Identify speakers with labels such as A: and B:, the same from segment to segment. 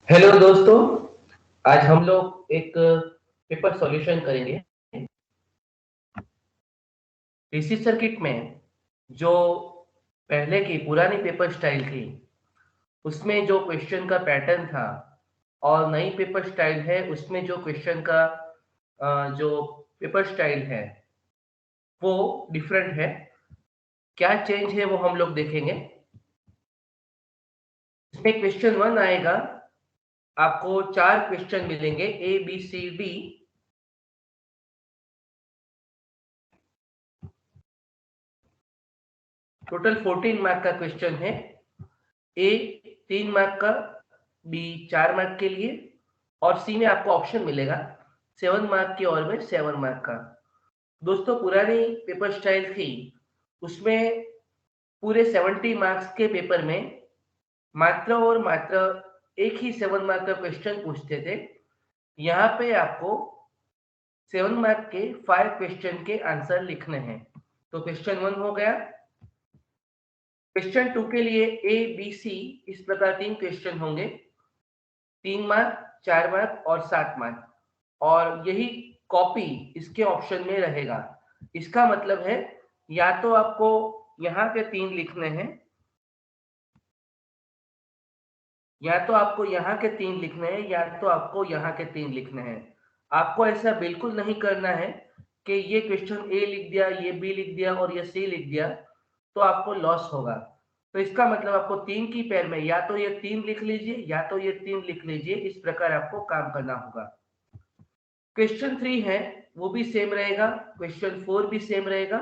A: Hello दोस्तों। आज हम लोग एक पेपर सॉल्यूशन करेंगे। डीसी सर्किट में जो पहले की पुरानी पेपर स्टाइल थी, उसमें जो क्वेश्चन का पैटर्न था और नई पेपर स्टाइल है उसमें जो क्वेश्चन का जो पेपर स्टाइल है वो डिफरेंट है। क्या चेंज है वो हम लोग देखेंगे। इसमें क्वेश्चन वन आएगा, आपको चार क्वेश्चन मिलेंगे A B C D. Total 14 mark का क्वेश्चन है। ए 3 मार्क का, बी 4 मार्क के लिए और सी में आपको ऑप्शन मिलेगा 7 मार्क की और में 7 मार्क का। दोस्तों पुरानी पेपर स्टाइल थी, उसमें पूरे 70 मार्क्स के पेपर में मात्र और मात्र एक ही 7 मार्क का क्वेश्चन पूछते थे। यहाँ पे आपको 7 मार्क के 5 क्वेश्चन के आंसर लिखने हैं। तो क्वेश्चन वन हो गया। क्वेश्चन टू के लिए ए बी सी इस प्रकार 3 क्वेश्चन होंगे। 3 मार्क, 4 मार्क और 7 मार्क, और यही कॉपी इसके ऑप्शन में रहेगा। इसका मतलब है या तो आपको यहाँ के 3 लिखने हैं, या तो आपको यहाँ के 3 लिखने हैं, या तो आपको यहाँ के 3 लिखने हैं। आपको ऐसा बिल्कुल नहीं करना है कि ये क्वेश्चन ए लिख दिया, ये बी लिख दिया और ये सी लिख दिया, तो आपको लॉस होगा। तो इसका मतलब आपको 3 की पेयर में या तो ये 3 लिख लीजिए या तो ये 3 लिख लीजिए। इस प्रकार आपको काम करना होगा। क्वेश्चन थ्री है वो भी सेम रहेगा, क्वेश्चन फोर भी सेम रहेगा,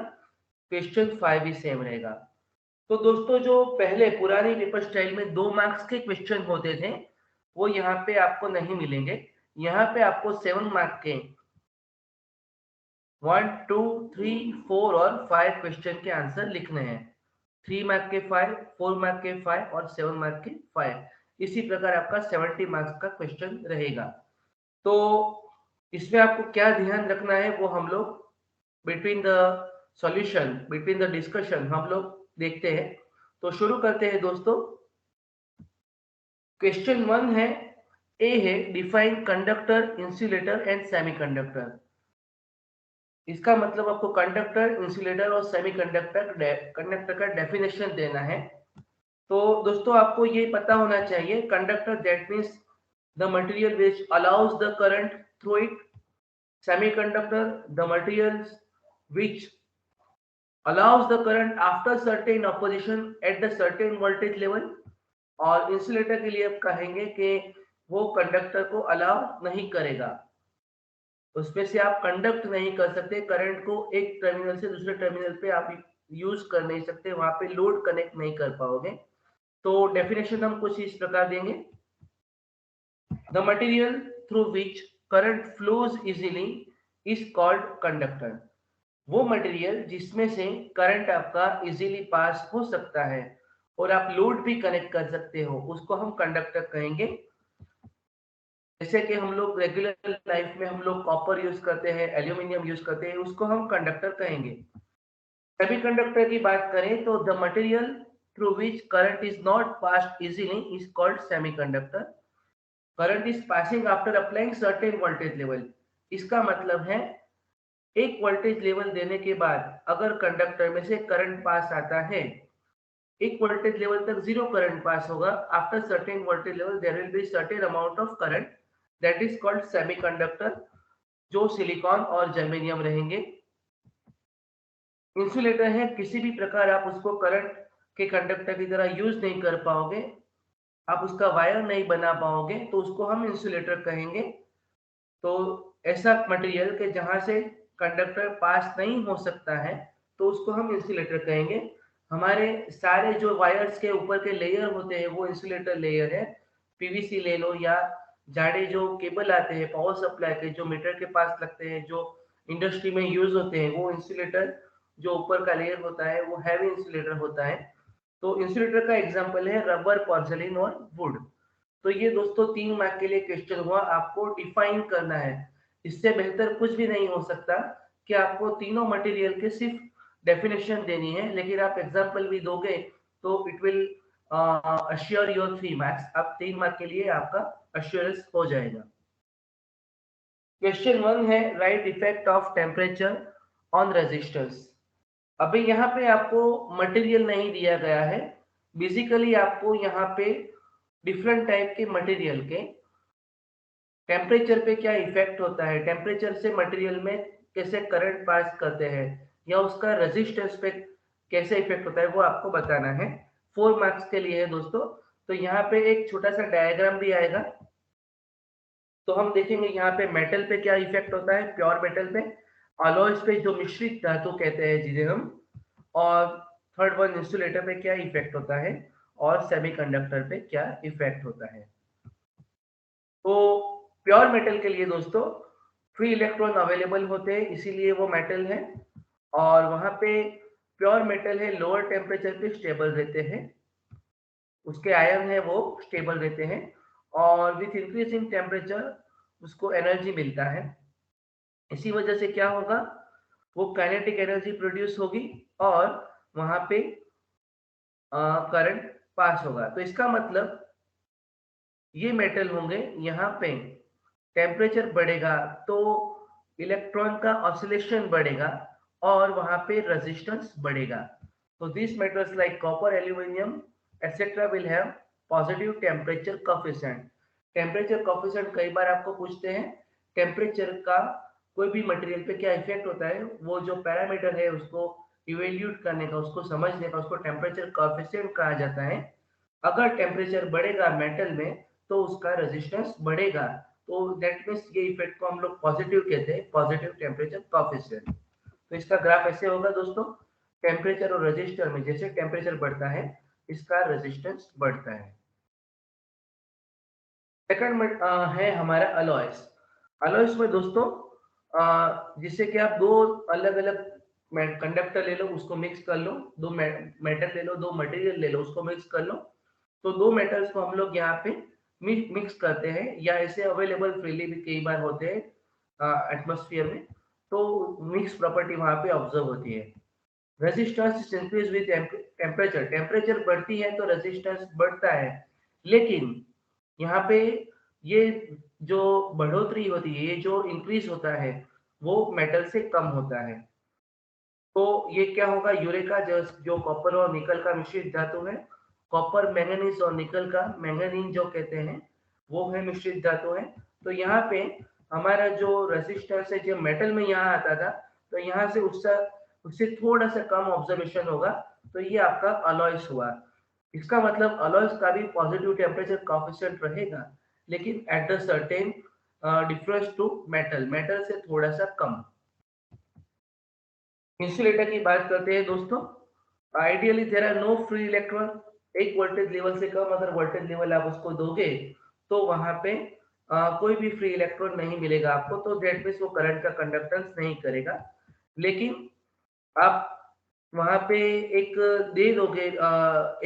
A: क्वेश्चन फाइव भी सेम रहेगा। तो दोस्तों जो पहले पुरानी पेपर स्टाइल में 2 मार्क्स के क्वेश्चन होते थे वो यहाँ पे आपको नहीं मिलेंगे। यहाँ पे आपको 7 मार्क के 1, 2, 3, 4 और 5 क्वेश्चन के आंसर लिखने हैं। 3 मार्क के 5, 4 मार्क के 5 और 7 मार्क के 5। इसी प्रकार आपका 70 मार्क्स का क्वेश्चन रहेगा। तो इसमें आपको क्या ध्यान रखना है वो हम लोग between the solution, between the discussion हम लोग देखते हैं। तो शुरू करते हैं दोस्तों। क्वेश्चन वन है, ए है define conductor, insulator and semiconductor. इसका मतलब आपको कंडक्टर, इंसुलेटर और सेमीकंडक्टर कंडक्टर का डेफिनेशन देना है। तो दोस्तों आपको ये पता होना चाहिए, conductor that means the material which allows the current through it, semiconductor the materials which allows the current after certain opposition at the certain voltage level। और इंसुलेटर के लिए आप कहेंगे कि वो कंडक्टर को अलाउ नहीं करेगा, उसमें से आप कंडक्ट नहीं कर सकते, करंट को एक टर्मिनल से दूसरे टर्मिनल पे आप यूज कर नहीं सकते, वहां पे लोड कनेक्ट नहीं कर पाओगे। तो डेफिनेशन हम कुछ इस प्रकार देंगे, the material through which current flows easily is called conductor. वो मटेरियल जिसमें से करंट आपका इजीली पास हो सकता है और आप लोड भी कनेक्ट कर सकते हो, उसको हम कंडक्टर कहेंगे। जैसे कि हम लोग रेगुलर लाइफ में हम लोग कॉपर यूज करते हैं, एल्यूमिनियम यूज करते हैं, उसको हम कंडक्टर कहेंगे। सेमीकंडक्टर की बात करें तो the material through which current is not passed easily is called semiconductor. Current is passing after applying certain voltage level. इसका मतलब है एक वोल्टेज लेवल देने के बाद अगर कंडक्टर में से करंट पास आता है, एक वोल्टेज लेवल तक जीरो करंट पास होगा, after certain voltage level there will be certain amount of current, that is called semiconductor, जो सिलिकॉन और जर्मेनियम रहेंगे। इंसुलेटर है, किसी भी प्रकार आप उसको करंट के कंडक्टर की तरह यूज नहीं कर पाओगे, आप उसका वायर नहीं बना पाओगे, तो उसको हम इंसुलेटर कहेंगे। तो ऐसा मटेरियल के जहां से कंडक्टर पास नहीं हो सकता है तो उसको हम इंसुलेटर कहेंगे। हमारे सारे जो वायर्स के ऊपर के लेयर होते हैं वो इंसुलेटर लेयर है। पीवीसी ले लो या जाड़े जो केबल आते हैं पावर सप्लाई के, जो मीटर के पास लगते हैं, जो इंडस्ट्री में यूज होते हैं, वो इंसुलेटर जो ऊपर का लेयर होता है वो हैवी इंसुलेटर होता है। तो इंसुलेटर का एग्जांपल है रबर, पोर्सिलिन और वुड। तो ये दोस्तों 3 मार्क के लिए क्वेश्चन हुआ, आपको डिफाइन करना है। इससे बेहतर कुछ भी नहीं हो सकता कि आपको तीनों मटेरियल के सिर्फ डेफिनेशन देनी है, लेकिन आप एग्जांपल भी दोगे तो it will assure your 3 marks, अब 3 मार्क के लिए आपका अश्योरेंस हो जाएगा। क्वेश्चन 1 है right effect of temperature on resistance. अभी यहाँ पे आपको मटेरियल नहीं दिया गया है, बेसिकली आपको यहाँ पे डिफरेंट टाइप के मटेरियल के टेम्परेचर पे क्या इफेक्ट होता है, टेम्परेचर से मटेरियल में कैसे करंट पास करते हैं, या उसका रेजिस्टेंस पे कैसे इफेक्ट होता है, वो आपको बताना है। 4 मार्क्स के लिए है दोस्तों। तो यहाँ पे एक छोटा सा डायग्राम भी आएगा, तो हम देखेंगे यहाँ पे मेटल पे क्या इफेक्ट होता है, प्योर मेटल पे, अलॉयज पे जो मिश्रित धातु कहते हैं जिन्हें हम, और थर्ड वन इंसुलेटर पे क्या इफेक्ट होता है, और सेमीकंडक्टर पे क्या इफेक्ट होता है। तो प्योर मेटल के लिए दोस्तों फ्री इलेक्ट्रॉन अवेलेबल होते हैं, इसीलिए वो मेटल है, और वहां पे प्योर मेटल है लोअर टेम्परेचर पे स्टेबल रहते हैं, उसके आयन है वो स्टेबल रहते हैं, और विथ इंक्रीज इन टेम्परेचर उसको एनर्जी मिलता है। इसी वजह से क्या होगा, वो काइनेटिक एनर्जी प्रोड्यूस होगी, और वहां पे करंट पास होगा। तो इसका मतलब ये मेटल होंगे, यहाँ पे टेम्परेचर बढ़ेगा तो इलेक्ट्रॉन का ऑसिलेशन बढ़ेगा, और वहां पे रेजिस्टेंस बढ़ेगा। तो this metals like copper, aluminium etcetera will have positive temperature coefficient. Temperature coefficient कई बार आपको पूछते हैं, टेम्परेचर का कोई भी मटेरियल पे क्या इफेक्ट होता है, वो जो पैरामीटर है उसको इवेल्यूट करने का, उसको समझने का, उसको टेम्परेचर कोफिशिएंट कहा जाता है। अगर टेम्परेचर बढ़ेगा मेटल में तो उसका रेजिस्टेंस बढ़ेगा, तो दैट मीन्स ये इफेक्ट को हम लोग पॉजिटिव कहते हैं, पॉजिटिव टेम्परेचर कोफिशिएंट। तो इसका ग्राफ ऐसे होगा दोस्तों, टेम्परेचर और रेजिस्टर में जैसे टेम्परेचर बढ़ता है इसका रेजिस्टेंस बढ़ता है। सेकंड है हमारा अलॉयस। अलॉयस में दोस्तों जिससे कि आप दो अलग अलग कंडक्टर ले लो, उसको मिक्स कर लो, दो मेटल ले लो, दो मटेरियल ले लो, उसको मिक्स कर लो। तो दो मेटल्स को हम लोग यहाँ पे मिक्स करते हैं, या ऐसे अवेलेबल फ्रीली भी कई बार होते हैं एटमॉस्फेयर में, तो मिक्स प्रॉपर्टी वहां पे ऑब्जर्व होती है। Resistance increase with temperature, temperature बढ़ती है तो रेजिस्टेंस बढ़ता है, लेकिन यहाँ पे ये जो बढ़ोतरी होती है, ये जो इंक्रीज होता है, वो मेटल से कम होता है। तो ये क्या होगा, यूरेका जो कॉपर और निकल का मिश्रित धातु है, कॉपर मैंगनीज और निकल का मैंगनीज जो कहते हैं, वो है मिश्रित धातु है। तो यहाँ पे हमारा जो रेजिस्टेंस है जो मेटल में यहाँ आता था, तो यहाँ से उससे थोड़ा सा कम ऑब्जर्वेशन होगा, तो ये आपका अलॉयस हुआ। इसका मतलब अलॉयस का भी पॉजिटिव टेम्परेचर कोफिशिएंट रहेगा, लेकिन at the certain difference to metal, metal से थोड़ा सा कम। इंसुलेटर की बात करते हैं दोस्तों। Ideally there are no free electron, एक वोल्टेज लेवल से कम अगर वोल्टेज लेवल आप उसको दोगे तो वहां पे कोई भी फ्री इलेक्ट्रॉन नहीं मिलेगा आपको, तो दैट मीन्स वो करंट का कंडक्टेंस नहीं करेगा। लेकिन आप वहां पे एक दे दोगे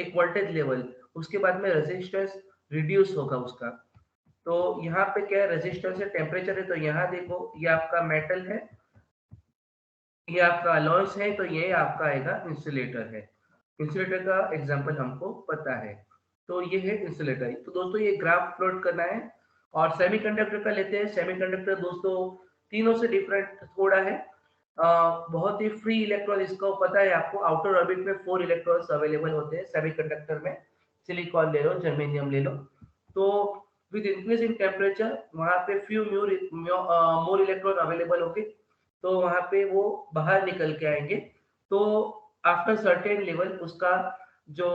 A: एक वोल्टेज लेवल, उसके बाद में रेजिस्टेंस रिड्यूस होगा उसका। तो यहाँ पे क्या है, रेजिस्टेंस है, टेम्परेचर है, तो यहाँ देखो ये आपका मेटल है, ये आपका अलॉयस है, तो ये आपका आएगा इंसुलेटर है। इंसुलेटर का एग्जांपल हमको पता है, तो ये है इंसुलेटर। तो दोस्तों ये ग्राफ प्लॉट करना है। और सेमीकंडक्टर का लेते हैं। सेमीकंडक्टर दोस्तों तीनों से डिफरेंट थोड़ा है, बहुत ही फ्री इलेक्ट्रॉन, इसको पता है आपको, आउटर ऑर्बिट में 4 इलेक्ट्रॉन्स अवेलेबल होते हैं सेमीकंडक्टर में। सिलिकॉन ले लो, जर्मेनियम ले लो। तो विद इंक्रीज इन टेम्परेचर वहां पे फ्यू मोर इलेक्ट्रॉन अवेलेबल होंगे, तो वहां पे वो बाहर निकल के आएंगे। तो आफ्टर सर्टेन लेवल उसका जो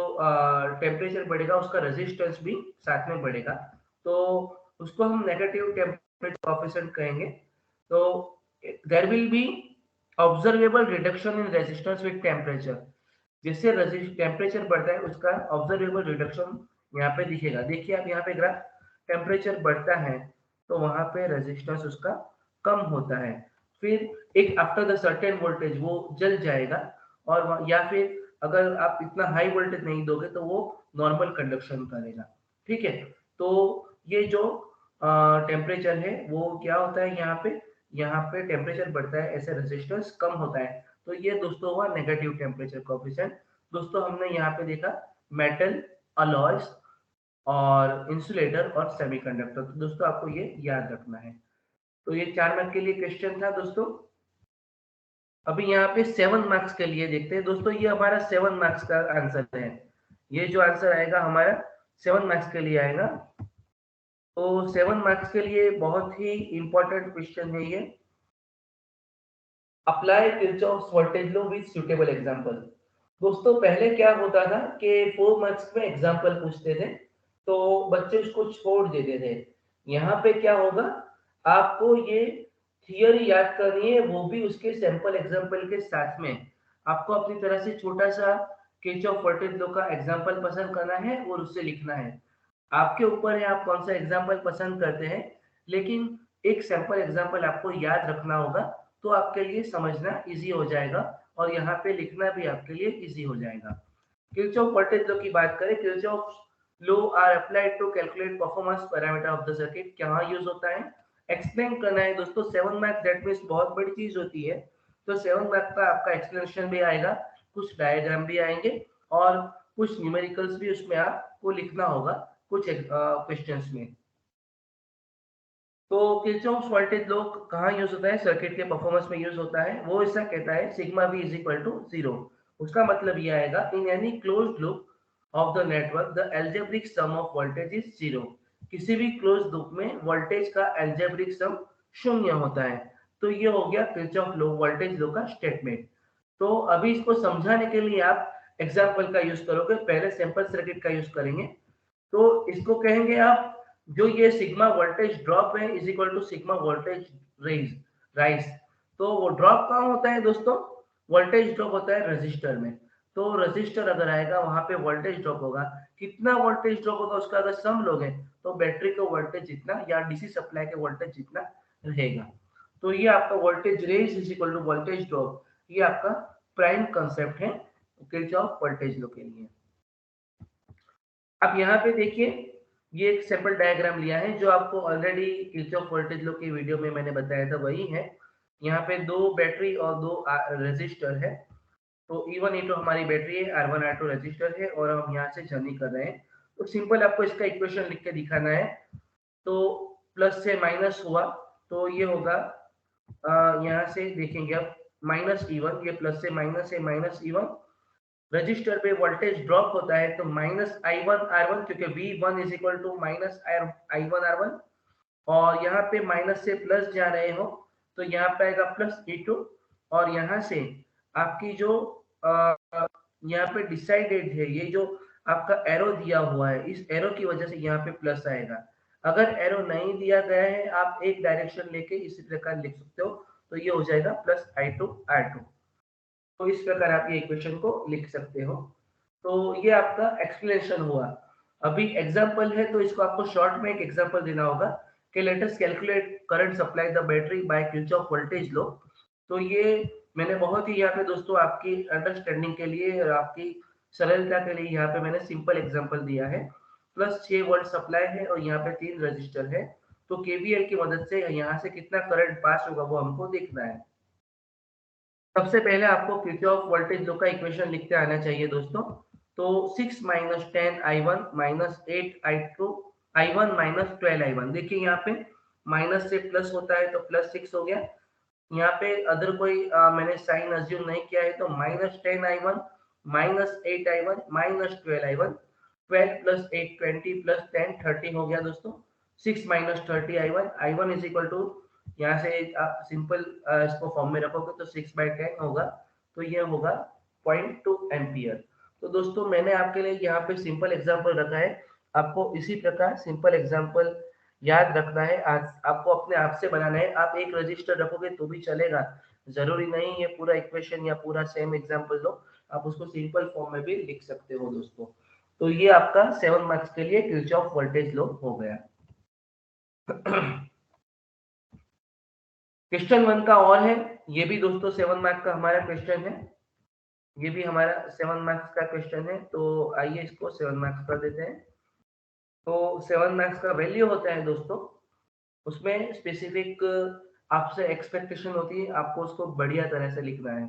A: टेम्परेचर बढ़ेगा, उसका रेजिस्टेंस भी साथ में बढ़ेगा, तो उसको हम नेगेटिव टेम्परेचर कोएफिशिएंट कहेंगे। तो there will be observable reduction in resistance with temperature, जिससे टेम्परेचर बढ़ता है उसका ऑब्जर्वेबल रिडक्शन यहाँ पे दिखेगा। देखिए आप यहाँ पे ग्राफ, टेम्परेचर बढ़ता है तो वहां पे रेजिस्टेंस उसका कम होता है, फिर एक आफ्टर द सर्टेन वोल्टेज वो जल जाएगा, और या फिर अगर आप इतना हाई वोल्टेज नहीं दोगे तो वो नॉर्मल कंडक्शन करेगा। ठीक है, तो ये जो टेम्परेचर है वो क्या होता है, यहाँ पे टेम्परेचर बढ़ता है, ऐसे रेजिस्टेंस कम होता है। तो ये दोस्तों हुआ नेगेटिव टेम्परेचर कोएफिशिएंट। दोस्तों हमने यहाँ पे देखा मेटल अलॉयज और इंसुलेटर और सेमीकंडक्टर। तो दोस्तों आपको ये याद रखना है। तो ये 4 मार्क के लिए क्वेश्चन था दोस्तों। अभी यहाँ पे 7 मार्क्स के लिए देखते हैं दोस्तों। ये हमारा 7 मार्क्स का आंसर है। ये जो आंसर आएगा हमारा 7 मार्क्स के लिए आएगा। तो 7 मार्क्स के लिए बहुत ही इंपॉर्टेंट क्वेश्चन है ये। Apply Kirchhoff's voltage law with suitable example. दोस्तों पहले क्या होता था कि 4 मार्क्स में एग्जांपल पूछते थे तो बच्चे उसको छोड़ देते थे। यहाँ पे क्या होगा, आपको ये थियरी याद करनी है, वो भी उसके सैंपल एग्जांपल के साथ में। आपको अपनी तरह से छोटा सा किरचॉफ वोल्टेज लॉ का एग्जांपल पसंद करना है और उससे लिखना है। आपके ऊपर है आप कौन सा एग्जाम्पल पसंद करते हैं, लेकिन एक सैंपल एग्जाम्पल आपको याद रखना होगा तो आपके लिए समझना इजी हो जाएगा और यहाँ पे लिखना भी आपके लिए इजी हो जाएगा। किरचॉफ वोल्टेज लॉ की बात करें, Kirchhoff law are applied to calculate performance parameter of the circuit. क्या यूज होता है, एक्सप्लेन करना है दोस्तों। 7 मार्क्स दैट मींस बहुत बड़ी चीज होती है। तो 7 मार्क्स का आपका एक्सप्लेनेशन भी आएगा, कुछ डायग्राम भी आएंगे और कुछ न्यूमेरिकल्स भी उसमें आपको लिखना होगा कुछ क्वेश्चंस में। तो किरचॉफ्स वोल्टेज लॉ कहाँ यूज होता है, सर्किट के परफॉर्मेंस में यूज होता है। वो ऐसा कहता है sigma v is equal to 0। उसका मतलब ये आएगा, in any closed loop of the network the algebraic sum of voltage is 0। किसी भी क्लोज लूप में वोल्टेज का एल्जेब्रिक सम शून्य होता है। तो ये हो गया किरचॉफ लॉ वोल्टेज लॉ का स्टेटमेंट। तो अभी इसको समझाने के लिए आप एग्जाम्पल का यूज करोगे, पहले सैंपल सर्किट का यूज करेंगे। तो इसको कहेंगे आप, जो ये सिग्मा वोल्टेज ड्रॉप है is equal to sigma voltage rise. तो वो ड्रॉप कहाँ होता है दोस्तों, वोल्टेज ड्रॉप होता है रजिस्टर में। तो रजिस्टर अगर आएगा वहां पे वोल्टेज ड्रॉप होगा। कितना वोल्टेज ड्रॉप होगा उसका अगर सम लोगे तो बैटरी का वोल्टेज जितना या डीसी सप्लाई के वोल्टेज जितना रहेगा। तो ये आपका voltage range is equal to voltage drop, ये आपका प्राइम कंसेप्ट है किरचॉफ वोल्टेज लॉ के लिए। अब यहाँ पे देखिए, ये एक सैंपल डायग्राम लिया है जो आपको ऑलरेडी किरचॉफ वोल्टेज लॉ की वीडियो में मैंने बताया था, वही है। यहाँ पे 2 बैटरी और 2 रेजिस्टर है। तो E1 E2 हमारी बैटरी है, R1 R2 रेजिस्टर है और हम यहाँ से जर्नी कर रहे हैं। तो सिंपल आपको इसका इक्वेशन लिख के दिखाना है। तो प्लस से माइनस हुआ तो ये होगा, यहाँ से देखेंगे अब माइनस E1, ये प्लस से माइनस है, माइनस E1। रजिस्टर पे वोल्टेज ड्रॉप होता है तो माइनस I1 R1, क्योंकि V1 is equal to minus I1 R1। और यहाँ पे माइनस से प्लस जा रहे हो तो यहाँ पे आएगा प्लस E2। और यहाँ से आपकी जो यहाँ पे डिसाइडेड है, ये जो आपका एरो दिया हुआ है, इस एरो की वजह से यहाँ पे प्लस आएगा। अगर एरो नहीं दिया गया है, आप एक डायरेक्शन लेके इसी प्रकार लिख सकते हो। तो ये हो जाएगा प्लस I2 R2। तो इस प्रकार आप ये इक्वेशन को लिख सकते हो। तो ये आपका एक्सप्लेनेशन हुआ। अभी एग्जांपल है तो इसको आपको शॉर्ट में एक एग्जांपल देना होगा कि let us calculate current supply the battery by Kirchhoff voltage law. तो ये मैंने बहुत ही यहाँ पे दोस्तों आपकी अंडरस्टैंडिंग के लिए और आपकी सरलता के लिए यहाँ पे मैंने सिंपल एग्जांपल दिया है। प्लस 6 वोल्ट सप्लाई है और यहाँ पे 3 रजिस्टर है। तो केवीएल की मदद से यहाँ से कितना करंट पास होगा वो हमको देखना है। सबसे पहले आपको किरचॉफ वोल्टेज लॉ का इक्वेशन लिखते आना चाहिए दोस्तों। तो 6 minus 10 I1 minus 8 I2 I1 minus 12 I1। देखिए यहाँ पे माइनस से प्लस होता है तो प्लस 6 हो गया। यहाँ पे अदर कोई मैंने साइन अज्यूम नहीं किया है तो minus 10 I1 minus 8 I1 minus 12 I1। 12 plus 8 20 plus 10 30 हो गया दोस्तों। 6 minus 30 I1, I1 is equal to, यहाँ से आप सिंपल इसको फॉर्म में रखोगे तो 6/10 होगा। तो ये होगा 0.2 एम्पियर। तो दोस्तों मैंने आपके लिए यहाँ पे सिंपल एग्जांपल रखा है। आपको इसी प्रकार सिंपल एग्जांपल याद रखना है। आज आपको अपने आप से बनाना है। आप एक रजिस्टर रखोगे तो भी चलेगा, जरूरी नहीं ये पूरा इक्वेशन या पूरा सेम एग्जांपल लो। आप उसको सिंपल फॉर्म में भी लिख सकते हो दोस्तों। तो ये आपका 7 मार्क्स के लिए किरचॉफ वोल्टेज लॉ हो गया। क्वेश्चन 1 का और है, ये भी दोस्तों 7 मार्क्स का हमारा क्वेश्चन है। ये भी हमारा 7 मार्क्स का क्वेश्चन है। तो आइए इसको 7 मार्क्स कर देते हैं। तो 7 मार्क्स का वैल्यू होता है दोस्तों, उसमें स्पेसिफिक आपसे एक्सपेक्टेशन होती है, आपको उसको बढ़िया तरह से लिखना है।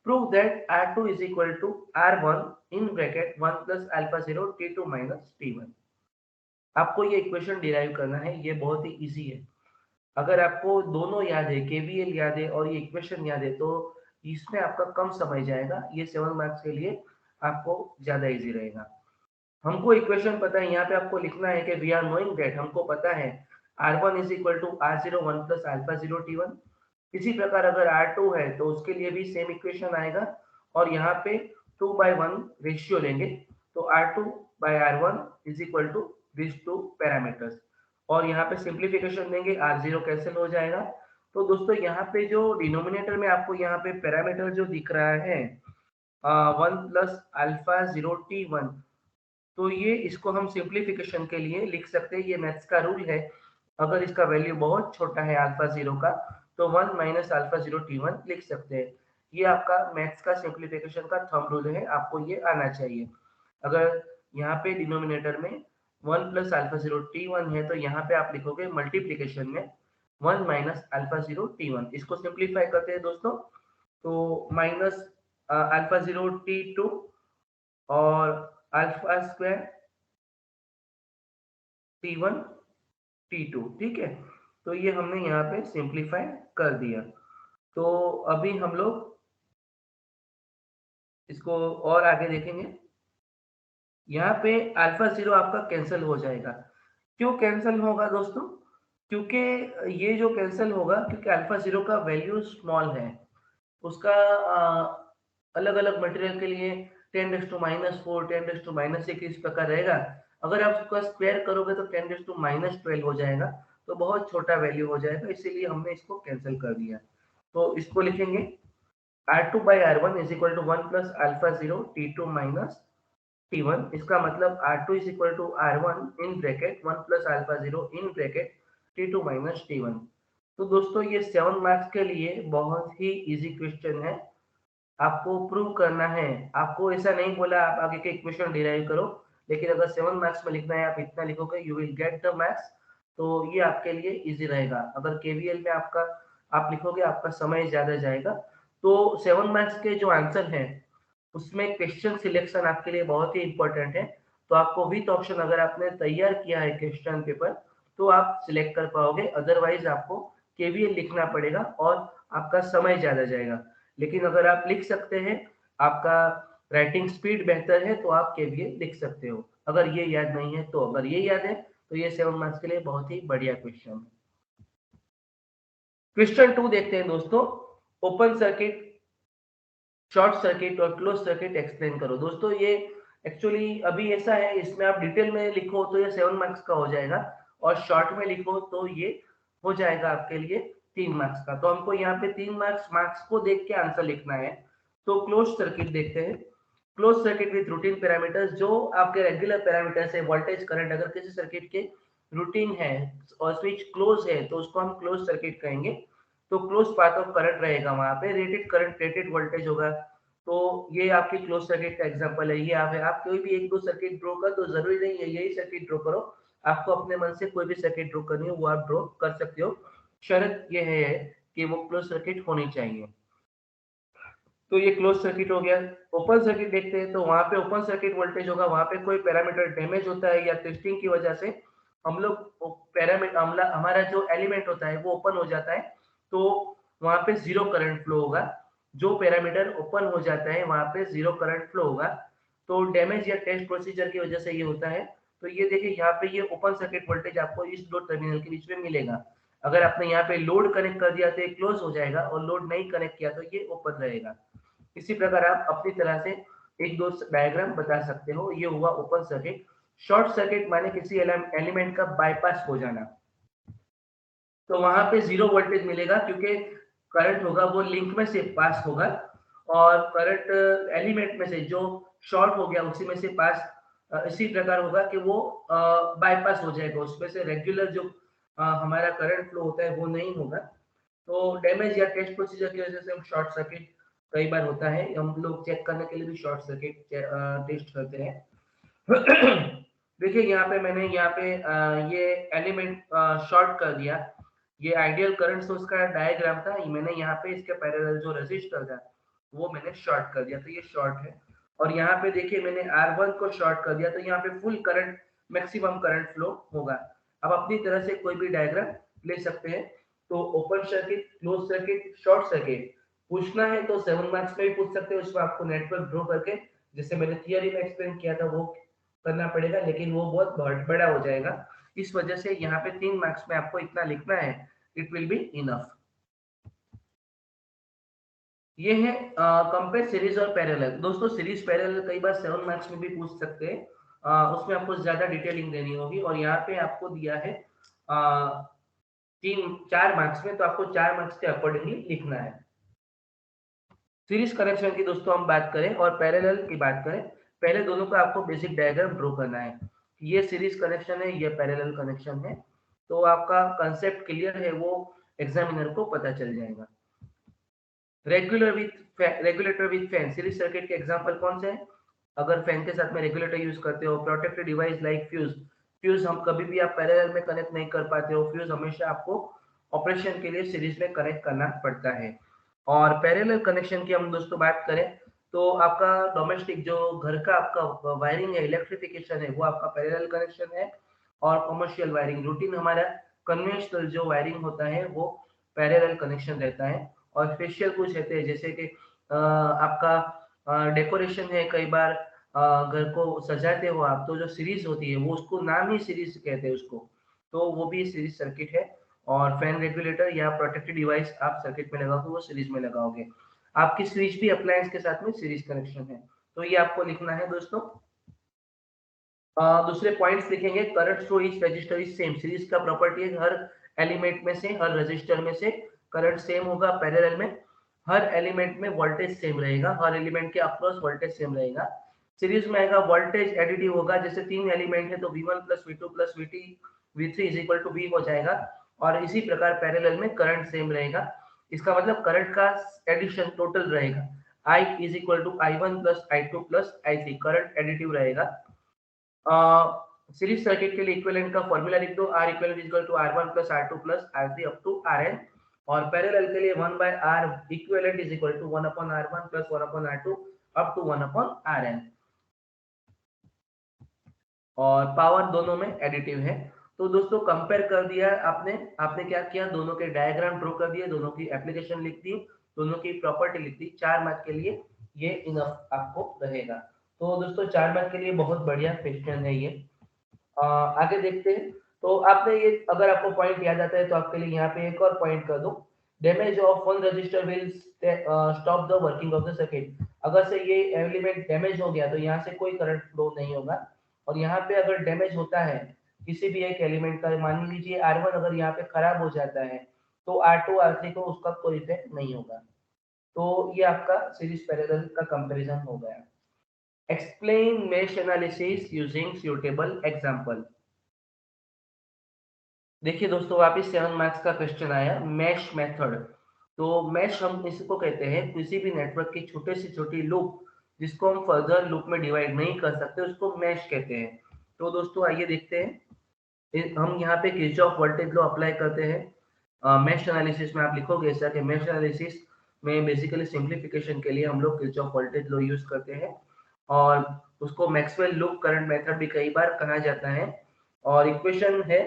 A: Prove that R2 is equal to R1 in bracket 1 plus alpha 0 T2 minus T1। आपको ये इक्वेशन डिराइव करना है, ये बहुत ही इजी है। अगर आपको दोनों याद है, केवीएल याद है और ये इक्वेशन याद है, तो इसमें आपका कम समय जाएगा। ये 7 मार्क्स के लिए आपको ज्यादा इजी रहेगा। हमको इक्वेशन पता है, यहाँ पे आपको लिखना है कि वी आर नोइंग दैट, हमको पता है R1 is equal to R0 1 plus alpha 0 T1। इसी प्रकार अगर R2 है तो उसके लिए भी सेम इक्वेशन आएगा और यहाँ पे 2/1 रेशियो लेंगे, तो R2 by R1 is equal to this two parameters, और यहाँ पे सिंप्लीफिकेशन देंगे, R0 कैंसिल हो जाएगा। तो दोस्तों यहाँ पे जो डिनोमिनेटर में आपको यहाँ पे पैरामीटर जो दिख रहा है 1 प्लस अल्फा 0 T1, तो ये इसको हम सिंप्लीफिकेशन के लिए लिख सकते हैं। ये मैथ्स का रूल है, अगर इसका वैल्यू बहुत छोटा है अल्फा 0 का, तो 1 माइनस अल्फा 0 T1 लिख सकते हैं। ये आपका मैथ्स का सिंप्लीफिकेशन का थंब रूल है, आपको ये आना चाहिए। अगर यहाँ पे डिनोमिनेटर में 1 प्लस अल्फा 0 T1 है, तो यहाँ पे आप लिखोगे मल्टीप्लीकेशन में 1 माइनस अल्फा 0 T1। इसको सिंप्लीफाई करते हैं दोस्तों, तो माइनस अल्फा 0 T2 और अल्फा स्क्वायर T1 T2, ठीक है। तो ये हमने यहाँ पे सिंप्लीफाई कर दिया। तो अभी हम लोग इसको और आगे देखेंगे। यहाँ पे अल्फा 0 आपका कैंसिल हो जाएगा। क्यों कैंसिल होगा दोस्तों? क्योंकि ये जो कैंसिल होगा, क्योंकि अल्फा 0 का वैल्यू स्मॉल है। उसका अलग अलग मटेरियल के लिए 10⁻⁻4 10⁻⁻6 इस प्रकार रहेगा। अगर आप उसका स्क्वायर करोगे तो 10⁻12 हो जाएगा, तो बहुत छोटा वैल्यू हो जाएगा, इसीलिए हमने इसको कैंसिल कर दिया। तो इसको लिखेंगे R2 by R1 is equal to 1 plus alpha 0 T2 minus T1। इसका मतलब R2 is equal to R1 in bracket 1 plus alpha 0 in bracket T2 minus T1। तो दोस्तों ये 7 मार्क्स के लिए बहुत ही इजी क्वेश्चन है, आपको प्रूव करना है। आपको ऐसा नहीं बोला आप आगे के इक्वेशन डिराइव करो, लेकिन अगर 7 मार्क्स में लिखना है, आप इतना लिखोगे, you will get the marks. तो ये आपके लिए इजी रहेगा। अगर केवीएल में आपका आप लिखोगे, आपका समय ज्यादा जाएगा। तो 7 मार्क्स के जो आंसर हैं उसमें क्वेश्चन सिलेक्शन आपके लिए बहुत ही इंपॉर्टेंट है। तो आपको विथ ऑप्शन अगर आपने तैयार किया है क्वेश्चन पेपर, तो आप सिलेक्ट कर पाओगे, अदरवाइज आपको केवीएल लिखना पड़ेगा और आपका समय ज्यादा जाएगा। लेकिन अगर आप लिख सकते हैं, आपका राइटिंग स्पीड बेहतर है, तो आप केवीएल लिख सकते हो। अगर ये याद नहीं है तो, अगर ये याद है तो ये 7 मार्क्स के लिए बहुत ही बढ़िया क्वेश्चन है। क्वेश्चन 2 देखते हैं दोस्तों। ओपन सर्किट, शॉर्ट सर्किट और क्लोज सर्किट एक्सप्लेन करो। दोस्तों ये एक्चुअली अभी ऐसा है, इसमें आप डिटेल में लिखो तो ये 7 मार्क्स का हो जाएगा, और शॉर्ट में लिखो तो ये हो जाएगा आपके लिए 3 मार्क्स का। तो हमको यहाँ पे 3 मार्क्स को देख के आंसर लिखना है। तो क्लोज सर्किट देखते हैं। Close circuit with routine parameters, जो आपके रेगुलर पैरामीटर्स है, वोल्टेज करंट, अगर किसी सर्किट के रूटीन है और स्विच क्लोज है तो उसको हम क्लोज सर्किट कहेंगे। तो क्लोज पाथ ऑफ करंट रहेगा, वहां पे रेटेड करंट, रेटेड वोल्टेज होगा। तो ये आपकी क्लोज सर्किट का एग्जांपल है। ये आप कोई भी एक दो सर्किट ड्रॉ कर, तो जरूरी नहीं है यही सर्किट ड्रॉ करो, आपको अपने मन से कोई भी सर्किट ड्रॉ करनी हो वो आप ड्रॉ कर सकते हो। शर्त ये है कि वो क्लोज सर्किट होनी चाहिए। तो ये क्लोज सर्किट हो गया। ओपन सर्किट देखते हैं, तो वहां पे ओपन सर्किट वोल्टेज होगा, वहां पे कोई पैरामीटर डैमेज होता है या टेस्टिंग की वजह से हम लोग पैरामीटर हमारा जो एलिमेंट होता है वो ओपन हो जाता है, तो वहां पे जीरो करंट फ्लो होगा। जो पैरामीटर ओपन हो जाता है वहां पे जीरो करंट फ्लो होगा। तो डैमेज या टेस्ट प्रोसीजर की वजह से ये होता है। तो ये देखिए यहाँ पे ये ओपन सर्किट वोल्टेज आपको इस दो टर्मिनल के बीच में मिलेगा। अगर आपने यहाँ पे लोड कनेक्ट कर दिया तो ये क्लोज हो जाएगा, और लोड नहीं कनेक्ट किया तो ये ओपन रहेगा। इसी प्रकार आप अपनी तरह से एक दो डायग्राम बता सकते हो। ये हुआ ओपन सर्किट। शॉर्ट सर्किट माने किसी एलिमेंट का बाईपास हो जाना, तो वहां पे जीरो वोल्टेज मिलेगा, क्योंकि करंट होगा वो लिंक में से पास होगा, और करंट एलिमेंट में से जो शॉर्ट हो गया उसी में से पास इसी प्रकार होगा कि वो बाईपास हो जाएगा, उसमें से रेगुलर जो हमारा करंट फ्लो होता है वो नहीं होगा। तो डैमेज या टेस्ट प्रोसीजर की वजह से हम शॉर्ट सर्किट कई बार होता है, हम लोग चेक करने के लिए भी शॉर्ट सर्किट टेस्ट करते हैं। देखिए यहाँ पे मैंने यहाँ पे ये एलिमेंट शॉर्ट कर दिया। ये आइडियल करंट सोर्स का डायग्राम था, ये मैंने यहाँ पे इसके पैरेलल जो रेजिस्टर था वो मैंने शॉर्ट कर दिया, तो ये शॉर्ट है। और यहाँ पे देखिए मैंने R1 को शॉर्ट कर दिया, तो यहाँ पे full current, maximum current flow होगा। अब अपनी तरह से कोई भी डायग्राम ले सकते हैं। तो open circuit, close circuit, short circuit पूछना है तो 7 मार्क्स में भी पूछ सकते हैं। उसमें आपको नेटवर्क ड्रॉ करके, जैसे मैंने थियरी में एक्सप्लेन किया था, वो करना पड़ेगा, लेकिन वो बहुत बड़ा हो जाएगा। इस वजह से यहाँ पे 3 मार्क्स में आपको इतना लिखना है, इट विल बी इनफ। ये है कंपेयर सीरीज और पैरेलल। दोस्तों सीरीज पैरेलल कई बार 7 मार्क्स में भी पूछ सकते हैं। उसमें आपको ज्यादा डिटेलिंग देनी होगी, और यहाँ पे आपको दिया है 4 मार्क्स में, तो आपको 4 मार्क्स के अकॉर्डिंगली लिखना है। सीरीज कनेक्शन की दोस्तों हम बात करें और पैरेलल की बात करें, पहले दोनों का आपको बेसिक डायग्राम ड्रॉ करना है। ये सीरीज कनेक्शन है, ये पैरेलल कनेक्शन है, तो आपका कंसेप्ट क्लियर है वो एग्जामिनर को पता चल जाएगा। Regulator with fan, series circuit के एग्जांपल कौन से हैं? अगर फैन के साथ में रेगुलेटर यूज करते हो, protected device like fuse, fuse हम कभी भी आप पैरेलल में कनेक्ट नहीं कर पाते हो, फ्यूज हमेशा आपको ऑपरेशन के लिए सीरीज में कनेक्ट करना पड़ता है। और पैरेलल कनेक्शन की हम दोस्तों बात करें, तो आपका डोमेस्टिक जो घर का आपका वायरिंग है, इलेक्ट्रिफिकेशन है, वो आपका पैरेलल कनेक्शन है। और कमर्शियल वायरिंग, रूटीन हमारा कन्वेंशनल जो वायरिंग होता है वो पैरेलल कनेक्शन रहता है। और स्पेशल कुछ रहते हैं, जैसे कि आपका डेकोरेशन है, कई बार घर को सजाते हो आप, तो जो सीरीज होती है वो, उसको नाम ही सीरीज कहते हैं उसको, तो वो भी सीरीज सर्किट है। और फैन रेगुलेटर या प्रोटेक्टेड डिवाइस आप सर्किट में लगाओगे, वो सीरीज में लगाओगे। आपकी स्विच भी अप्लायंस के साथ में सीरीज कनेक्शन है, तो ये आपको लिखना है दोस्तों। दूसरे पॉइंट्स लिखेंगे, current flow etch register is same, series का प्रॉपर्टी है हर एलिमेंट में से, हर रजिस्टर में से करंट सेम होगा। पैरेलल में हर एलिमेंट में वोल्टेज सेम रहेगा, हर एलिमेंट के अक्रॉस वोल्टेज सेम रहेगा। सीरीज में आएगा वोल्टेज एडिटिव होगा, जैसे 3 एलिमेंट है तो V1 plus V2 plus V3 is equal to V हो जाएगा। और इसी प्रकार पैरेलल में करंट सेम रहेगा, इसका मतलब करंट का एडिशन टोटल रहेगा। I is equal to I1 plus I2 plus I3, current additive रहेगा। सीरीज सर्किट के लिए इक्विवेलेंट का फॉर्मूला लिख दो, R equivalent equal to R1 plus R2 plus R3 up to Rn। और पैरेलल के लिए 1 by R equivalent is equal to 1 upon R1 plus 1 upon R2 up to 1 upon Rn। और power दोनों में additive है। तो दोस्तों कंपेयर कर दिया आपने, आपने क्या किया, दोनों के डायग्राम ड्रॉ कर दिए, दोनों की एप्लीकेशन लिख दी, दोनों की प्रॉपर्टी लिख दी। 4 मार्क के लिए ये इनफ आपको रहेगा। तो दोस्तों 4 मार्क के लिए बहुत बढ़िया क्वेश्चन है ये। आगे देखते हैं। तो आपने ये, अगर आपको पॉइंट याद आता है तो आपके लिए यहाँ पे एक और पॉइंट कर दो, damage of one register will stop the working of the circuit. अगर से ये एलिमेंट डैमेज हो गया तो यहाँ से कोई करंट फ्लो नहीं होगा। और यहाँ पे अगर डैमेज होता है किसी भी एक एलिमेंट का, मान लीजिए R1 अगर यहाँ पे खराब हो जाता है, तो R2 R3 को उसका कोई इफेक्ट नहीं होगा। तो ये आपका सीरीज पैरेलल का कंपैरिजन हो गया। Explain mesh analysis using suitable example. देखिए दोस्तों वापिस 7 मार्क्स का क्वेश्चन आया, मैश मेथड। तो मैश हम इसको कहते हैं किसी भी नेटवर्क की छोटे से छोटी लूप जिसको हम फर्दर लूप में डिवाइड नहीं कर सकते, उसको मैश कहते हैं। तो दोस्तों आइए देखते हैं, हम यहाँ पे किरचॉफ वोल्टेज लॉ अप्लाई करते हैं। मैश एनालिसिस में आप लिखोगे ऐसा कि मैश एनालिसिस में बेसिकली सिंप्लीफिकेशन के लिए हम लोग किरचॉफ वोल्टेज लॉ यूज करते हैं, और उसको मैक्सवेल लूप करंट मेथड भी कई बार कहा जाता है। और इक्वेशन है,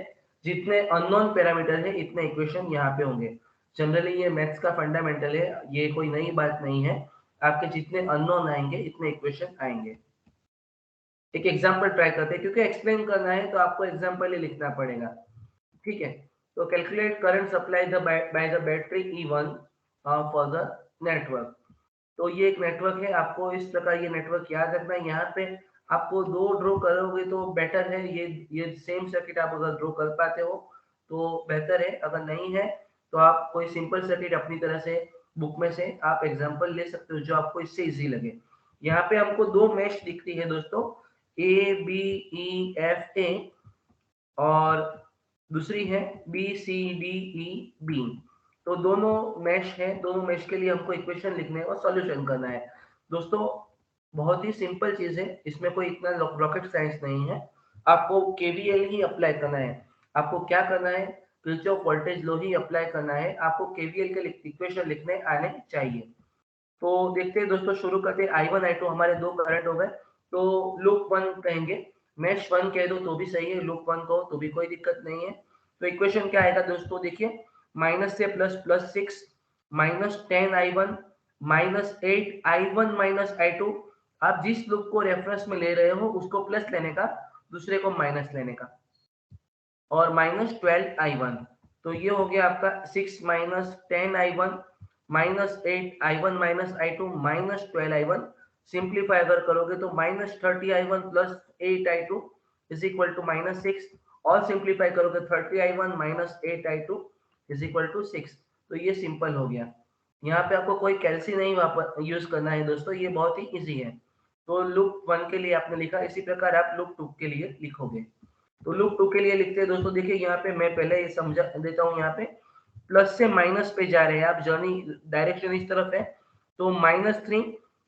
A: जितने अननोन पैरामीटर है इतने इक्वेशन यहाँ पे होंगे। जनरली ये मैथ्स का फंडामेंटल है, ये कोई नई बात नहीं है। आपके जितने अननोन आएंगे इतने इक्वेशन आएंगे। एक एग्जांपल ट्राई करते हैं, क्योंकि एक्सप्लेन करना है तो आपको एग्जांपल ही लिखना पड़ेगा। ठीक है, तो calculate current supply by the battery E1 for the network. तो ये एक नेटवर्क है, आपको इस प्रकार ये नेटवर्क याद रखना है। यहाँ पे आपको दो ड्रॉ करोगे तो बेटर है, ये सेम सर्किट आप अगर ड्रॉ कर पाते हो तो बेहतर है, अगर नहीं है तो आप कोई सिंपल सर्किट अपनी तरह से बुक में से आप एग्जांपल ले सकते हो जो आपको इससे इजी लगे। यहाँ पे हमको दो मैश दिखती है दोस्तों, ABEFA और दूसरी है BCDEB। तो दोनों मैश है, दोनों मैश के लिए हमको इक्वेशन लिखने और सॉल्यूशन करना है। दोस्तों बहुत ही सिंपल चीज है, इसमें कोई इतना रॉकेट साइंस नहीं है। आपको केवीएल ही अप्लाई करना है। आपको क्या करना है, किरचॉफ वोल्टेज लॉ ही अप्लाई करना है। आपको केवीएल के इक्वेशन लिखने आने चाहिए। तो देखते हैं दोस्तों, शुरू करते हैं। I1 I2 हमारे दो करंट हो गए, तो लूप 1 कहेंगे। मेश 1 कह दो तो भी सही है, लूप 1 कहो तो भी कोई दिक्कत नहीं है। तो इक्वेशन क्या आएगा दोस्तों, देखिए माइनस से plus, plus 6 minus 10I1 minus 8I1 minus I2। आप जिस लूप को रेफरेंस में ले रहे हो उसको प्लस लेने का, दूसरे को माइनस लेने का, और माइनस 12I1। तो ये हो गया आपका 6 minus 10I1 minus 8I1 minus I2 minus 12I1। Simplify अगर करोगे तो minus 30I1 plus 8I2 is equal to minus 6, और सिंप्लीफाई करोगे 30I1 minus 8I2 is equal to 6। तो ये सिंपल हो गया। यहाँ पे आपको कोई कैल्सी नहीं वापस यूज करना है दोस्तों, ये बहुत ही इजी है। तो लूप 1 के लिए आपने लिखा, इसी प्रकार आप लूप 2 के लिए लिखोगे। तो लूप 2 के लिए लिखते हैं दोस्तों, देखिए यहाँ पे मैं पहले ये समझा देता हूँ। यहाँ पे प्लस से माइनस पे जा रहे हैं आप, जर्नी डायरेक्शन इस तरफ है। तो -3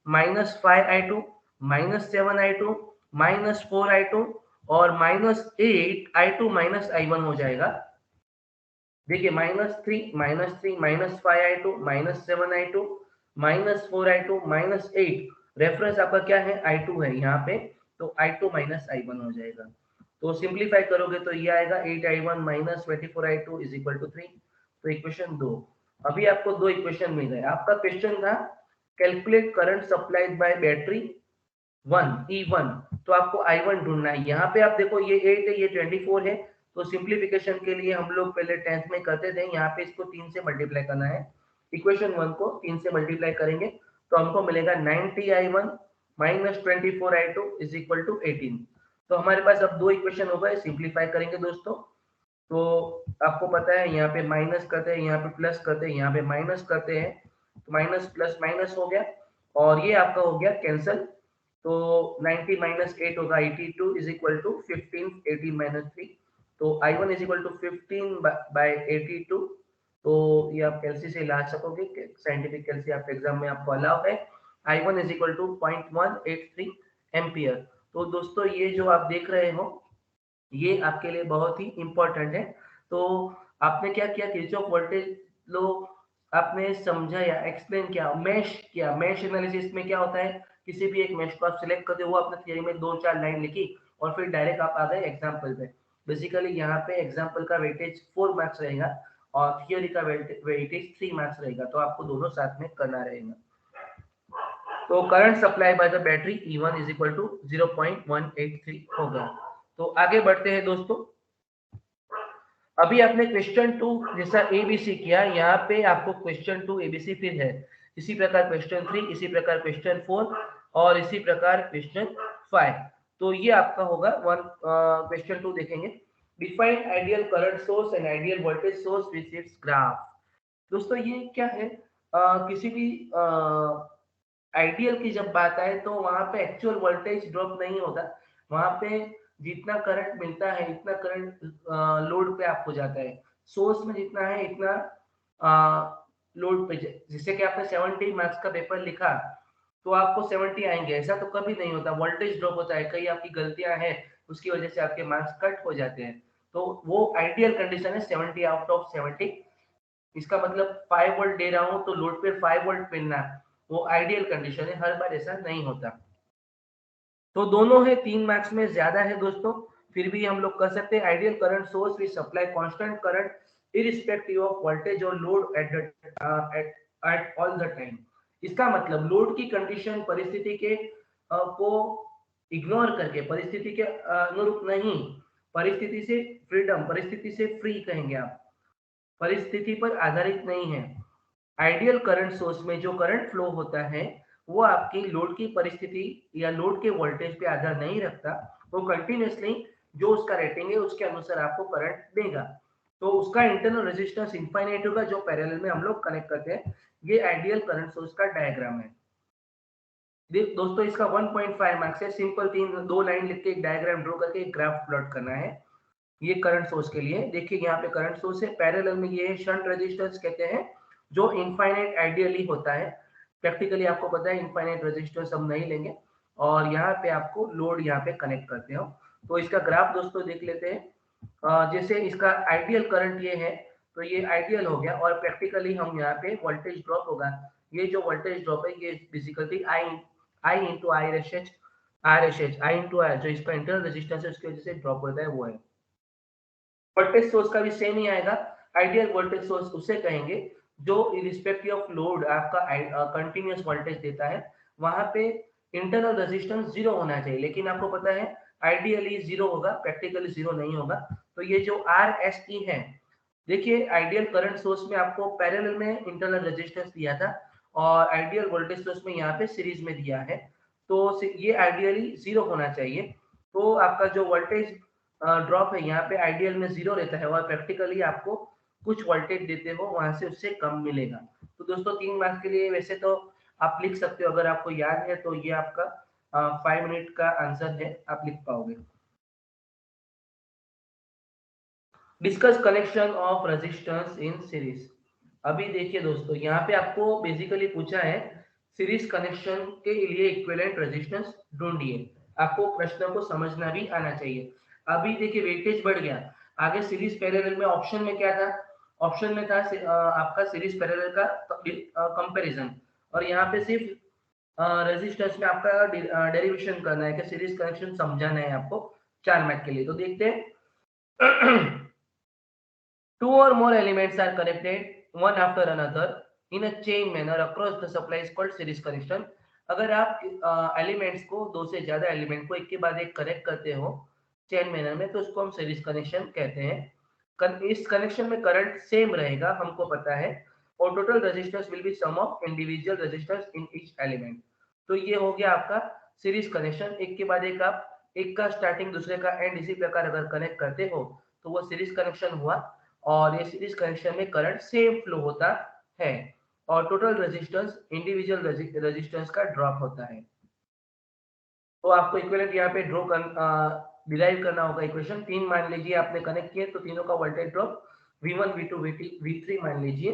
A: -5I2 -7I2 -4I2 और -8I2 -I1 हो जाएगा। देखिए -3 -3 -5I2 -7I2 -4I2 -8, रेफरेंस आपका क्या है, I2 है यहाँ पे, तो I2 -I1 हो जाएगा। तो सिंप्लीफाई करोगे तो ये आएगा 8I1 -24I2 is equal to 3। तो इक्वेशन 2। अभी आपको दो इक्वेशन मिल गए। आपका क्वेश्चन था calculate current supplied by battery 1 E1, तो आपको I1 ढूंढना है। यहाँ पे आप देखो ये 8 है, ये 24 है। तो सिंप्लीफिकेशन के लिए हम लोग पहले 10th में करते थे, यहाँ पे इसको 3 से मल्टीप्लाई करना है। इक्वेशन 1 को 3 से मल्टीप्लाई करेंगे तो हमको मिलेगा 90I1 minus 24I2 is equal to 18। तो हमारे पास अब दो इक्वेशन हो गए। सिंप्लीफाई करेंगे दोस्तों, तो आपको पता है यहाँ पे माइनस करते हैं, यहाँ पे प्लस करते हैं, यहाँ पे माइनस करते हैं, तो माइनस प्लस माइनस हो गया, और ये आपका हो गया कैंसल। तो 90 माइनस 8 होगा 82 इज इक्वल टू 15, 18 माइनस 3। तो I1 is equal to 15 bye 82। तो ये आप कैलसी से ला सकोगे, साइंटिफिक कैलसी आप एग्जाम में आपको अलाउ है। I1 is equal to 0.183 ampere. तो दोस्तों ये जो आप देख रहे हो ये आपके लिए बहुत ही इंपॉर्टेंट है। तो आपने क्या किया, किरचॉफ वोल्टेज लो आपने समझा या एक्सप्लेन किया। मैश एनालिसिस में क्या होता है, किसी भी एक मैश को आप सिलेक्ट करते हो, वो आपने थियरी में 2-4 लाइन लिखी और फिर डायरेक्ट आप आ गए एग्जाम्पल पे। बेसिकली यहाँ पे एग्जाम्पल का वेटेज 4 मार्क्स रहेगा और थियरी का वेटेज 3 मार्क्स रहेगा, तो आपको दोनों साथ में करना रहेगा। तो current supply by the battery E1 is equal to 0.183 होगा। तो आगे बढ़ते हैं दोस्तों। अभी आपने क्वेश्चन 2 जैसा एबीसी किया, यहाँ पे आपको क्वेश्चन 2 एबीसी फिर है, इसी प्रकार क्वेश्चन 3, इसी प्रकार क्वेश्चन 4 और इसी प्रकार क्वेश्चन 5। तो ये आपका होगा क्वेश्चन 2 देखेंगे। Define ideal current source and ideal voltage source with its graph. दोस्तों ये क्या है, किसी भी आइडियल की जब बात आए तो वहां पे एक्चुअल वोल्टेज ड्रॉप नहीं होता। वहां पे जितना करंट मिलता है इतना करंट लोड पे आपको जाता है। सोर्स में जितना है इतना लोड पे, जैसे कि आपने 70 मार्क्स का पेपर लिखा तो आपको 70 आएंगे, ऐसा तो कभी नहीं होता। वोल्टेज ड्रॉप होता है, कई आपकी गलतियां हैं उसकी वजह से आपके मार्क्स कट हो जाते हैं। तो वो आइडियल कंडीशन है 70 आउट ऑफ 70। इसका मतलब 5 वोल्ट दे रहा हूं तो लोड पे 5 वोल्ट मिलना, वो आइडियल कंडीशन है, हर बार ऐसा नहीं होता। तो दोनों है, 3 मार्क्स में ज्यादा है दोस्तों, फिर भी हम लोग कर सकते हैं। Ideal current source which supply constant current irrespective of voltage और load at all the time. इसका मतलब लोड की कंडीशन परिस्थिति के को इग्नोर करके, परिस्थिति के अनुरूप नहीं, परिस्थिति से फ्रीडम, परिस्थिति से फ्री कहेंगे आप, परिस्थिति पर आधारित नहीं है। आइडियल करंट सोर्स में जो करंट फ्लो होता है वो आपकी लोड की परिस्थिति या लोड के वोल्टेज पे आधार नहीं रखता, वो कंटिन्यूसली जो उसका रेटिंग है उसके अनुसार आपको करंट देगा। तो उसका इंटरनल रेजिस्टेंस इनफाइनाइट होगा जो पैरेलल में हम लोग कनेक्ट करते हैं। ये आइडियल करंट सोर्स का डायग्राम है। दोस्तों इसका 1.5 मार्क्स है। सिंपल 2 लाइन लिख के एक डायग्राम ड्रॉ करके एक ग्राफ प्लॉट करना है। ये करंट सोर्स के लिए देखिए, यहाँ पे करंट सोर्स है, पैरेलल में ये शंट रेजिस्टेंस कहते हैं जो इनफाइनाइट आइडियली होता है। प्रैक्टिकली आपको पता है इनफाइनाइट रेजिस्टेंस हम नहीं लेंगे, और यहाँ पे आपको लोड यहाँ पे कनेक्ट करते हो। तो इसका ग्राफ दोस्तों देख लेते हैं। जैसे इसका आइडियल करंट ये है तो ये आइडियल हो गया, और प्रैक्टिकली हम यहाँ पे वोल्टेज ड्रॉप होगा, ये जो वोल्टेज ड्रॉप है ये basically I into R H I into R, जो इसका इंटरनल रेजिस्टेंस है उसकी वजह से ड्रॉप होता है वो है। वोल्टेज सोर्स का भी सेम ही आएगा। आइडियल वोल्टेज सोर्स उसे कहेंगे जो इरिस्पेक्टिव ऑफ लोड आपका कंटिन्यूअस वोल्टेज देता है, वहां पे इंटरनल रेजिस्टेंस जीरो होना चाहिए, लेकिन आपको पता है आइडियली जीरो होगा, प्रैक्टिकली जीरो नहीं होगा। तो ये जो आर एस ई है, देखिए आइडियल करंट सोर्स में आपको पैरेलल में इंटरनल रेजिस्टेंस दिया था और आइडियल वोल्टेज सोर्स में यहाँ पे सीरीज में दिया है, तो ये आइडियली जीरो होना चाहिए। तो आपका जो वोल्टेज ड्रॉप है यहाँ पे आइडियल में जीरो रहता है और प्रैक्टिकली आपको कुछ वोल्टेज देते हो वहां से उससे कम मिलेगा। तो दोस्तों 3 मार्क्स के लिए वैसे तो आप लिख सकते हो, अगर आपको याद है तो ये आपका 5 मिनट का आंसर है, आप लिख पाओगे। Discuss connection of resistance in series. अभी देखिए दोस्तों, यहाँ पे आपको बेसिकली पूछा है सीरीज कनेक्शन के लिए इक्विवेलेंट रेजिस्टेंस ढूंढिए। आपको प्रश्न को समझना भी आना चाहिए। अभी देखिए वेटेज बढ़ गया, आगे सीरीज पैरेलल में ऑप्शन में क्या था, ऑप्शन में था आपका सीरीज पैरेलल का कंपैरिजन, और यहाँ पे सिर्फ रेजिस्टेंस में आपका डेरिवेशन करना है कि सीरीज कनेक्शन समझाना है आपको 4 मार्क के लिए। तो देखते हैं two or more elements are connected one after another in a chain manner across the supply is called series connection। अगर आप एलिमेंट्स को, दो से ज्यादा एलिमेंट को एक के बाद एक कनेक्ट करते हो चेन मैनर में, तो उसको हम सीरीज कनेक्शन कहते हैं। इस कनेक्शन में करंट सेम रहेगा हमको पता है, और total resistance will be sum of individual resistance in each element. तो ये हो गया आपका सीरीज कनेक्शन, एक के बाद एक आप एक का स्टार्टिंग दूसरे का एंड इसी प्रकार अगर कनेक्ट करते हो तो वो सीरीज कनेक्शन हुआ, और ये सीरीज कनेक्शन में करंट सेम फ्लो होता है और टोटल रेजिस्टेंस इंडिविजुअल रेजिस्टेंस का ड्रॉप होता है। तो आपको इक्विवेलेंट यहाँ पे डिराइव करना होगा इक्वेशन। 3 मान लीजिए आपने कनेक्ट किए तो तीनों का voltage drop V1 V2 V3 मान लीजिए।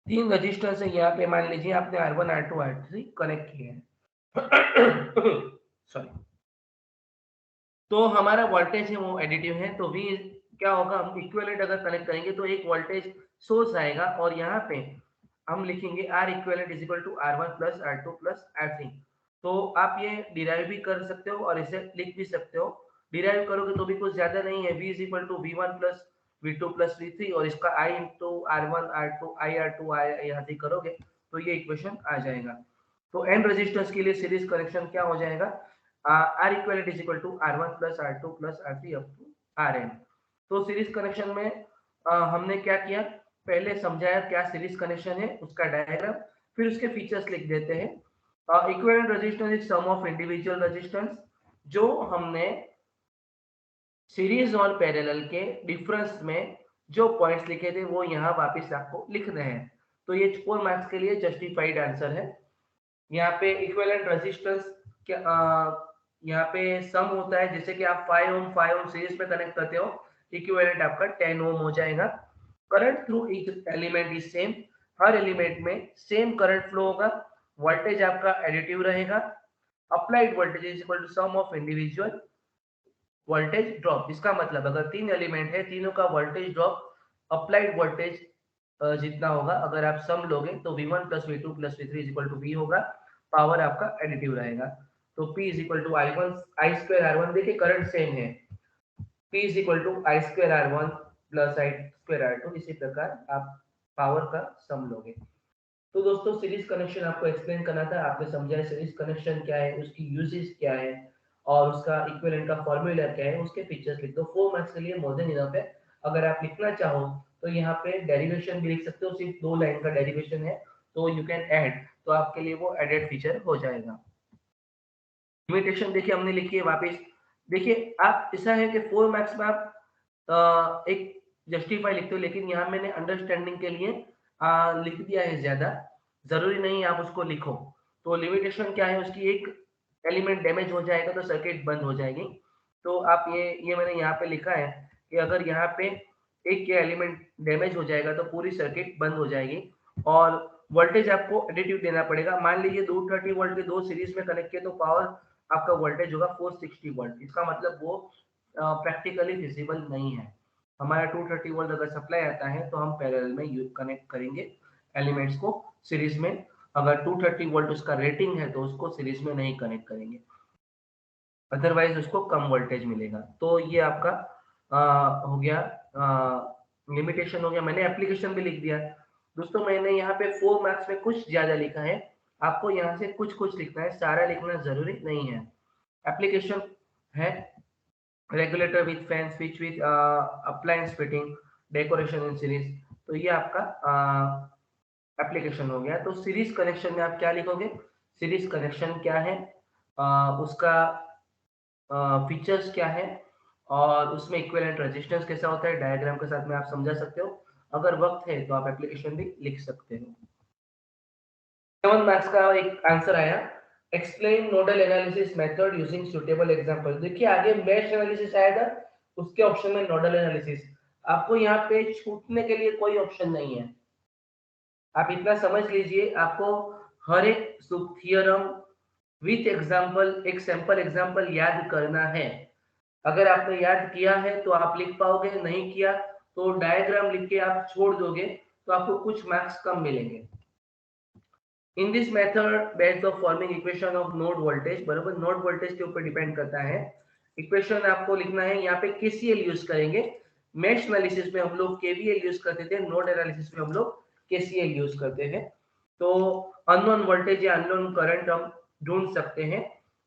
A: 3 रेजिस्टेंस है यहाँ पे, मान लीजिए आपने R1 R2 R3 कनेक्ट किए हैं। सॉरी, तो हमारा वोल्टेज है वो एडिटिव है, तो V क्या होगा, हम इक्विवेलेंट अगर कनेक्ट करेंगे तो एक वोल्टेज सोर्स आएगा और यहाँ पे हम लिखेंगे R equivalent is equal to R1 plus R2 plus R3। तो आप ये डिराइव भी कर सकते हो और इसे लिख भी सकते हो। डिराइव करोगे तो भी कुछ ज्यादा नहीं है, V is equal to V1 plus V2 plus V3 और इसका I into R1 R2 IR2 I करोगे तो ये इक्वेशन आ जाएगा। तो एन रेजिस्टेंस के लिए सीरीज कनेक्शन क्या हो जाएगा, R equivalent is equal to R1 plus R2 plus R3 up to Rn। तो सीरीज कनेक्शन में हमने क्या किया, पहले समझाया क्या सीरीज कनेक्शन है, उसका डायग्राम, फिर उसके फीचर्स लिख देते हैं। Equivalent resistance is sum of individual resistance, जो हमने सीरीज और पैरेलल के डिफरेंस में जो पॉइंट्स लिखे थे वो यहाँ वापस आपको लिखने हैं। तो ये 4 मार्क्स के लिए जस्टिफाइड आंसर है। यहाँ पे इक्विवेलेंट रेजिस्टेंस क्या, यहाँ पे सम होता है, जैसे कि आप 5 ओम 5 ओम सीरीज में कनेक्ट करते हो, इक्विवेलेंट आपका 10 ओम हो जाएगा। Current through each element is same, हर एलिमेंट में सेम करंट फ्लो होगा, वोल्टेज आपका एडिटिव रहेगा। Applied voltage is equal to sum of individual voltage drop. इसका मतलब अगर 3 एलिमेंट है, तीनों का वोल्टेज ड्रॉप अप्लाइड वोल्टेज जितना होगा, अगर आप सम लोगे तो V1 plus V2 plus V3 is equal to V होगा, पावर आपका एडिटिव रहेगा। तो P is equal to I square R1, देखिए करंट सेम है, P is equal to I square R1 plus I square R2, इसी प्रकार आप power का सम लोगे। तो दोस्तों सीरीज कनेक्शन आपको एक्सप्लेन करना था, आपने समझा सीरीज कनेक्शन क्या है, उसकी यूजेस क्या है और उसका इक्विवेलेंट का फॉर्मूला क्या है, उसके फीचर्स लिख दो। 4 मार्क्स के लिए मोर देन इनफ है। अगर आप लिखना चाहो तो यहाँ पे डेरिवेशन भी लिख सकते हो, सिर्फ 2 लाइन का डेरिवेशन है, तो यू कैन ऐड, तो आपके लिए वो एडेड फीचर हो जाएगा। लिमिटेशन देखिए हमने लिखी है वापस। देखिए आप ऐसा है कि 4 मार्क्स में आप एक जस्टिफाई लिखते हो, लेकिन यहाँ मैंने अंडरस्टैंडिंग के लिए लिख दिया है ज्यादा, जरूरी नहीं आप उसको लिखो। तो लिमिटेशन क्या है उसकी, एक एलिमेंट डैमेज हो जाएगा तो सर्किट बंद हो जाएगी। तो आप ये मैंने यहाँ पे लिखा है कि अगर यहाँ पे एक एलिमेंट डैमेज हो जाएगा तो पूरी सर्किट बंद हो जाएगी, और वोल्टेज आपको एडिटिव देना पड़ेगा। मान लीजिए 230 वोल्ट के दो सीरीज में कनेक्ट किए तो पावर आपका वोल्टेज होगा 460 वोल्ट। इसका मतलब वो प्रैक्टिकली फिजिबल नहीं है। हमारा 230 वोल्ट अगर सप्लाई आता है तो हम पैरेलल में कनेक्ट करेंगे एलिमेंट्स को सीरीज में। अगर 230 वोल्ट उसका रेटिंग है तो उसको सीरीज में नहीं कनेक्ट करेंगे, अदरवाइज उसको कम वोल्टेज मिलेगा। तो ये आपका हो गया लिमिटेशन हो गया। मैंने एप्लीकेशन भी लिख दिया दोस्तों। मैंने यहाँ पे 4 मार्क्स में कुछ ज्यादा लिखा है, आपको यहाँ से कुछ कुछ लिखना है, सारा लिखना जरूरी नहीं है। एप्लीकेशन है regulator with fan switch with appliance fitting decoration in series. तो ये आपका एप्लीकेशन हो गया। तो सीरीज कनेक्शन में आप क्या लिखोगे, सीरीज कनेक्शन क्या है, उसका फीचर्स क्या है, और उसमें इक्विवेलेंट रेजिस्टेंस कैसा होता है, डायग्राम के साथ में आप समझा सकते हो। अगर वक्त है तो आप एप्लीकेशन भी लिख सकते हो। 7 मार्क्स का एक आंसर आया, explain nodal analysis method using suitable example. देखिए आगे मेश एनालिसिस आएगा, उसके ऑप्शन में नोडल एनालिसिस। आपको यहाँ पे छूटने के लिए कोई ऑप्शन नहीं है, आप इतना समझ लीजिए। आपको हर एक थियरम विथ एग्जांपल, एक सैंपल एग्जांपल याद करना है। अगर आपने याद किया है तो आप लिख पाओगे, नहीं किया तो डायग्राम लिख के आप छोड़ दोगे तो आपको कुछ मार्क्स कम मिलेंगे। In this method based of forming equation of node voltage, बराबर नोड वोल्टेज के ऊपर डिपेंड करता है। इक्वेशन आपको लिखना है, यहाँ पे केसीएल यूज करेंगे। मेश एनालिसिस में हम लोग केवीएल यूज करते थे, नोड एनालिसिस में हम लोग केसीएल यूज करते हैं। तो अननोन वोल्टेज या अननोन करंट हम ढूंढ सकते हैं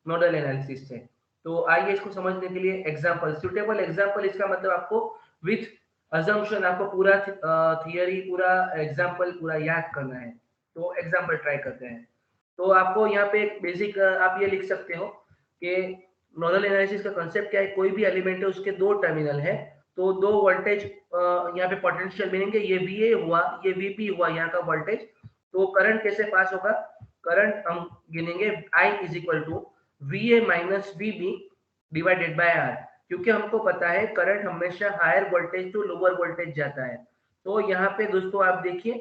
A: नोडल एनालिसिस से। तो आइए इसको समझने के लिए एग्जांपल, सुटेबल एग्जांपल, इसका मतलब आपको विथ अजम्पशन आपको पूरा थियरी, पूरा एग्जांपल पूरा याद करना है। तो एग्जांपल ट्राई करते हैं। तो आपको यहाँ पे एक बेसिक आप ये लिख सकते हो कि नोडल एनालिसिस का कांसेप्ट क्या है, कोई भी एलिमेंट है उसके दो टर्मिनल है, तो दो वोल्टेज यहाँ पे पोटेंशियल मिलेंगे, ये वीए हुआ, ये वीपी हुआ यहाँ का वोल्टेज। तो करंट कैसे पास होगा, करंट हम गिनेंगे I is equal to VA minus VB divided by R, क्योंकि हमको पता है करंट हमेशा higher voltage to lower voltage जाता है। तो यहाँ पे दोस्तों आप देखिए,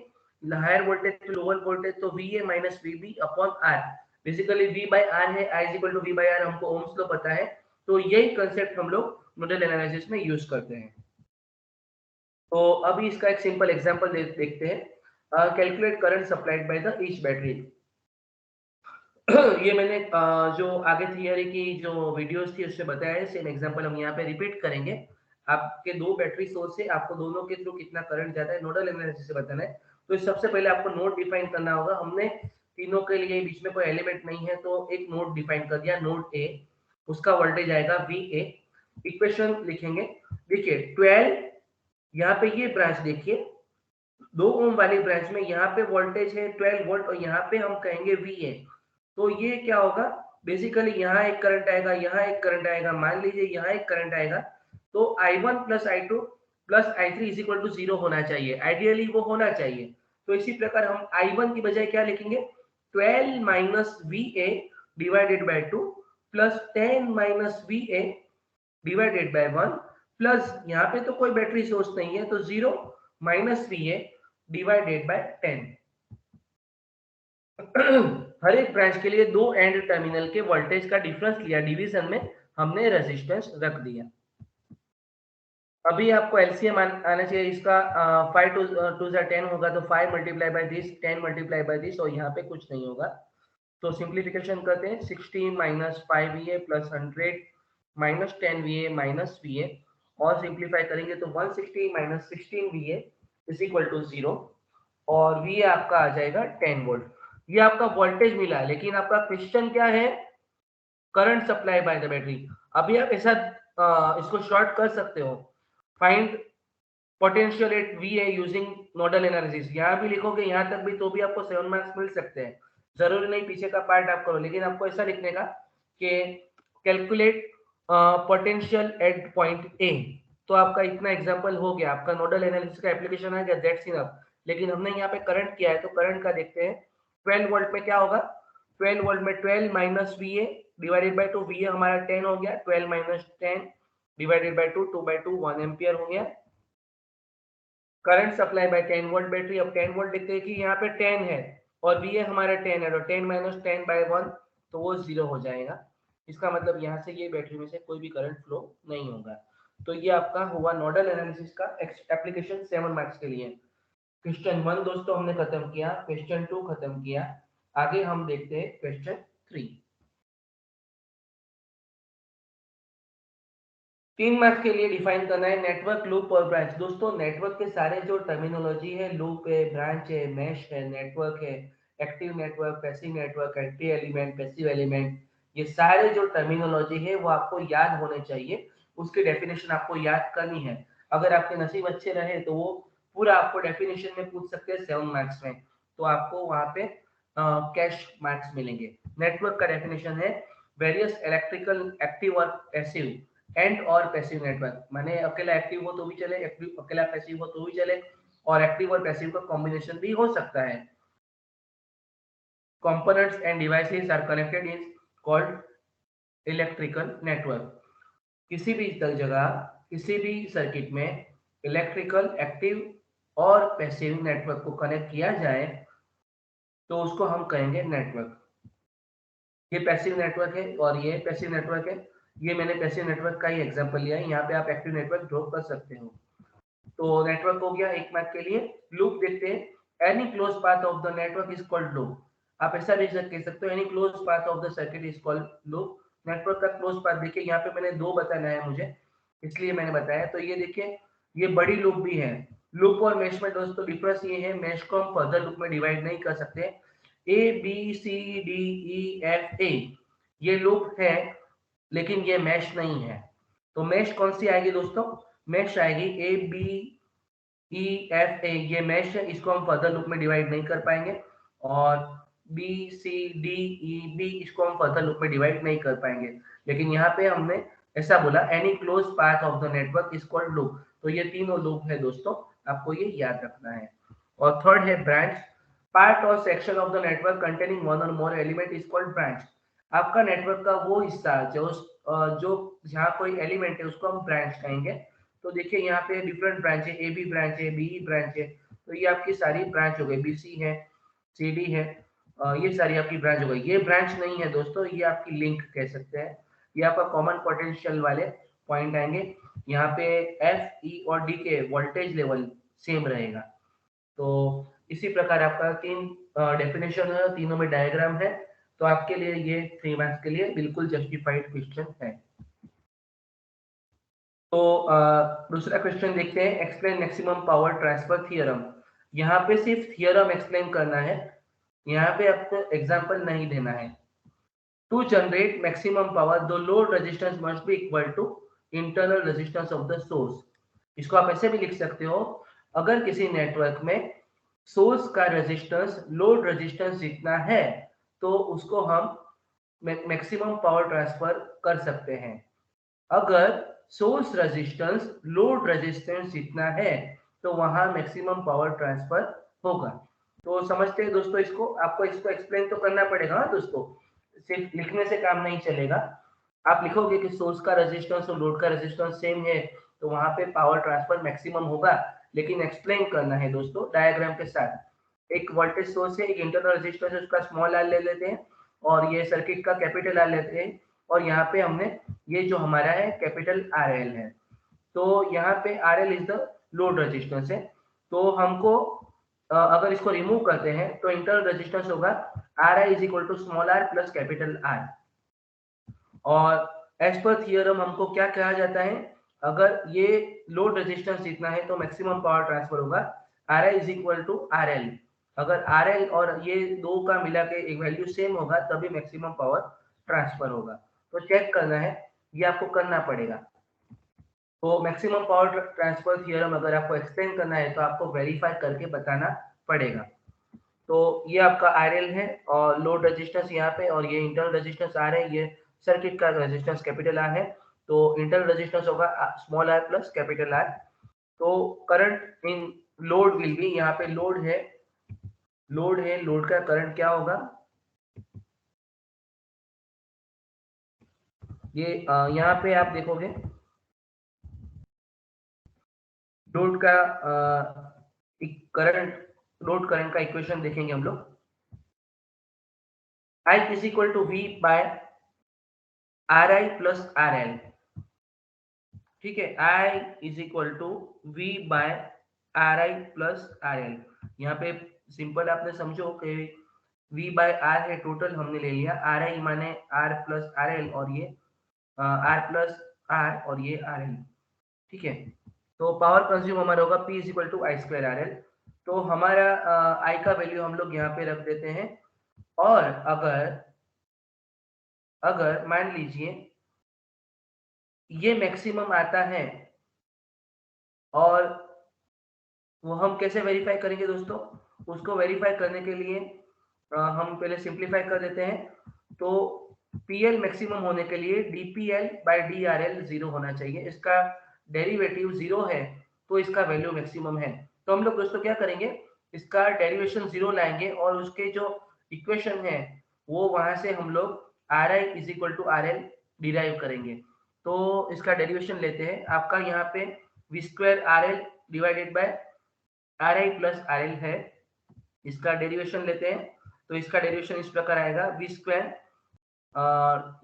A: higher voltage to lower voltage, तो VA minus VB upon R, basically V by R है, I is equal to V by R, हमको ओम्स लॉ पता है। तो यही कंसेप्ट हम लोग नोडल एनालिसिस में यूज करते हैं। तो अभी इसका एक सिंपल एग्जांपल देखते हैं। Calculate current supplied by the each battery. ये मैंने जो आगे थियरी की जो वीडियोस थी उससे बताया है, सेम एग्जांपल हम यहाँ पे रिपीट करेंगे। आपके दो बैटरी सोर्स है, आपको दोनों के थ्रू कितना करंट जाता है नोडल एनालिसिस से बताना है। तो सबसे पहले आपको नोड डिफाइन करना होगा। हमने तीनों के लिए बीच में कोई एलिमेंट नहीं है तो एक नोड डिफाइन कर दिया, नोड ए, उसका वोल्टेज आएगा वी ए। इक्वेशन लिखेंगे, देखिए 12, यहाँ पे ये ब्रांच देखिए 2 ओम वाली ब्रांच में यहाँ पे वोल्टेज है 12 वोल्ट और यहाँ पे हम कहेंगे वी ए। तो ये क्या होगा, बेसिकली यहाँ एक करंट आएगा, यहाँ एक करंट आएगा, मान लीजिए यहाँ एक करंट आएगा, तो I1 plus I2 plus I3 is equal to 0 होना चाहिए, आइडियली वो होना चाहिए। तो इसी प्रकार हम I1 की बजाय क्या लिखेंगे, 12 minus V A divided by 2 plus 10 minus V A divided by 1 plus यहाँ पे तो कोई बैटरी सोर्स नहीं है तो 0 minus V A divided bye 10। हर एक ब्रांच के लिए दो एंड टर्मिनल के वोल्टेज का डिफरेंस लिया, डिवीजन में हमने रेजिस्टेंस रख दिया। अभी आपको एलसीएम आना चाहिए इसका, 5 टू 10 होगा तो 5 multiply by this, 10 multiply by this, और यहाँ पे कुछ नहीं होगा। तो सिंप्लीफिकेशन करते हैं, 16 minus 5 V A plus 100 minus 10 V A minus V A, और सिंप्लीफाई करेंगे तो 160 minus 16 V A is equal to 0, और वी आपका आ जाएगा 10 वोल्ट। ये आपका वोल्टेज मिला, लेकिन आपका क्वेश्चन क्या है, current supply by the battery. अभी आप ऐसा इसको शॉर्ट कर सकते हो, find potential at V A using nodal analysis, यहाँ भी लिखोगे यहाँ तक भी तो भी आपको 7 मार्क्स मिल सकते हैं। जरूरी नहीं पीछे का पार्ट आप करो, लेकिन आपको ऐसा लिखने का कि calculate potential at point A. तो आपका इतना एग्जांपल हो गया, आपका नोडल एनालिसिस का एप्लीकेशन आ गया, दैट्स इनफ। लेकिन हमने यहाँ पे करंट किया है तो करंट का देखते हैं। 12 वोल्ट में क्या होगा, 12 वोल्ट में 12 minus V A divided by 2, V A हमारा 10 हो गया, 12 minus 10 divided by 2, 2 by 2 1 ampere हो गया। Current supply by 10 volt battery. अब 10 वोल्ट लिखते हैं कि यहाँ पे 10 है और वी ए हमारा 10 है, तो 10 माइनस 10 बाय 1 तो वो 0 हो जाएगा। इसका मतलब यहाँ से ये बैटरी में से कोई भी करंट फ्लो नहीं होगा। तो ये आपका हुआ नोडल एनालिसिस का एप्लीकेशन 7 मार्क्स के लिए। क्वेश्चन 1 दोस्तों हमने खत्म किया, क्वेश्चन 2 खत्म किया। आगे हम देखते हैं क्वेश्चन 3। 3 मार्क्स के लिए डिफाइन करना है नेटवर्क, लूप और ब्रांच। दोस्तों नेटवर्क के सारे जो टर्मिनोलॉजी है, लूप है, ब्रांच है, मैश है, नेटवर्क है, active network, passive network, active element, passive element, ये सारे जो टर्मिनोलॉजी है वो आपको याद होने चाहिए। उसकी डेफिनेशन आपको याद करनी है। अगर आपके नसीब अच्छे रहे तो वो पूरा आपको डेफिनेशन में पूछ सकते हैं 7 मार्क्स में, तो आपको वहां पे कैश मार्क्स मिलेंगे। नेटवर्क का डेफिनेशन है वेरियस इलेक्ट्रिकल एक्टिव और पैसिव एंड और पैसिव नेटवर्क, माने अकेला एक्टिव हो तो भी चले, एक्टिव अकेला पैसिव हो तो भी चले, और एक्टिव और पैसिव का कॉम्बिनेशन भी हो सकता है। Components and devices are connected is called electrical network. किसी भी जगह, किसी भी सर्किट में इलेक्ट्रिकल एक्टिव और पैसिव नेटवर्क को कनेक्ट किया जाए तो उसको हम कहेंगे नेटवर्क। ये पैसिव नेटवर्क है और ये पैसिव नेटवर्क है। ये मैंने पैसिव नेटवर्क का ही एग्जांपल लिया है, यहाँ पे आप एक्टिव नेटवर्क ड्रॉ कर सकते हो। तो नेटवर्क हो गया एक मार्क के लिए। लूप देखते हैं, any close path of the network is called loop. आप ऐसा भी कह सकते हो, any close path of the circuit is called loop. Network का क्लोज पाथ देखिए, यहाँ पे मैंने 2 बताना है मुझे, इसलिए मैंने बताया। तो ये देखिए, ये बड़ी लूप भी है। लूप और मेश में दोस्तों डिफरेंस ये है, मेश को हम फर्दर लूप में डिवाइड नहीं कर सकते। A B C D E F A ये लूप है, लेकिन ये मैश नहीं है। तो मैश कौन सी आएगी दोस्तों? मैश आएगी A B E F A, ये मैश है, इसको हम फर्दर लूप में डिवाइड नहीं कर पाएंगे। और B C D E B, इसको हम फर्दर लूप में डिवाइड नहीं कर पाएंगे। लेकिन यहाँ पे हमने ऐसा बोला, any close path of the network is called loop. तो ये तीनों लूप है दोस्तों, आपको ये याद रखना है। और थर्ड है ब्रांच। पार्ट और section of the network containing one और more element is called branch. आपका नेटवर्क का वो हिस्सा जो जहाँ कोई एलिमेंट है उसको हम ब्रांच कहेंगे। तो देखिए यहाँ पे डिफरेंट ब्रांच है, ए बी ब्रांच है, बी ब्रांच है, तो ये आपकी सारी ब्रांच हो गई, बी सी है, सी डी है, ये सारी आपकी ब्रांच हो गई। ये ब्रांच नहीं है दोस्तों, ये आपकी लिंक कह सकते हैं। ये आपका कॉमन पोटेंशियल वाले पॉइंट आएंगे। यहाँ पे एफ ई और डी के वोल्टेज लेवल सेम रहेगा। तो इसी प्रकार आपका 3 डेफिनेशन है, तीनों में डायग्राम है। तो आपके लिए ये 3 मार्क्स के लिए बिल्कुल जस्टिफाइड क्वेश्चन है। तो दूसरा क्वेश्चन देखते हैं, explain maximum power transfer theorem. यहाँ पे सिर्फ थियरम एक्सप्लेन करना है, यहाँ पे आपको एग्जांपल नहीं देना है। To generate maximum power the load resistance must be equal to internal resistance of the source. इसको आप ऐसे भी लिख सकते हो, अगर किसी नेटवर्क में सोर्स का रेजिस्टेंस लोड रेजिस्टेंस जितना है तो उसको हम मैक्सिमम पावर ट्रांसफर कर सकते हैं। अगर सोर्स रेजिस्टेंस लोड रेजिस्टेंस जितना है तो वहां मैक्सिमम पावर ट्रांसफर होगा। तो समझते हैं दोस्तों, इसको एक्सप्लेन तो करना पड़ेगा। हाँ दोस्तों, सिर्फ लिखने से काम नहीं चलेगा। आप लिखोगे कि सोर्स का रेजिस्टेंस और लोड का रेजिस्टेंस सेम है तो वहां पे पावर ट्रांसफर मैक्सिमम होगा, लेकिन एक्सप्लेन करना है दोस्तों डायग्राम के साथ। एक वोल्टेज सोर्स है, एक इंटरनल रेजिस्टेंस है, उसका स्मॉल आर ले लेते हैं और ये सर्किट का कैपिटल आर लेते हैं, और यहाँ पे हमने ये जो हमारा है कैपिटल आर एल है। तो यहाँ पे R L is the load resistance है। तो हमको अगर इसको रिमूव करते हैं तो इंटरनल रेजिस्टेंस होगा R I is equal to small R plus capital R. और एज पर थियरम हमको क्या कहा जाता है, अगर ये लोड रेजिस्टेंस जितना है तो मैक्सिमम पावर ट्रांसफर होगा R I is equal to R L. अगर आर एल और ये दो का मिला के एक वैल्यू सेम होगा तभी मैक्सिमम पावर ट्रांसफर होगा। तो चेक करना है, ये आपको करना पड़ेगा। तो मैक्सिमम पावर ट्रांसफर थियरम अगर आपको एक्सप्लेन करना है तो आपको वेरीफाई करके बताना पड़ेगा। तो ये आपका आरएल है और लोड रेजिस्टेंस यहाँ पे, और ये इंटरनल रेजिस्टेंस आर है, ये सर्किट का रेजिस्टेंस कैपिटल आर है। तो इंटरनल रेजिस्टेंस होगा small R plus capital R. तो current in load will be, यहाँ पे लोड है, लोड का करंट क्या होगा, ये यहाँ पे आप देखोगे लोड का करंट, लोड करंट का इक्वेशन देखेंगे हम लोग। I is equal to V by RI plus RL। ठीक है, I is equal to V by RI plus RL। यहाँ पे सिंपल आपने समझो कि V बाय आर है, टोटल हमने ले लिया, आर आई माने आर प्लस आर एल, और ये आर प्लस आर और ये आर एल, ठीक है। तो पावर कंज्यूम हमारा होगा P is equal to I square R L. तो हमारा आई का वैल्यू हम लोग यहाँ पे रख देते हैं। और अगर अगर मान लीजिए ये मैक्सिमम आता है, और वो हम कैसे वेरीफाई करेंगे दोस्तों? उसको वेरीफाई करने के लिए हम पहले सिंप्लीफाई कर देते हैं। तो पीएल मैक्सिमम होने के लिए डीपीएल बाय डीआरएल जीरो होना चाहिए। इसका डेरिवेटिव जीरो है तो इसका वैल्यू मैक्सिमम है। तो हम लोग दोस्तों क्या करेंगे, इसका डेरिवेशन जीरो लाएंगे और उसके जो इक्वेशन है वो वहां से हम लोग R I is equal to R L derive करेंगे। तो इसका डेरिवेशन लेते हैं। आपका यहाँ पे V square R L divided by R I plus R L है, इसका डेरिवेशन लेते हैं। तो इसका डेरिवेशन इस प्रकार आएगा, वी स्क्वायर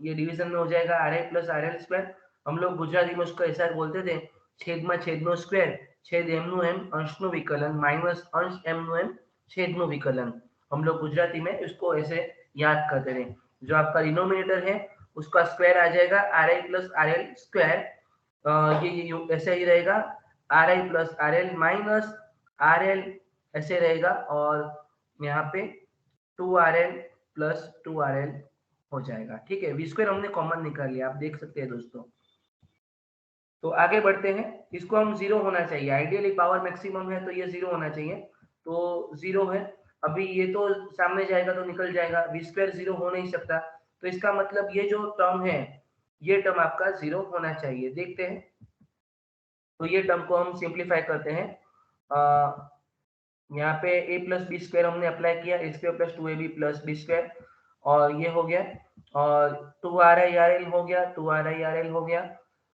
A: ये डिवीजन में हो जाएगा R I plus R L square. हम लोग गुजराती में उसको ऐसा बोलते थे, छेदમાં છેદનો સ્ક્વેર, છેદ એમ નું એમ અંશનું વિકલન માઇનસ અંશ એમ નું એમ છેદનું विकलन। हम लोग गुजराती में इसको ऐसे याद करते थे। जो आपका डिनोमिनेटर है उसका स्क्वायर आ जाएगा R I plus R L square, ये ऐसे ही रहेगा, R I plus R L minus R L ऐसे रहेगा, और यहाँ पे two R L plus two R L हो जाएगा, ठीक है। वी स्क्वायर हमने कॉमन निकाल लिया, आप देख सकते हैं दोस्तों। तो आगे बढ़ते हैं, इसको हम जीरो होना चाहिए, आइडियली पावर मैक्सिमम है तो ये जीरो होना चाहिए। तो जीरो है, अभी ये तो सामने जाएगा तो निकल जाएगा, वी स्क्वायर जीरो हो नहीं सकता। तो इसका मतलब ये जो टर्म है ये टर्म आपका जीरो होना चाहिए। देखते हैं, तो ये टर्म को हम सिंप्लीफाई करते हैं। यहाँ पे ए प्लस बी स्क्वायर हमने अप्लाई किया, A square plus two A B plus B square, और ये हो गया, और two R I R L हो गया, two R I R L हो गया,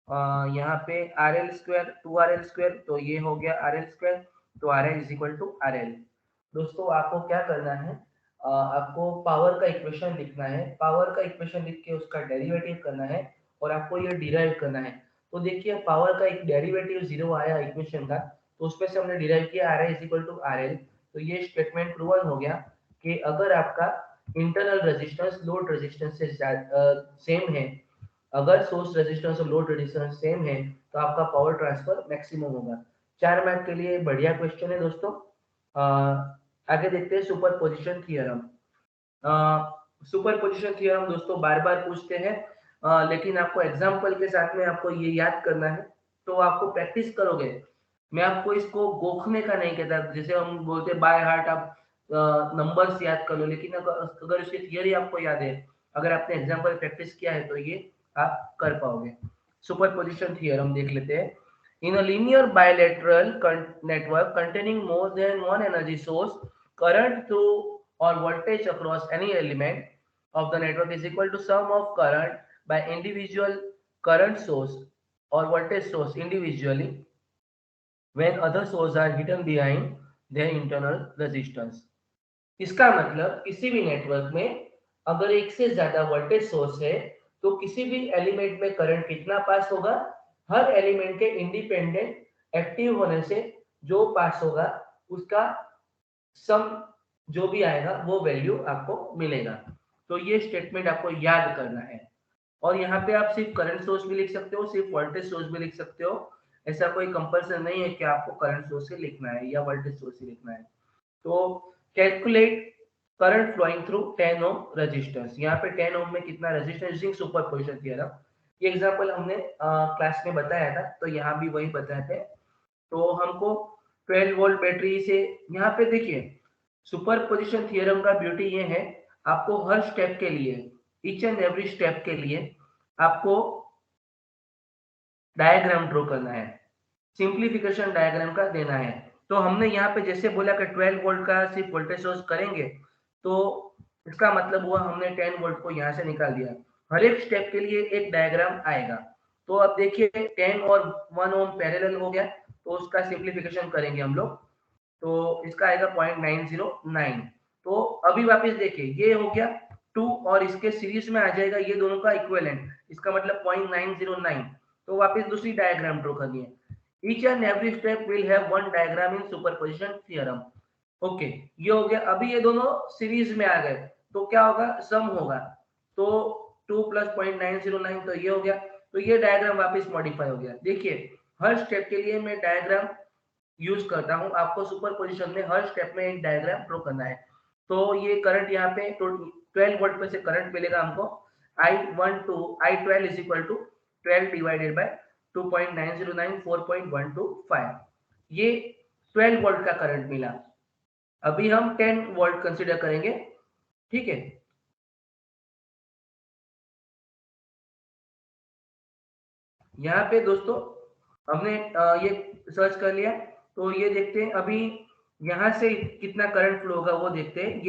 A: यहाँ पे R L square to R L square, तो ये हो गया आर एल स्क्वायर, तो R I is equal to R L. दोस्तों आपको क्या करना है, आपको पावर का इक्वेशन लिखना है, पावर का इक्वेशन लिख के उसका डेरिवेटिव करना है, और आपको ये डिराइव करना है। तो देखिए पावर का एक डेरिवेटिव जीरो आया इक्वेशन का, तो उसमें से हमने डिराइव किया R I is equal to R L. तो ये स्टेटमेंट प्रूवन हो गया कि अगर आपका इंटरनल रेजिस्टेंस लोड रेजिस्टेंस से सेम है, अगर सोर्स रेजिस्टेंस और लोड रेजिस्टेंस सेम है तो आपका पावर ट्रांसफर मैक्सिमम होगा। 4 मार्क के लिए बढ़िया क्वेश्चन है दोस्तों। आगे देखते हैं सुपरपोजिशन थ्योरम। सुपरपोजिशन थ्योरम दोस्तों बार बार पूछते हैं, लेकिन आपको एग्जांपल के साथ में आपको ये याद करना है, तो आपको प्रैक्टिस करोगे। मैं आपको इसको गोखने का नहीं कहता, जैसे हम बोलते बाय हार्ट आप नंबर्स याद कर लो, लेकिन अगर उसकी थियरी आपको याद है, अगर आपने एग्जांपल प्रैक्टिस किया है तो ये आप कर पाओगे। सुपरपोजिशन थ्योरम देख लेते हैं। In a linear bilateral network containing more than one energy source, current through or voltage across any element of the network is equal to sum of current by individual current source or voltage source individually when other sources are hidden behind their internal resistance। इसका मतलब किसी भी network में अगर एक से ज्यादा voltage source है तो किसी भी एलिमेंट में करंट कितना पास होगा, हर एलिमेंट के इंडिपेंडेंट एक्टिव होने से जो पास होगा उसका सम जो भी आएगा वो वैल्यू आपको मिलेगा। तो ये स्टेटमेंट आपको याद करना है। और यहाँ पे आप सिर्फ करंट सोर्स भी लिख सकते हो, सिर्फ वोल्टेज सोर्स भी लिख सकते हो, ऐसा कोई कंपल्सन नहीं है कि आपको करंट सोर्स ही लिखना है या वोल्टेज सोर्स ही लिखना है। तो calculate current flowing through 10 ohm resistance. यहाँ पे 10 ओम में कितना रेजिस्टेंस यूजिंग सुपरपोजिशन थ्योरम, ये एग्जांपल हमने क्लास में बताया था, तो यहाँ भी वही बताए थे। तो हमको 12 वोल्ट बैटरी से, यहाँ पे देखिए सुपरपोजिशन थ्योरम का ब्यूटी ये है, आपको हर स्टेप के लिए, ईच एंड एवरी स्टेप के लिए आपको डायग्राम ड्रॉ करना है, सिंप्लीफिकेशन डायग्राम का देना है। तो हमने यहाँ पे जैसे बोला कि 12 वोल्ट का सिर्फ वोल्टेज सोर्स करेंगे, तो इसका मतलब हुआ हमने 10 वोल्ट को यहाँ से निकाल दिया। हर एक स्टेप के लिए एक डायग्राम आएगा। तो अब देखिए 10 और 1 ओम पैरेलल हो गया, तो उसका सिंप्लीफिकेशन करेंगे हम लोग, तो इसका आएगा 0.909। तो अभी वापस देखिए ये हो गया 2 और इसके सीरीज में आ जाएगा ये दोनों का इक्विवेलेंट, इसका मतलब 0.909। तो वापस दूसरी डायग्राम ड्रॉ करनी है। Each and every step will have one diagram in superposition theorem। Okay, ये हो गया। अभी ये दोनों सीरीज में आ गए तो क्या होगा, सम होगा। तो 2 प्लस 0.909 तो ये हो गया। तो ये डायग्राम वापस मॉडिफाई हो गया। देखिए हर स्टेप के लिए मैं डायग्राम यूज करता हूँ, आपको सुपर पोजिशन में हर स्टेप में एक डायग्राम ड्रॉ करना है। तो ये करंट यहाँ पे 12 वोल्ट पे से करंट मिलेगा हमको। I12 is equal to 12 divided by 2.909 4.125, ये 12 वोल्ट का करंट मिला। अभी हम 10 वोल्ट कंसीडर करेंगे, ठीक है। यहाँ पे दोस्तों हमने ये सर्च कर लिया, तो ये देखते हैं अभी यहाँ से कितना करंट फ्लो होगा वो देखते हैं।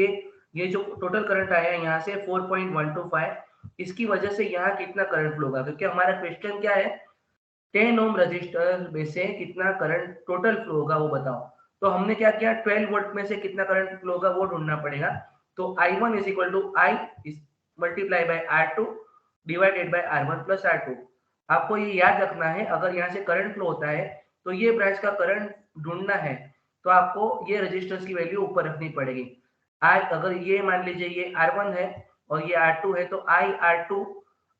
A: ये जो टोटल करंट आया है यहाँ से 4.125, इसकी वजह से यहाँ कितना करंट फ्लो होगा, क्योंकि हमारा क्वेश्चन क्या है, 10 ओम रजिस्टर में से कितना करंट टोटल फ्लो होगा वो बताओ। तो हमने क्या किया, 12 वोल्ट में से कितना करंट फ्लो होगा वो ढूंढना पड़ेगा। तो I1 is equal to I multiply by R2 divided by R1 plus R2। आपको ये याद रखना है, अगर यहाँ से करंट फ्लो होता है तो ये ब्रांच का करंट ढूंढना है, तो आपको ये रेजिस्टेंस की वैल्यू ऊपर रखनी पड़ेगी। अगर ये मान लीजिए ये R1 है और ये R2 है, तो I R2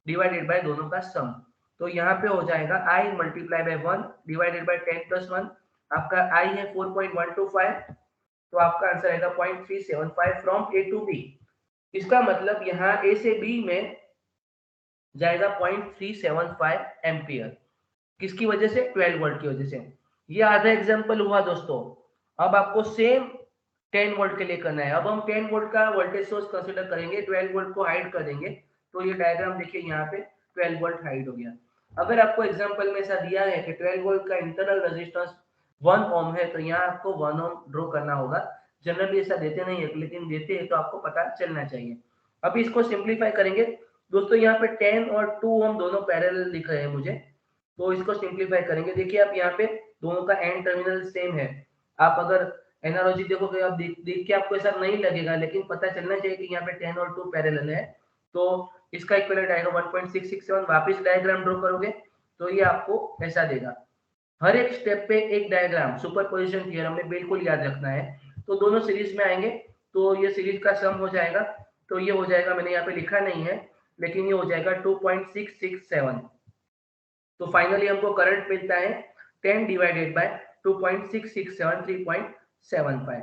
A: डिवाइडेड बाय दोनों का सम। तो यहाँ पे हो जाएगा I multiply bye 1 divided by 10 plus 1। आपका I है 4.125, तो आपका आंसर आएगा 0.375 फ्रॉम A टू B। इसका मतलब यहाँ A से B में जाएगा 0.375 एम्पियर। किसकी वजह से, 12 वोल्ट की वजह से। ये आधा एग्जांपल हुआ दोस्तों। अब आपको सेम 10 वोल्ट के लिए करना है। अब हम 10 वोल्ट का वोल्टेज सोर्स कंसीडर करेंगे, 12 वोल्ट को हाइड कर देंगे। तो ये डायग्राम देखिए यहाँ पे 12 वोल्ट हाइड हो गया। अगर आपको एग्जांपल में ऐसा दिया है कि 12 वोल्ट का इंटरनल रेजिस्टेंस 1 ओम है, तो यहाँ आपको 1 ओम ड्रॉ करना होगा। जनरली ऐसा देते नहीं है, लेकिन देते हैं तो आपको पता चलना चाहिए। अभी इसको सिंप्लीफाई करेंगे दोस्तों। यहाँ पे 10 और 2 ओम दोनों पैरेलल दिख रहे हैं मुझे, तो इसको सिंप्लीफाई करेंगे। देखिए आप यहाँ पे दोनों का एंड टर्मिनल सेम है। आप अगर एनालॉजी देखोगे, आप देख के आपको ऐसा नहीं लगेगा, लेकिन पता चलना चाहिए कि यहाँ पे 10 और 2 पैरेलल है। तो इसका इक्विवेलेंट आएगा 1.667। वापस डायग्राम ड्रॉ करोगे तो ये आपको ऐसा देगा। हर एक स्टेप पे एक डायग्राम सुपरपोजिशन थ्योरम में बिल्कुल याद रखना है। तो दोनों सीरीज में आएंगे तो ये सीरीज का सम हो जाएगा। तो ये हो जाएगा, मैंने यहाँ पे लिखा नहीं है, लेकिन ये हो जाएगा 2.667। तो फाइनली हमको करंट मिलता है 10 डिवाइडेड बाय 2.667 3.75।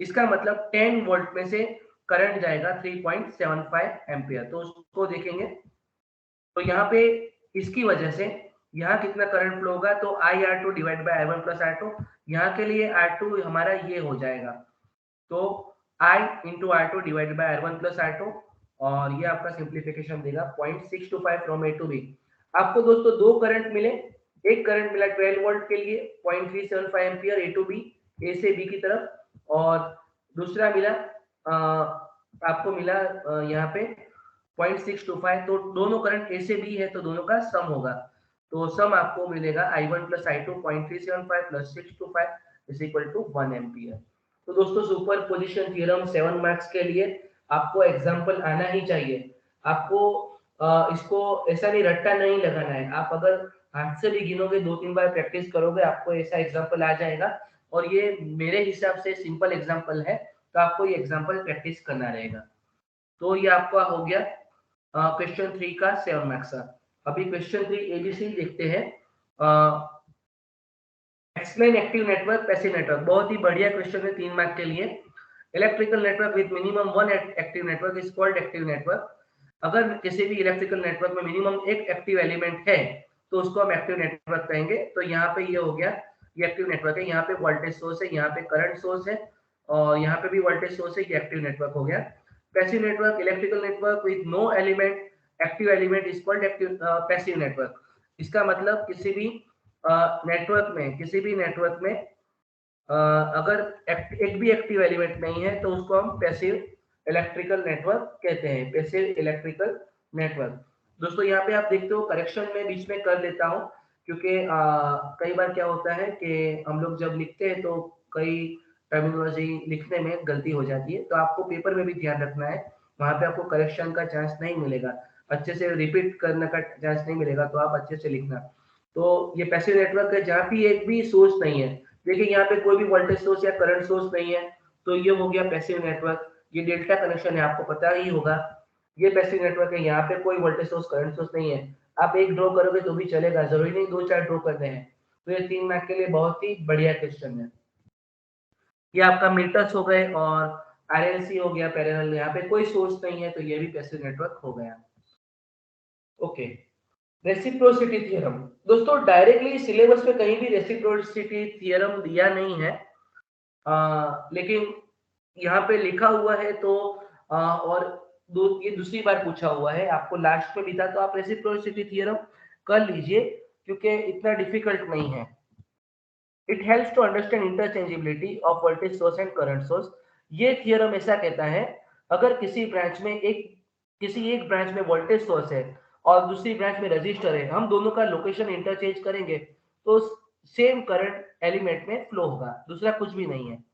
A: इसका मतलब 10 वोल्ट में से करंट जाएगा 3.75 एम्पियर। तो उसको देखेंगे तो यहाँ पे इसकी वजह से यहाँ कितना करंट फ्लो होगा, तो I R two divide by I1 plus R2। यहाँ के लिए R2 हमारा ये हो जाएगा, तो I into R2 divide by R1 plus R2, और ये आपका सिंप्लीफिकेशन देगा 0.625 फ्रॉम A टू B। आपको दोस्तों दो करंट मिले, एक करंट मिला 12 वोल्ट के लिए 0.375 ampere A to B, A से B की तरफ, और दूसरा मिला आपको मिला यहाँ पे 0.625। तो दोनों करंट A से B है, तो दोनों का सम होगा। तो सम आपको मिलेगा I1 plus I2 0.375 plus 625 is equal to 1 ampere. तो दोस्तों सुपर पोजिशन थ्योरम 7 मार्क्स के लिए आपको एग्जाम्पल आना ही चाहिए। आपको इसको ऐसा नहीं, रट्टा नहीं लगाना है। आप अगर हाथ से भी गिनोगे, 2-3 बार प्रैक्टिस करोगे, आपको ऐसा एग्जाम्पल आ जाएगा। और ये मेरे हिसाब से सिंपल एग्जाम्पल है, तो आपको ये एग्जाम्पल प्रैक्टिस करना रहेगा। तो ये आपका हो गया क्वेश्चन 3 का 7 मार्क्स का। अभी क्वेश्चन 3 एबीसी देखते हैं। Explain active network passive network, बहुत ही बढ़िया क्वेश्चन है 3 मार्क के लिए। Electrical network with minimum 1 active network is called active network. अगर किसी भी इलेक्ट्रिकल नेटवर्क में मिनिमम एक एक्टिव एलिमेंट है तो उसको हम एक्टिव नेटवर्क कहेंगे। तो यहाँ पे ये हो गया, ये एक्टिव नेटवर्क है। यहाँ पे वोल्टेज सोर्स है, यहाँ पे करंट सोर्स है, और यहाँ पे भी वोल्टेज सोर्स है, ये एक्टिव नेटवर्क हो गया। Passive network, electrical network with no element active element is called active passive network. इसका मतलब किसी भी नेटवर्क में, किसी भी नेटवर्क में अगर एक भी एक्टिव एलिमेंट नहीं है तो उसको हम पैसिव इलेक्ट्रिकल नेटवर्क कहते हैं, पैसिव इलेक्ट्रिकल नेटवर्क। दोस्तों यहाँ पे आप देखते हो करेक्शन में बीच में कर लेता हूँ, क्योंकि कई बार क्या होता है कि हम लोग जब लिखते हैं तो कई टर्मिनोलॉजी लिखने में गलती हो जाती है। तो आपको पेपर में भी ध्यान रखना है, वहां पे आपको करेक्शन का चांस नहीं मिलेगा, अच्छे से रिपीट करने का चांस नहीं मिलेगा, तो आप अच्छे से लिखना। तो ये पैसिव नेटवर्क है जहाँ भी एक भी सोर्स नहीं है। देखिए यहाँ पे कोई भी वोल्टेज सोर्स या करंट सोर्स नहीं है, तो ये हो गया पैसिव नेटवर्क। ये डेल्टा कनेक्शन है, आपको पता ही होगा। ये पैसिव नेटवर्क है, यहाँ पे कोई वोल्टेज सोर्स करंट सोर्स नहीं है। आप एक ड्रॉ करोगे तो भी चलेगा, जरूरी नहीं 2-4 ड्रॉ करने हैं। तो ये 3 मार्क के लिए बहुत ही बढ़िया क्वेश्चन है। ये आपका मीटर्स हो गए और आरएलसी हो गया पैरेलल, यहाँ पे कोई सोर्स नहीं है तो ये भी पैसिव नेटवर्क हो गया। Okay, reciprocity theorem. दोस्तों डायरेक्टली सिलेबस में कहीं भी रेसिप्रोसिटी थ्योरम दिया नहीं है, लेकिन यहाँ पे लिखा हुआ है तो और ये दूसरी बार पूछा हुआ है, आपको लास्ट में भी था, तो आप रेसिप्रोसिटी थ्योरम कर लीजिए क्योंकि इतना डिफिकल्ट नहीं है। It helps to understand interchangeability of voltage source and current source. ये थियरम ऐसा कहता है, अगर किसी एक ब्रांच में वोल्टेज सोर्स है और दूसरी ब्रांच में रजिस्टर है, हम दोनों का लोकेशन इंटरचेंज करेंगे तो सेम करंट एलिमेंट में फ्लो होगा, दूसरा कुछ भी नहीं है।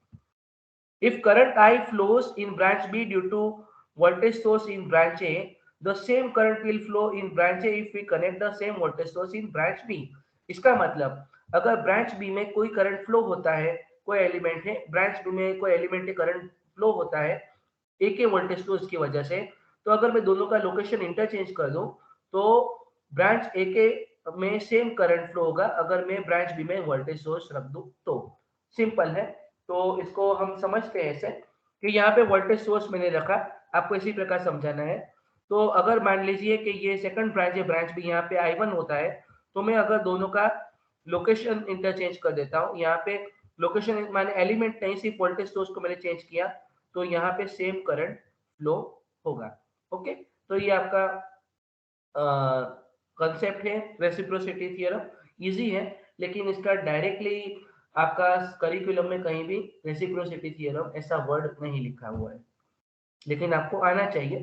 A: If current I flows in branch B due to voltage source in branch A, the same current will flow in branch A if we connect the same voltage source in branch B. इसका मतलब अगर branch B में कोई current flow होता है, कोई element है branch B में, कोई एलिमेंट है करंट फ्लो होता है ए के वोल्टेज सोर्स की वजह से, तो अगर मैं दोनों का लोकेशन इंटरचेंज कर दूं तो ब्रांच ए के में सेम करंट फ्लो होगा अगर मैं ब्रांच बी में वोल्टेज सोर्स रख दूं तो। सिंपल है। तो इसको हम समझते हैं ऐसे कि यहाँ पे वोल्टेज सोर्स मैंने रखा, आपको इसी प्रकार समझाना है। तो अगर मान लीजिए कि ये सेकंड ब्रांच है, ब्रांच भी यहाँ पे I1 होता है, तो मैं अगर दोनों का लोकेशन इंटरचेंज कर देता हूँ, यहाँ पे लोकेशन माने एलिमेंट नहीं, सिर्फ वोल्टेज सोर्स को मैंने चेंज किया, तो यहाँ पे सेम करंट फ्लो होगा। ओके, तो ये आपका कंसेप्ट है रेसिप्रोसिटी थ्योरम। इजी है, लेकिन इसका डायरेक्टली आपका करिकुलम में कहीं भी रेसिप्रोसिटी थ्योरम ऐसा वर्ड नहीं लिखा हुआ है, लेकिन आपको आना चाहिए।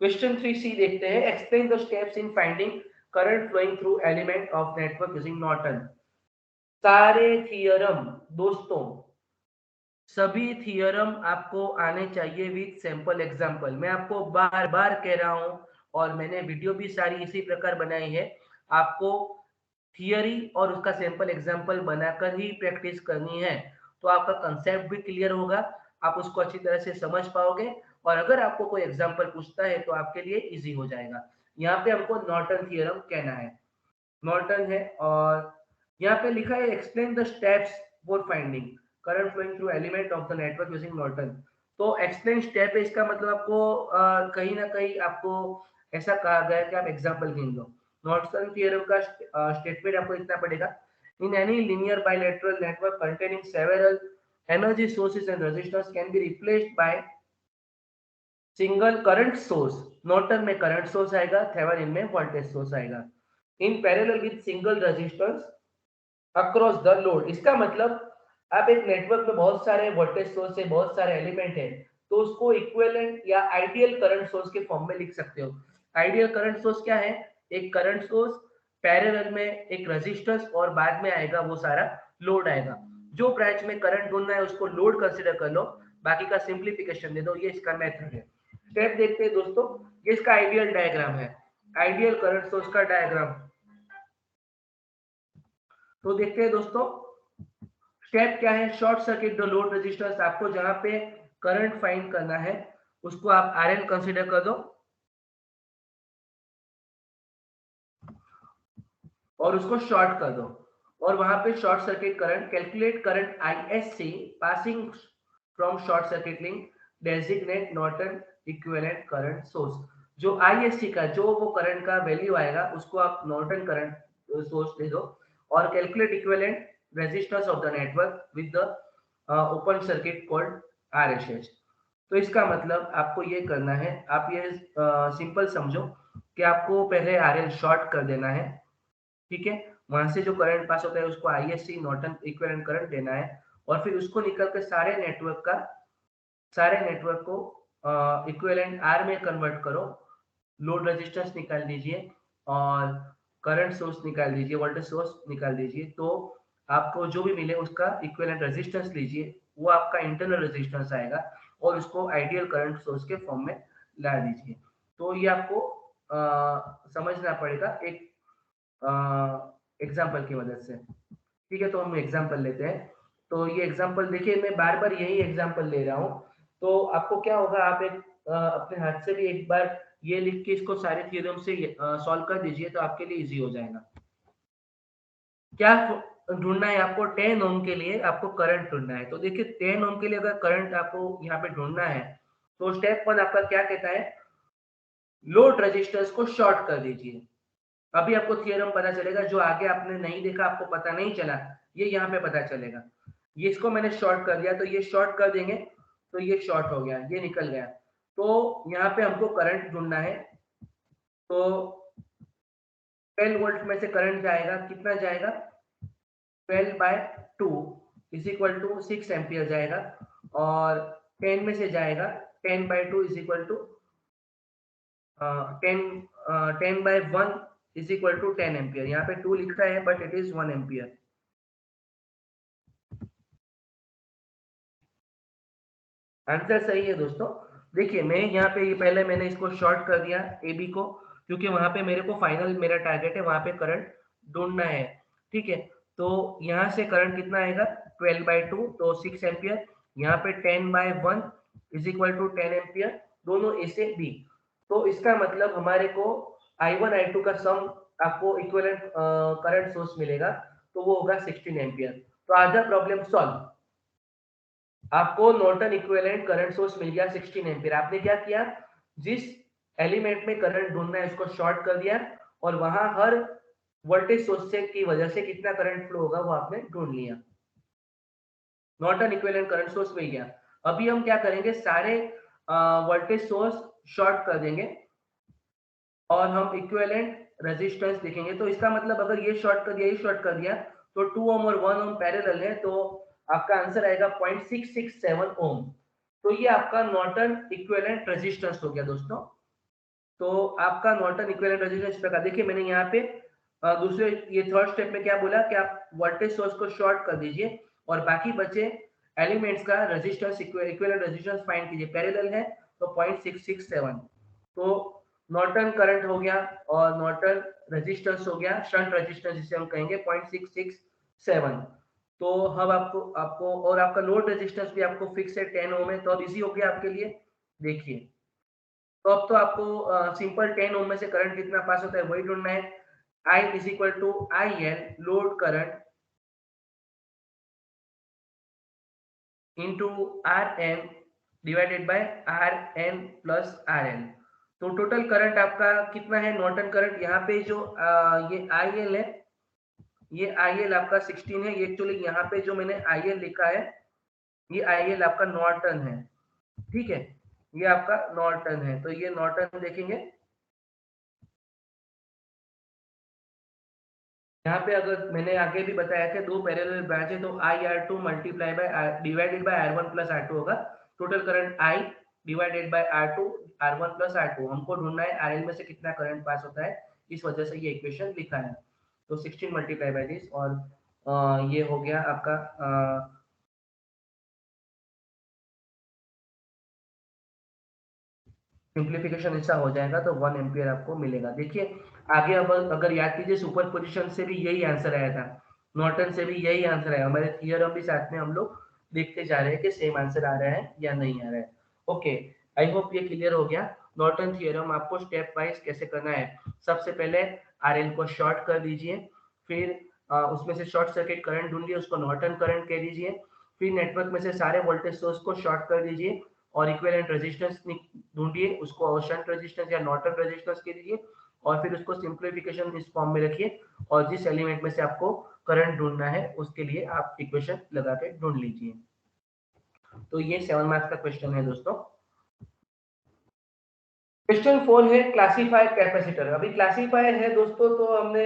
A: क्वेश्चन 3C देखते हैं। Explain the steps in finding current flowing through element of network using Norton. सारे थियरम दोस्तों, सभी थियरम आपको आने चाहिए विद सैंपल एग्जांपल। मैं आपको बार बार कह रहा हूं और मैंने वीडियो भी सारी इसी प्रकार बनाई है, आपको थियरी और उसका सैंपल एग्जांपल बनाकर ही प्रैक्टिस करनी है, तो आपका कंसेप्ट भी क्लियर होगा, आप उसको अच्छी तरह से समझ पाओगे, और अगर आपको कोई एग्जांपल पूछता है तो आपके लिए इजी हो जाएगा। यहाँ पे हमको नॉर्टन थियरम कहना है, नॉर्टन है, और यहाँ पे लिखा है explain the steps for finding current flowing through element of the network using Norton. तो एक्सप्लेन स्टेप है, इसका मतलब आपको कहीं ना कहीं आपको ऐसा कहा गया है कि आप एग्जांपल गिन लो। नॉर्टन थ्योरम का स्टेटमेंट आपको इतना पड़ेगा, in any linear bilateral network containing several energy sources and resistors can be replaced by single current source. Norton में करंट सोर्स आएगा, थेवेनिन में वोल्टेज सोर्स आएगा, in parallel with single resistance across the load. इसका मतलब आप एक network में बहुत सारे वोल्टेज सोर्स है, बहुत सारे एलिमेंट है, तो उसको इक्विवेलेंट या आइडियल करंट सोर्स के फॉर्म में लिख सकते हो। आइडियल करंट सोर्स क्या है? एक करंट सोर्स, पैरेलल में एक रेजिस्टेंस, और बाद में आएगा वो सारा लोड आएगा। जो ब्रांच में करंट ढूंढना है उसको लोड कंसीडर कर लो, बाकी का सिंप्लीफिकेशन दे दो। ये इसका मेथड है। स्टेप देखते हैं दोस्तों, ये इसका आइडियल डायग्राम है, आइडियल करंट सोर्स का डायग्राम। तो देखते हैं दोस्तों, स्टेप क्या है? Short circuit the load resistance. आपको जहां पे करंट फाइंड करना है उसको आप आरएल कंसीडर कर दो और उसको शॉर्ट कर दो, और वहां पे short circuit current calculate current ISC passing from short circuit link, designate Norton equivalent current source. जो आईएससी का जो वो करंट का वैल्यू आएगा उसको आप नॉर्टन करंट सोर्स दे दो, और calculate equivalent resistance of the network with the open circuit called RSH. तो इसका मतलब आपको ये करना है, आप ये सिंपल समझो कि आपको पहले आरएल शॉर्ट कर देना है, ठीक है, वहां से जो करंट पास होता है उसको आईएससी नॉर्टन इक्विवेलेंट करंट देना है, और फिर उसको निकल के सारे नेटवर्क को इक्विवेलेंट आर में कन्वर्ट करो, लोड रेजिस्टेंस निकाल दीजिए और करंट सोर्स निकाल दीजिए, वोल्टेज सोर्स निकाल दीजिए, तो आपको जो भी मिले उसका इक्विवेलेंट रेजिस्टेंस लीजिए, वो आपका इंटरनल रेजिस्टेंस आएगा, और उसको आइडियल करंट सोर्स के फॉर्म में ला दीजिए। तो ये आपको समझना पड़ेगा एक एग्जाम्पल की मदद से। ठीक है, तो हम एग्जाम्पल लेते हैं। तो ये एग्जांपल देखिए, मैं बार बार यही एग्जांपल ले रहा हूँ। तो आपको क्या होगा, आप एक अपने हाथ से भी एक बार ये लिख के इसको सारे थ्योरम से सॉल्व कर दीजिए, तो आपके लिए इजी हो जाएगा। क्या ढूंढना है आपको? 10 ओम के लिए आपको करंट ढूंढना है। तो देखिए 10 ओम के लिए अगर करंट आपको यहाँ पे ढूंढना है, तो स्टेप 1 आपका क्या कहता है? लोड रेजिस्टेंस को शॉर्ट कर दीजिए। अभी आपको थ्योरम पता चलेगा, जो आगे आपने नहीं देखा, आपको पता नहीं चला, ये यहाँ पे पता चलेगा। ये इसको मैंने शॉर्ट कर दिया, तो ये शॉर्ट कर देंगे, तो ये शॉर्ट हो गया, ये निकल गया। तो यहाँ पे हमको करंट ढूंढना है। तो 12 वोल्ट में से करंट जाएगा, कितना जाएगा? 12/2 इज इक्वल टू 6 एम्पियर जाएगा। और 10 में से जाएगा 10/2 is equal to 10/1 is equal to 10 ampere. यहाँ पे 2 लिखा है but it is 1 ampere. Answer सही है दोस्तों। देखिए मैं यहाँ पे ये पहले मैंने इसको शॉर्ट कर दिया ए बी को, क्योंकि वहां पे मेरे को फाइनल मेरा टारगेट है, वहां पे करंट ढूंढना है। ठीक है, तो यहाँ से करंट कितना आएगा? 12/2 तो 6 एम्पियर। यहाँ पे 10/1 इज इक्वल टू 10 एम्पियर, दोनों ए से बी। तो इसका मतलब हमारे को I1 I2 का सम आपको इक्विवेलेंट करंट सोर्स मिलेगा, तो वो होगा 16 एम्पियर। तो आधा प्रॉब्लम सॉल्व। आपको नॉर्टन इक्विवेलेंट करंट सोर्स मिल गया 16 एम्पीयर। आपने क्या किया? जिस एलिमेंट में करंट ढूंढना है उसको शॉर्ट कर दिया, और वहां हर वोल्टेज सोर्स से की वजह से कितना करंट फ्लो होगा वो आपने ढूंढ लिया। नॉर्टन इक्विवेलेंट करंट सोर्स मिल गया। अभी हम क्या करेंगे, सारे वोल्टेज सोर्स शॉर्ट कर देंगे और हम इक्विवेलेंट रेजिस्टेंस देखेंगे। तो इसका मतलब अगर ये शॉर्ट कर दिया, ये शॉर्ट कर दिया, तो 2 ओम और 1 ओम पैरेलल है, तो आपका आंसर आएगा 0.667 ओम। तो ये आपका नॉर्टन इक्विवेलेंट रेजिस्टेंस हो गया दोस्तों। तो आपका नॉर्टन इक्विवेलेंट रेजिस्टेंस प्रकार देखिए, मैंने यहाँ पे दूसरे ये थर्ड स्टेप में क्या बोला कि आप वोल्टेज सोर्स को शॉर्ट कर दीजिए और बाकी बचे एलिमेंट्स का रेजिस्टेंस इक्विवेलेंट रेजिस्टेंस फाइंड कीजिए। पैरेलल है तो 0.667। तो नॉर्टन करंट हो गया और नॉर्टन रेजिस्टेंस हो गया, शंट रेजिस्टेंस जिसे हम कहेंगे 0.667। तो अब आपको आपको और आपका लोड रेजिस्टेंस भी आपको फिक्स है 10 ओम है, तो अब इजी हो गया आपके लिए। देखिए, तो अब तो आपको सिंपल 10 ओम में से करंट कितना पास होता है वही ढूंढना है। I is equal to IL load current into RN divided by RN plus RL। तो टोटल करंट आपका कितना है? नॉर्टन करंट यहाँ पे जो ये IL है, ये IL आपका 16 है। ये एक्चुअली यहाँ पे जो मैंने IL लिखा है, ये IL आपका नॉर्टन है। ठीक है, ये आपका नॉर्टन है। तो ये नॉर्टन देखेंगे, यहाँ पे अगर मैंने आगे भी बताया कि दो पैरेलल ब्रांच है, तो IR2 multiply by divided by R1 plus R2 होगा। Total current I divided by R2 R1 plus R2। हमको ढूंढना है RL में से कितना करंट पास होता है, इस वजह से ये इक्वेशन लिखा है। तो 16 मल्टीप्लाई बाय दिस, और ये हो गया आपका सिंप्लीफिकेशन ऐसा हो जाएगा, तो 1 एम्पियर आपको मिलेगा। देखिए आगे अब अगर याद कीजिए, सुपर पोजिशन से भी यही आंसर आया था, नॉर्टन से भी यही आंसर आया। हमारे थियरम भी साथ में हम लोग देखते जा रहे हैं कि सेम आंसर आ रहा है या नहीं आ रहा है। ओके, आई होप ये क्लियर हो गया। नॉर्टन थियरम आपको स्टेप वाइज कैसे करना है। सबसे पहले आरएल को शॉर्ट कर दीजिए, फिर उसमें से शॉर्ट सर्किट करंट ढूंढिए, उसको नॉर्टन करंट कह दीजिए। फिर नेटवर्क में से सारे वोल्टेज सोर्स को शॉर्ट कर दीजिए और इक्विवेलेंट रेजिस्टेंस ढूंढिए, उसको शंट रेजिस्टेंस या नॉर्टन रेजिस्टेंस के दीजिए, और फिर उसको सिंप्लीफिकेशन इस फॉर्म में रखिए, और जिस एलिमेंट में से आपको करंट ढूंढना है उसके लिए आप इक्वेशन लगा के ढूंढ लीजिए। तो ये 7 मार्क्स का क्वेश्चन है दोस्तों। क्वेश्चन 4 है क्लासिफायर कैपेसिटर। अभी क्लासिफायर है दोस्तों, तो हमने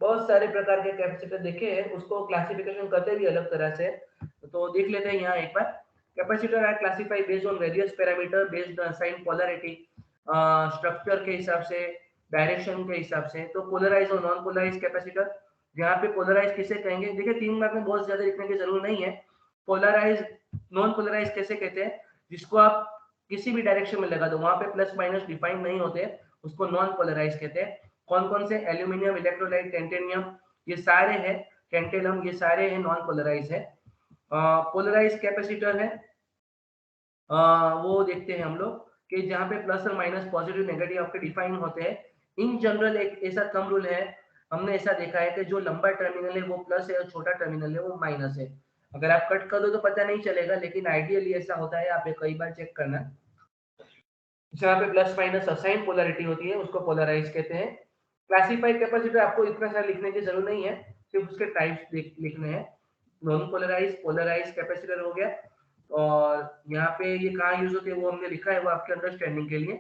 A: बहुत सारे प्रकार के कैपेसिटर देखे हैं, उसको क्लासिफिकेशन करते भी अलग तरह से। तो देख लेते हैं यहाँ एक बार। Capacitor are classified based on various parameter based sign polarity, structure के हिसाब से, डायरेक्शन के हिसाब से। तो पोलराइज और नॉन पोलराइज कैपेसिटर, यहाँ पे पोलराइज किसे कहेंगे? देखिए 3 मार्क में बहुत ज्यादा लिखने की जरूरत नहीं है। पोलराइज, नॉन पोलराइज कैसे कहते हैं? जिसको आप किसी भी डायरेक्शन में लगा दो, वहां पे प्लस माइनस डिफाइन नहीं होते, उसको नॉन पोलराइज कहते हैं। कौन कौन से? एल्यूमिनियम, इलेक्ट्रोलाइट, टेंटेनियम, ये सारे हैं, टेंटेलम, ये सारे हैं नॉन पोलराइज है। पोलराइज कैपेसिटर है, वो देखते हैं हम लोग कि जहाँ पे प्लस और माइनस पॉजिटिव नेगेटिव आपके डिफाइन होते हैं। इन जनरल एक ऐसा थंब रूल है, हमने ऐसा देखा है कि जो लंबा टर्मिनल है वो प्लस है और छोटा टर्मिनल है वो माइनस है। अगर आप कट कर दो तो पता नहीं चलेगा, लेकिन आइडियली ऐसा होता है, आप ये कई बार चेक करना। जहाँ पे प्लस माइनस असाइन पोलैरिटी होती है उसको पोलराइज कहते हैं। क्लासिफाइड कैपेसिटर आपको इतना सारा लिखने की जरूरत नहीं है, सिर्फ उसके टाइप्स लिखने हैं। नॉन पोलराइज, पोलराइज कैपेसिटर हो गया, और यहाँ पे ये कहाँ यूज होते हैं वो हमने लिखा है, वो आपके अंडरस्टैंडिंग के लिए।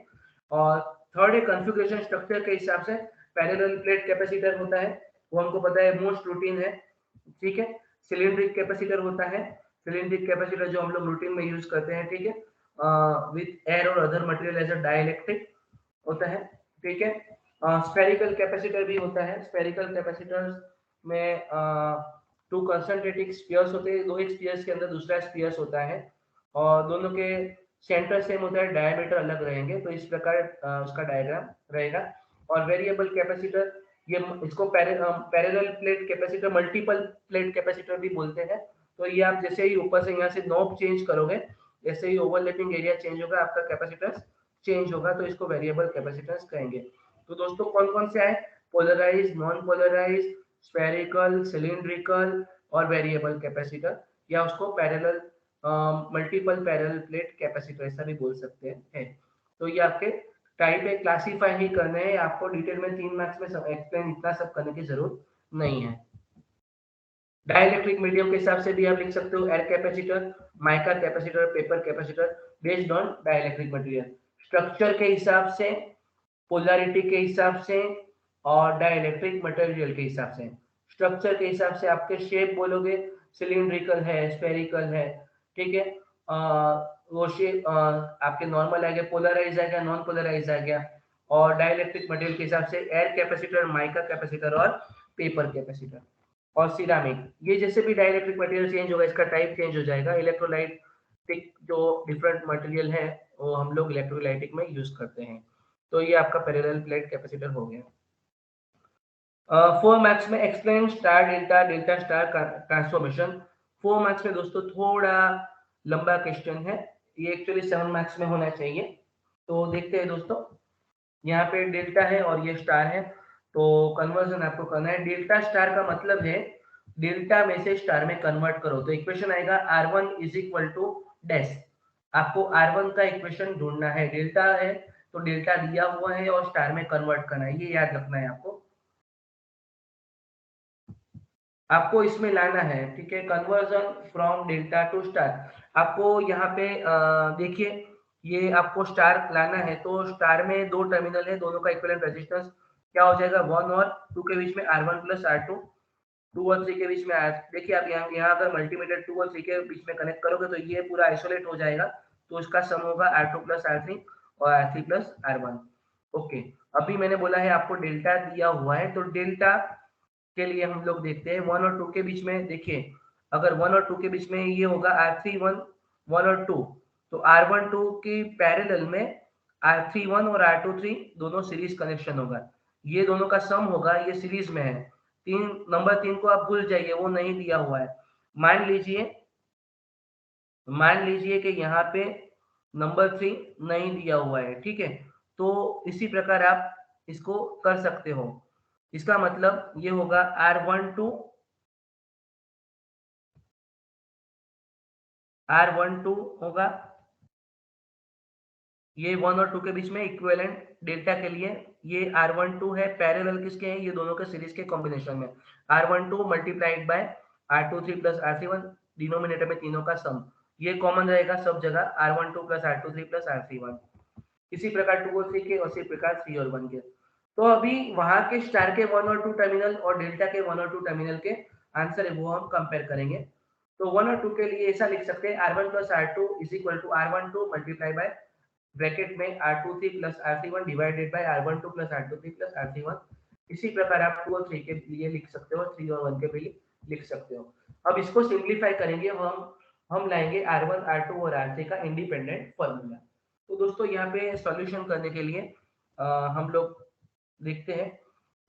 A: और थर्ड है कॉन्फ़िगरेशन स्ट्रक्चर के हिसाब से पैरेलल प्लेट कैपेसिटर होता है, वो हमको पता है मोस्ट रूटीन है, ठीक है। सिलिंड्रिक कैपेसिटर होता है, सिलिंड्रिक कैपेसिटर जो हम लोग रूटीन में यूज करते हैं, ठीक है, विथ एयर और other material as a dielectric होता है, ठीक है। स्फेरिकल कैपेसिटर भी होता है, स्फेरिकल कैपेसिटर्स में टू कंसंट्रेटिक स्फीयर्स होते हैं, दो एक स्फीयर्स के अंदर दूसरा स्फीयर्स होता है और दोनों के सेंटर सेम होता है, डायमीटर अलग रहेंगे, तो इस प्रकार उसका डायग्राम रहेगा। और वेरिएबल कैपेसिटर, ये इसको parallel plate capacitor, multiple plate capacitor भी बोलते हैं। तो ये आप जैसे ही ऊपर से यहाँ से नॉब चेंज करोगे, जैसे ही ओवरलैपिंग एरिया चेंज होगा आपका कैपेसिटेंस चेंज होगा, तो इसको वेरिएबल कैपेसिटेंस कहेंगे। तो दोस्तों कौन कौन से आए, polarize, non polarize, spherical, cylindrical और वेरिएबल कैपेसिटर, या उसको parallel multiple parallel plate capacitor ऐसा भी बोल सकते हैं। तो ये आपके टाइप है, क्लासीफाई ही करने हैं आपको, डिटेल में 3 मार्क्स में एक्सप्लेन इतना सब करने की जरूरत नहीं है। डाइलेक्ट्रिक मीडियम के हिसाब से भी आप लिख सकते हो air capacitor, mica capacitor, paper capacitor, based on dielectric material, structure के हिसाब से, पोलैरिटी के हिसाब से और डाइलेक्ट्रिक मटेरियल के हिसाब से। स्ट्रक्चर के हिसाब से आपके शेप बोलोगे, सिलिंड्रिकल है, स्फेरिकल है, ठीक है, वो शेप आपके नॉर्मल आ गया, पोलराइज आ गया, नॉन पोलराइज आ गया। और डाइलेक्ट्रिक मटेरियल के हिसाब से एयर कैपेसिटर, माइका कैपेसिटर और पेपर कैपेसिटर और सिरामिक। ये जैसे भी डाइलेक्ट्रिक मटेरियल चेंज होगा इसका टाइप चेंज हो जाएगा। इलेक्ट्रोलाइटिक जो डिफरेंट मटेरियल है वो हम लोग इलेक्ट्रोलाइटिक में यूज करते हैं। तो ये आपका पैरेलल प्लेट कैपेसिटर हो गया। 4 मार्क्स में explain star delta, delta star transformation. 4 marks में दोस्तों थोड़ा लंबा क्वेश्चन है, ये एक्चुअली 7 मार्क्स में होना चाहिए। तो देखते हैं दोस्तों, यहाँ पे डेल्टा है और ये स्टार है, तो कन्वर्जन आपको करना है। डेल्टा स्टार का मतलब है डेल्टा में से स्टार में कन्वर्ट करो, तो इक्वेशन आएगा R1 is equal to dash. आपको R1 का इक्वेशन ढूंढना है, डेल्टा है तो डेल्टा दिया हुआ है और स्टार में कन्वर्ट करना है, ये याद रखना है आपको। आपको इसमें लाना है, ठीक है, conversion from delta two star. आपको यहाँ पे देखिए, ये आपको स्टार लाना है, तो स्टार में दो टर्मिनल है, दोनों का इक्विवेलेंट रेजिस्टेंस क्या हो जाएगा, 1 और 2 के बीच में R1 प्लस R2, 2 और 3 के बीच में R। देखिए आप यहाँ अगर मल्टीमीटर 2 और 3 के बीच में कनेक्ट करोगे तो ये पूरा आइसोलेट हो जाएगा, तो इसका सम होगा R2 प्लस R3 और R3 प्लस R1। ओके, अभी मैंने बोला है आपको डेल्टा दिया हुआ है, तो डेल्टा के लिए हम लोग देखते हैं 1 और 2 के बीच में। देखिए अगर 1 और 2 के बीच में ये होगा R31 1 और 2, तो R12 की पैरेलल में R31 और R23 दोनों सीरीज कनेक्शन होगा, ये दोनों का सम होगा, ये सीरीज में है। तीन नंबर 3 को आप भूल जाइए, वो नहीं दिया हुआ है। मान लीजिए मान लीजिए कि यहाँ पे नंबर 3 नहीं दिया हुआ है, ठीक है, तो इसी प्रकार आप इसको कर सकते हो। इसका मतलब ये होगा R12 होगा, ये 1 और 2 के बीच में इक्विवेलेंट डेल्टा के लिए, ये R12 है, पैरेलल किसके हैं, ये दोनों के सीरीज के कॉम्बिनेशन में, R12 multiplied by R23 plus R31, denominator में तीनों का सम, ये कॉमन रहेगा सब जगह, R12 plus R23 plus R31। इसी प्रकार 2 और 3 के, उसी प्रकार 3 और 1 के। तो अभी वहां के स्टार के 1 और 2 टर्मिनल और डेल्टा के 1 और 2 टर्मिनल के आंसर है वो हम कंपेयर करेंगे। तो 1 और 2 के लिए ऐसा लिख सकते हैं R1 plus R2 is equal to R12 multiply by bracket में R23 plus R31 divided by R12 plus R23 plus R31। इसी प्रकार आप 2 और 3 के लिए लिख सकते हो, 3 और 1 के लिए लिख सकते हो। अब इसको सिंप्लीफाई करेंगे, हम लाएंगे R1 R2 और R3 का इंडिपेंडेंट फॉर्मूला। तो दोस्तों यहाँ पे सॉल्यूशन करने के लिए हम लोग देखते हैं,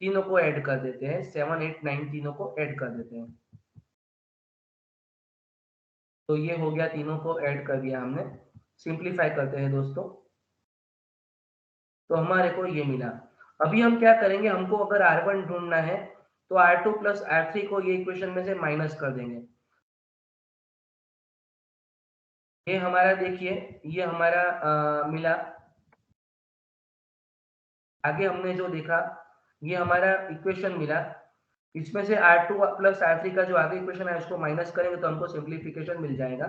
A: तीनों को ऐड कर देते हैं, 7 8 9 तीनों को ऐड कर देते हैं। तो ये हो गया, तीनों को ऐड कर दिया हमने। सिंप्लीफाई करते हैं दोस्तों, तो हमारे को ये मिला। अभी हम क्या करेंगे, हमको अगर R1 ढूंढना है तो R2 प्लस R3 को ये इक्वेशन में से माइनस कर देंगे। ये हमारा देखिए, ये हमारा मिला। आगे हमने जो देखा, ये हमारा इक्वेशन मिला। इसमें से R2 प्लस R3 का जो आगे इक्वेशन है उसको माइनस करेंगे तो हमको सिंप्लीफिकेशन मिल जाएगा।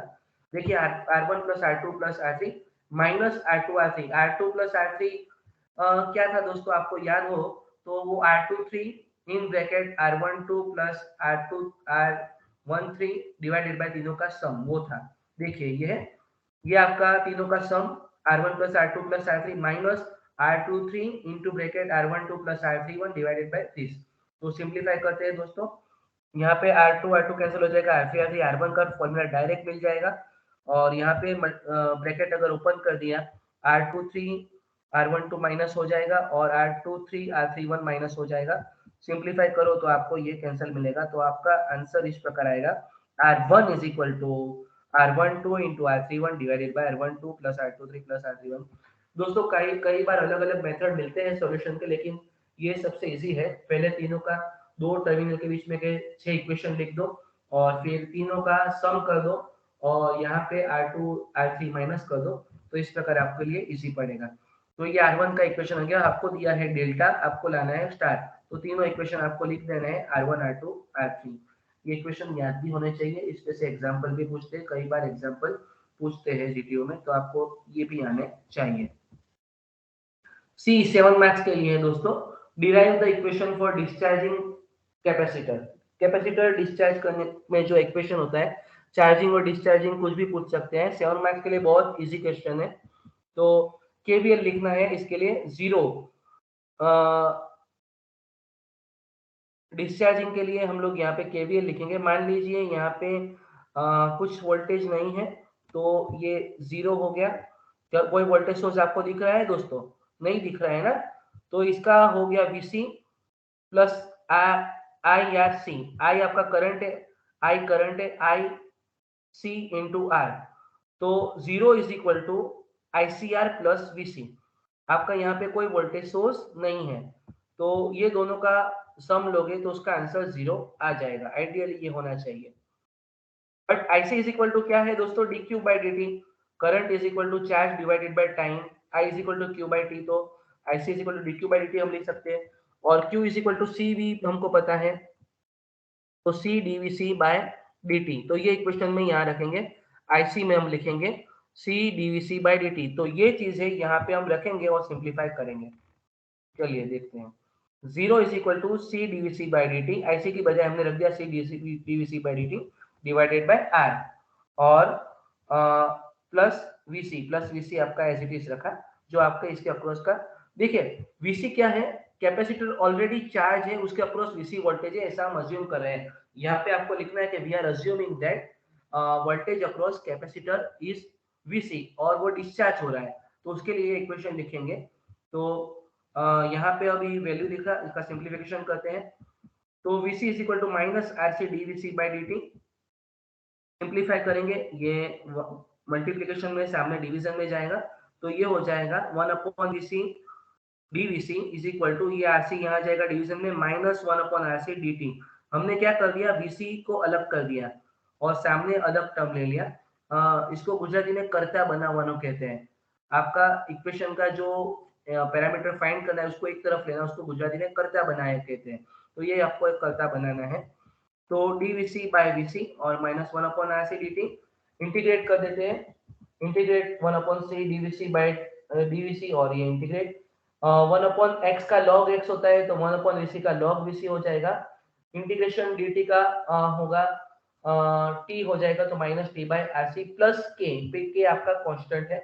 A: देखिए R1 plus R2 plus R3 minus R2 R3, R2 plus R3 क्या था दोस्तों, आपको याद हो तो वो R23 in bracket R12 plus R13 divided by तीनों का सम, वो था। देखिए ये आपका तीनों का सम R1 plus R2 plus R3 minus R23 into bracket R12 plus R31 divided bye 30। तो सिंप्लीफाई करते हैं दोस्तों, यहाँ पे R2 कैंसिल हो जाएगा, R3 R1 का फॉर्मूला डायरेक्ट मिल जाएगा। और यहाँ पे ब्रैकेट अगर ओपन कर दिया, R23 R12 माइनस हो जाएगा और R23 R31 माइनस हो जाएगा। सिंप्लीफाई करो तो आपको ये कैंसिल मिलेगा, तो आपका आंसर इस प्रकार आएगा, R1 is equal to R12 into R31 divided by R12 plus R23 plus R31। दोस्तों कई कई बार अलग अलग मेथड मिलते हैं सॉल्यूशन के, लेकिन ये सबसे इजी है। पहले तीनों का दो टर्मिनल के बीच में के 6 इक्वेशन लिख दो और फिर तीनों का सम कर दो और यहाँ पे R2 R3 माइनस कर दो, तो इस प्रकार आपके लिए इजी पड़ेगा। तो ये R1 का इक्वेशन हो गया, आपको दिया है डेल्टा, आपको लाना है स्टार, तो तीनों इक्वेशन आपको लिख देना है R1 R2 R3। ये इक्वेशन याद भी होने चाहिए, इसमें से एग्जाम्पल भी पूछते हैं, कई बार एग्जाम्पल पूछते हैं जीटीओ में, तो आपको ये भी आने चाहिए। C7 मैथ्स के लिए दोस्तों, derive the equation for discharging capacitor. Capacitor discharge करने में जो इक्वेशन होता है, चार्जिंग और डिस्चार्जिंग कुछ भी पूछ सकते हैं। 7 मैथ्स के लिए बहुत इजी क्वेश्चन है। तो केवीएल लिखना है इसके लिए, जीरो डिस्चार्जिंग के लिए हम लोग यहाँ पे केवीएल लिखेंगे। मान लीजिए यहाँ पे कुछ वोल्टेज नहीं है तो ये जीरो हो गया। क्या कोई वोल्टेज सोर्स आपको दिख रहा है दोस्तों? नहीं दिख रहा है ना, तो इसका हो गया VC plus I R C. I आपका करंट है, आई करंट है, आई सी इंटू आर, तो zero is equal to ICR plus VC। आपका यहाँ पे कोई वोल्टेज सोर्स नहीं है, तो ये दोनों का सम लोगे तो उसका आंसर जीरो आ जाएगा। आइडियली ये होना चाहिए। But IC is equal to क्या है दोस्तों, dq by dt। Current is equal to charge divided by time, I is equal to q by t, तो IC is equal to dq by dt हम लिख सकते हैं। और q is equal to C भी हमको पता है, तो C dVC बाय dt। तो ये इक्वेशन में यहाँ रखेंगे, IC में हम लिखेंगे C dVC बाय dt। तो ये चीज है यहाँ पे हम रखेंगे और सिंप्लीफाई करेंगे। चलिए देखते हैं, zero is equal to C dVC by dt, IC की बजाय हमने रख दिया C dVC by dt divided by R, और प्लस VC आपका एज इट इज रखा, जो आपका इसके अक्रॉस का। देखिए VC क्या है, कैपेसिटर ऑलरेडी चार्ज है, उसके अक्रॉस VC वोल्टेज है, ऐसा हम अज्यूम कर रहे हैं। यहाँ पे आपको लिखना है कि we are assuming that voltage across capacitor is VC और वो डिस्चार्ज हो रहा है, तो उसके लिए इक्वेशन लिखेंगे। तो यहाँ पे अभी वैल्यू लिखा, इसका सिंप्लीफिकेशन करते हैं। तो VC is equal to minus RC dVC by dt। Simplify करेंगे, ये मल्टीप्लिकेशन में सामने डिवीजन में जाएगा, तो ये हो जाएगा 1/VC dVC is equal to, ये RC यहाँ जाएगा डिवीजन में, माइनस 1/RC dt। हमने क्या कर दिया, VC को अलग कर दिया और सामने अलग टर्म ले लिया। इसको गुजराती में कर्ता बनावવાનો कहते हैं। आपका इक्वेशन का जो पैरामीटर फाइंड करना है उसको एक तरफ लेना, उसको गुजराती में कर्ता बनाया कहते हैं। तो ये आपको एक कर्ता बनाना है। तो dVC बाय VC और माइनस 1/RC dt इंटीग्रेट कर देते हैं। Integrate 1/C dVC bye dVC, और ये इंटीग्रेट 1/x का log x होता है तो 1/VC का log VC हो जाएगा। इंटीग्रेशन dt का होगा t हो जाएगा तो minus t by RC plus k आपका कांस्टेंट है,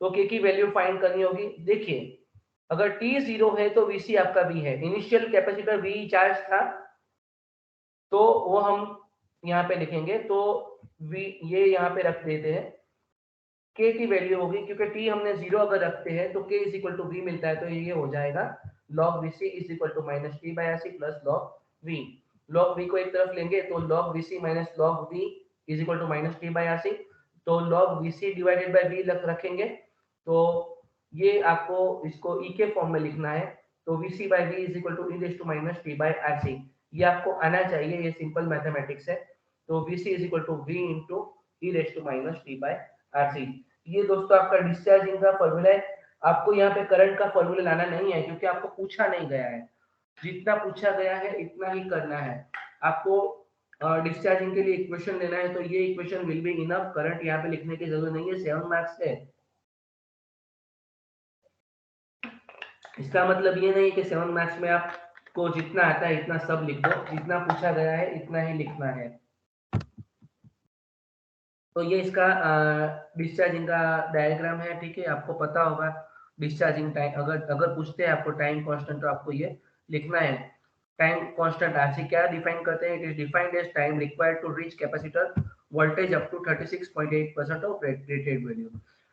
A: तो k की वैल्यू फाइंड करनी होगी। देखिए अगर t 0 है तो VC आपका V है, इनिशियल कैपेसिटर V चार्ज था, तो वो हम यहाँ पे लिखेंगे। तो V ये यहाँ पे रख देते हैं, k की वैल्यू होगी, क्योंकि t हमने 0 अगर रखते हैं तो k is equal to V मिलता है, तो ये हो जाएगा log VC is equal to minus t by RC plus log V। log V को एक तरफ लेंगे तो log VC minus log V is equal to minus T by are C. तो log V C divided by V रखेंगे, तो ये आपको इसको ई के फॉर्म में लिखना है। तो V C by V is equal to e raise to minus T by are C, ये आपको आना चाहिए, ये सिंपल मैथमेटिक्स है। तो V C is equal to V into e raise to minus T by are C. ये दोस्तों आपका डिस्चार्जिंग का फॉर्मूला है। आपको यहाँ पे करंट का फॉर्मूला लाना नहीं है, क्योंकि आपको पूछा नहीं गया है। जितना पूछा गया है इतना ही करना है आपको। डिस्चार्जिंग के लिए इक्वेशन लेना है, तो ये equation will be enough. Current यहाँ पे लिखने की जरूरत नहीं है, 7 मार्क्स है। इसका मतलब ये नहीं कि 7 मार्क्स में आपको जितना आता है इतना सब लिख दो, जितना पूछा गया है इतना ही लिखना है। तो ये इसका डिस्चार्जिंग का डायग्राम है, ठीक है। आपको पता होगा डिस्चार्जिंग टाइम, अगर अगर पूछते हैं आपको टाइम कांस्टेंट, तो आपको ये लिखना है। टाइम कांस्टेंट आरसी क्या डिफाइन करते हैं? It is defined as time required to reach capacitor voltage up to 36.8% of rated value.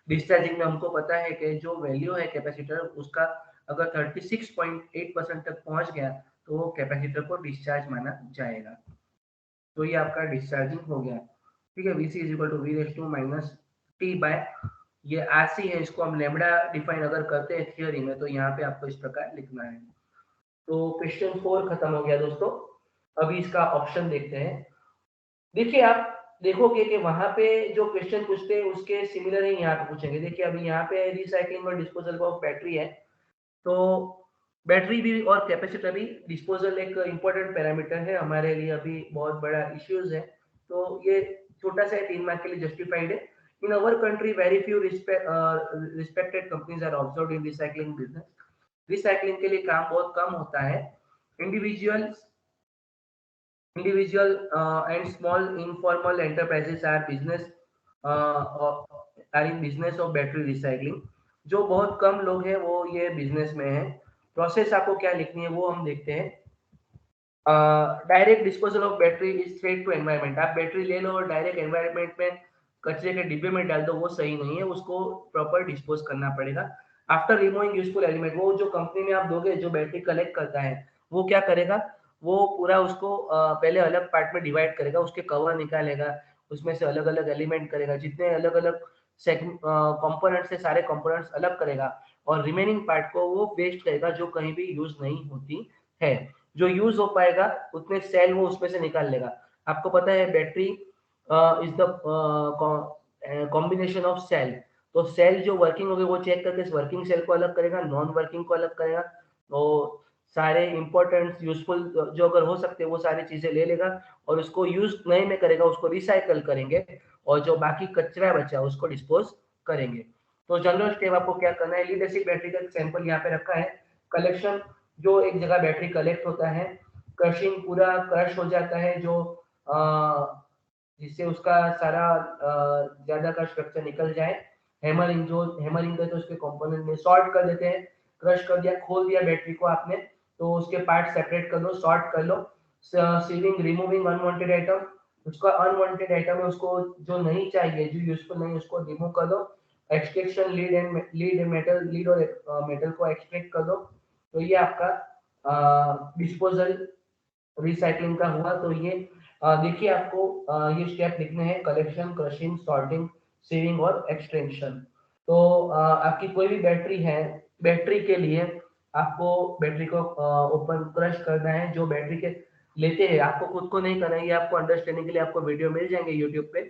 A: Discharging में हमको पता है कि जो वैल्यू है कैपेसिटर उसका अगर 36.8% तक पहुंच गया तो वो कैपेसिटर को डिस्चार्ज माना जाएगा। तो ये आपका डिस्चार्जिंग हो गया, ठीक है। Vc is equal to V raise to minus t by, ये आरसी है, इसको हम लेमडा डिफाइन अगर करते हैं थियोरी में, तो यहाँ पे आपको इस प्रकार लिखना है। तो क्वेश्चन 4 खत्म हो गया दोस्तों। अभी इसका ऑप्शन देखते हैं। देखिए आप देखोगे कि वहां पे जो क्वेश्चन पूछते हैं उसके सिमिलर ही यहाँ पे पूछेंगे। देखिए अभी यहाँ पे रिसाइकलिंग और डिस्पोजल ऑफ बैटरी है, तो बैटरी भी और कैपेसिटर भी, डिस्पोजल एक इम्पोर्टेंट पैरामीटर है हमारे लिए, अभी बहुत बड़ा इश्यूज है। तो ये छोटा सा 3 मार्क के लिए जस्टिफाइड है। In our country very few respected companies are observed in recycling business. Recycling के लिए काम बहुत कम होता है। Individual and small informal enterprises are in business of battery recycling। जो बहुत कम लोग हैं वो ये बिजनेस में है। प्रोसेस आपको क्या लिखनी है वो हम देखते हैं। Direct disposal of battery is threat to environment. आप बैटरी ले लो और डायरेक्ट एनवायरनमेंट में कचरे के डिब्बे में डाल दो, वो सही नहीं है, उसको प्रॉपर डिस्पोज करना पड़ेगा। आफ्टर रिमूविंग यूजफुल एलिमेंट, वो जो कंपनी में आप दोगे जो बैटरी कलेक्ट करता है वो क्या करेगा, वो पूरा उसको पहले अलग पार्ट में डिवाइड करेगा, उसके कवर निकालेगा, उसमें से अलग अलग एलिमेंट करेगा, जितने अलग अलग कंपोनेंट्स है सारे कंपोनेंट्स अलग करेगा, और रिमेनिंग पार्ट को वो वेस्ट करेगा जो कहीं भी यूज नहीं होती है। जो यूज हो पाएगा उतने सेल वो उसमें से निकाल लेगा। आपको पता है battery is the combination of cell. तो सेल जो वर्किंग होगी वो चेक करके वर्किंग सेल को अलग करेगा, नॉन वर्किंग को अलग करेगा। तो सारे इंपॉर्टेंट यूजफुल जो अगर हो सकते हैं वो सारी चीजें ले लेगा और उसको यूज नए में करेगा, उसको रिसाइकल करेंगे, और जो बाकी कचरा बचा उसको डिस्पोज करेंगे। तो जनरल स्टेप आपको क्या करना है, लीड एसिड बैटरी का सैंपल यहाँ पे रखा है। कलेक्शन, जो एक जगह बैटरी कलेक्ट होता है, क्रशिंग, पूरा क्रश हो जाता है, जो जिससे उसका सारा ज्यादा का स्ट्रक्चर निकल जाए। हैमरिंग, जो हैमरिंग करते हैं उसके कंपोनेंट में सॉर्ट कर देते हैं। क्रश कर दिया, खोल दिया बैटरी को आपने, तो उसके पार्ट सेपरेट कर लो, सॉर्ट कर लो। सीविंग, रिमूविंग अनवांटेड आइटम, उसका अनवांटेड आइटम है उसको जो नहीं चाहिए, जो यूजफुल नहीं, उसको रिमूव कर दो। एक्सट्रैक्शन, लीड मेटल, लीड और मेटल को एक्सट्रैक्ट कर दो। तो ये आपका डिस्पोजल रिसाइकलिंग का हुआ। तो ये देखिए आपको ये स्टेप लिखने हैं, कलेक्शन, क्रशिंग, सॉर्टिंग, सीविंग और एक्सटेंशन। तो आपकी कोई भी बैटरी है, बैटरी के लिए आपको बैटरी को ओपन क्रश करना है। जो बैटरी के लेते हैं, आपको खुद को नहीं करना है, ये आपको अंडरस्टैंडिंग के लिए आपको वीडियो मिल जाएंगे यूट्यूब पे।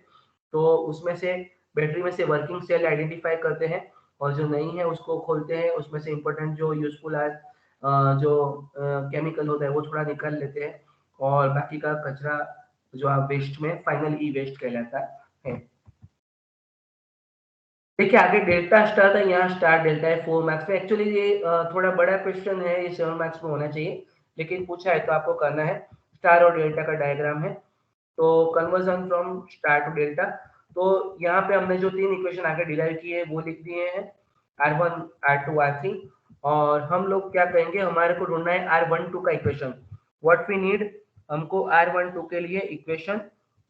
A: तो उसमें से बैटरी में से वर्किंग सेल आइडेंटिफाई करते हैं, और जो नहीं है उसको खोलते हैं, उसमें से इंपॉर्टेंट जो यूजफुल है जो केमिकल होता है वो थोड़ा निकाल लेते हैं, और बाकी का कचरा जो आप वेस्ट में फाइनल ई वेस्ट कहलाता है। देखिए आगे डेल्टा स्टार था, यहाँ स्टार डेल्टा है 4 मार्क्स में। एक्चुअली ये थोड़ा बड़ा क्वेश्चन है, ये 7 मार्क्स में होना चाहिए, लेकिन पूछा है तो आपको करना है। स्टार और डेल्टा का डायग्राम है, तो conversion from star to delta. तो यहाँ पे हमने जो 3 इक्वेशन आगे डिराइव किए हैं वो लिख दिए हैं, R1, R2, R3। और हम लोग क्या करेंगे, हमारे को ढूंढना है R12 का इक्वेशन। व्हाट वी नीड, हमको R12 के लिए इक्वेशन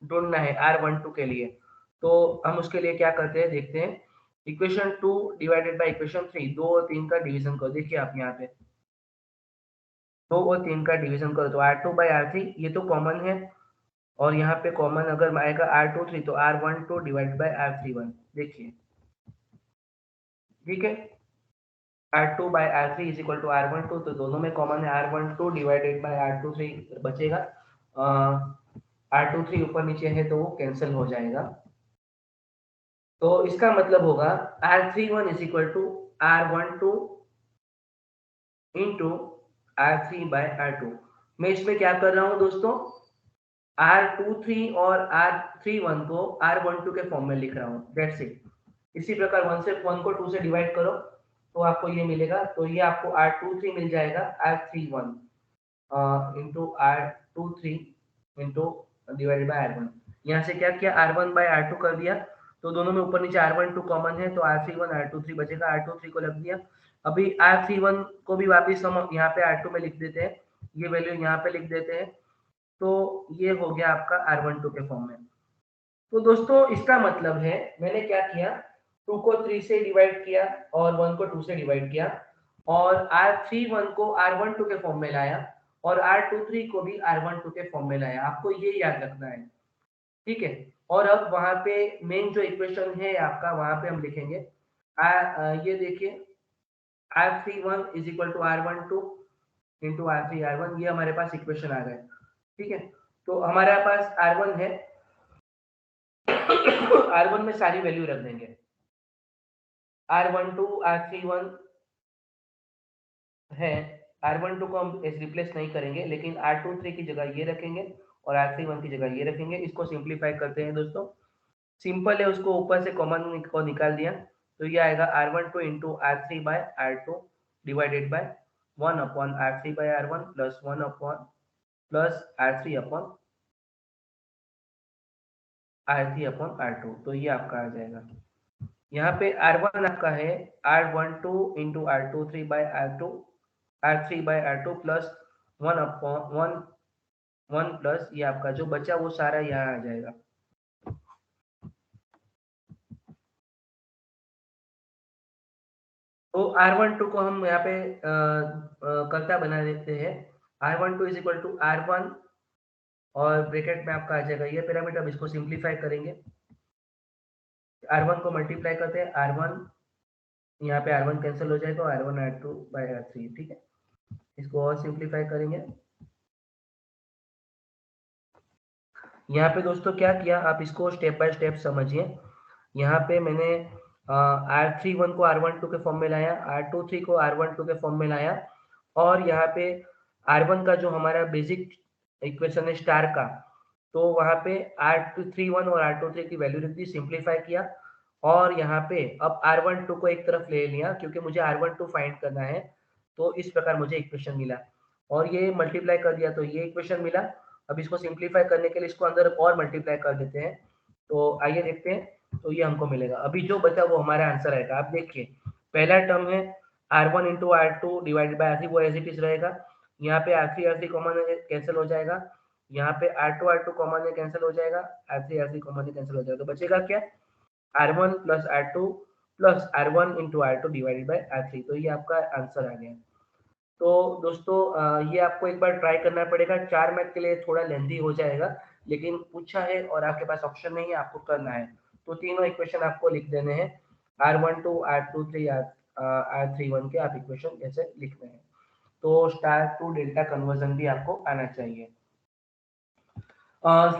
A: ढूंढना है, R12 के लिए। तो हम उसके लिए क्या करते हैं देखते हैं। इक्वेशन 2 डिवाइडेड बाय इक्वेशन 3, 2 और 3 का डिवीजन करो। देखिए आप यहाँ पे 2 और 3 का डिवीजन करो तो R2 बाय R3, ये तो कॉमन है। और यहाँ पे कॉमन अगर आएगा R23 तो R12 डिवाइड बाय R31, देखिए ठीक है। R2 bye R3 is equal to R12, तो दोनों में कॉमन है, R12 डिवाइडेड बाय R23 बचेगा। R23 ऊपर नीचे है तो वो कैंसिल हो जाएगा, तो इसका मतलब होगा R31 is equal to R12 into R3 by R2। मैं इसमें क्या कर रहा हूँ दोस्तों, R23 और R31 को R12 के फॉर्म में लिख रहा हूँ, दैट्स इट। इसी प्रकार 1 को 2 से डिवाइड करो तो आपको ये मिलेगा, तो ये आपको R23 मिल जाएगा R31 into R23 into divided by R1। यहाँ से क्या किया, R1 बाय R2 कर दिया, तो दोनों में ऊपर नीचे R12 कॉमन है तो R31 R23 बचेगा, R23 को लग दिया। अभी R31 को भी वापिस हम यहाँ पे R2 में लिख देते हैं, ये वैल्यू यहाँ पे लिख देते हैं, तो ये हो गया आपका R12 के फॉर्म में। तो दोस्तों इसका मतलब है मैंने क्या किया, 2 को 3 से डिवाइड किया और 1 को 2 से डिवाइड किया, और R31 को R12 के फॉर्म में लाया और R23 को भी R12 के फॉर्म में लाया, आपको ये याद रखना है, ठीक है। और अब वहां पे मेन जो इक्वेशन है आपका, वहां पे हम लिखेंगे ये देखिए R31 is equal to R12 into R3 R1, ये हमारे पास इक्वेशन आ गए, ठीक है। तो हमारे पास R1 है, R1 में सारी वैल्यू रख देंगे, R12 R31 है, R12 को हम रिप्लेस नहीं करेंगे, लेकिन R23 की जगह ये रखेंगे और R31 की जगह ये रखेंगे। इसको सिंप्लीफाई करते हैं दोस्तों, सिंपल है, उसको ऊपर से कॉमन को निकाल दिया तो ये आएगा R12 into R3 by R2 divided by 1 upon R3 by R1 plus 1 upon plus R3 upon R2, तो ये आपका आ जाएगा। यहाँ पे R1 आपका है R12 into R23 by R3 by R2 plus 1 upon 1 plus ये आपका जो बचा वो सारा यहाँ आ जाएगा। तो R12 को हम यहाँ पे कर्ता बना देते हैं, R12 is equal to R1 और ब्रैकेट में आपका आ जाएगा ये पैरामीटर। अब इसको सिंप्लीफाई करेंगे, R1 को मल्टीप्लाई करते हैं, R1 यहाँ पे R1 कैंसिल हो जाएगा, R1 R2 बाय R3, ठीक है। इसको और सिंप्लीफाई करेंगे, यहाँ पे दोस्तों क्या किया, आप इसको स्टेप बाय स्टेप समझिए। यहाँ पे मैंने R31 को R12 के फॉर्म में लाया, R23 को R12 के फॉर्म में लाया, और यहाँ पे R1 का जो हमारा बेसिक इक्वेशन है स्टार का, तो वहाँ पे R31 और R23 की वैल्यू रख दी, सिंप्लीफाई किया, और यहाँ पे अब R12 को एक तरफ ले लिया क्योंकि मुझे R12 फाइंड करना है, तो इस प्रकार मुझे इक्वेशन मिला, और ये मल्टीप्लाई कर दिया तो ये इक्वेशन मिला। अब इसको सिंप्लीफाई करने के लिए इसको अंदर और मल्टीप्लाई कर देते हैं, तो आइए देखते हैं, तो ये हमको मिलेगा। अभी जो बचा वो हमारा आंसर आएगा, आप देखिए पहला टर्म है R1 into R2 divided bye R3, वो एज इट इज रहेगा। यहाँ पे R3 कॉमन है, कैंसिल हो जाएगा। यहाँ पे R2 कॉमन है, कैंसिल हो जाएगा। R3 कॉमन है, कैंसिल हो जाएगा, तो बचेगा क्या, R1 plus R2 plus R1 into R2 divided bye R3, तो ये आपका आंसर आ गया। तो दोस्तों ये आपको एक बार ट्राई करना पड़ेगा, 4 मार्क के लिए थोड़ा लेंथी हो जाएगा, लेकिन पूछा है और आपके पास ऑप्शन नहीं है, आपको करना है, तो तीनों इक्वेशन आपको लिख देने हैं, R12 R23 R31 के आप इक्वेशन ऐसे लिखने हैं। तो स्टार टू डेल्टा कन्वर्जन भी आपको आना चाहिए।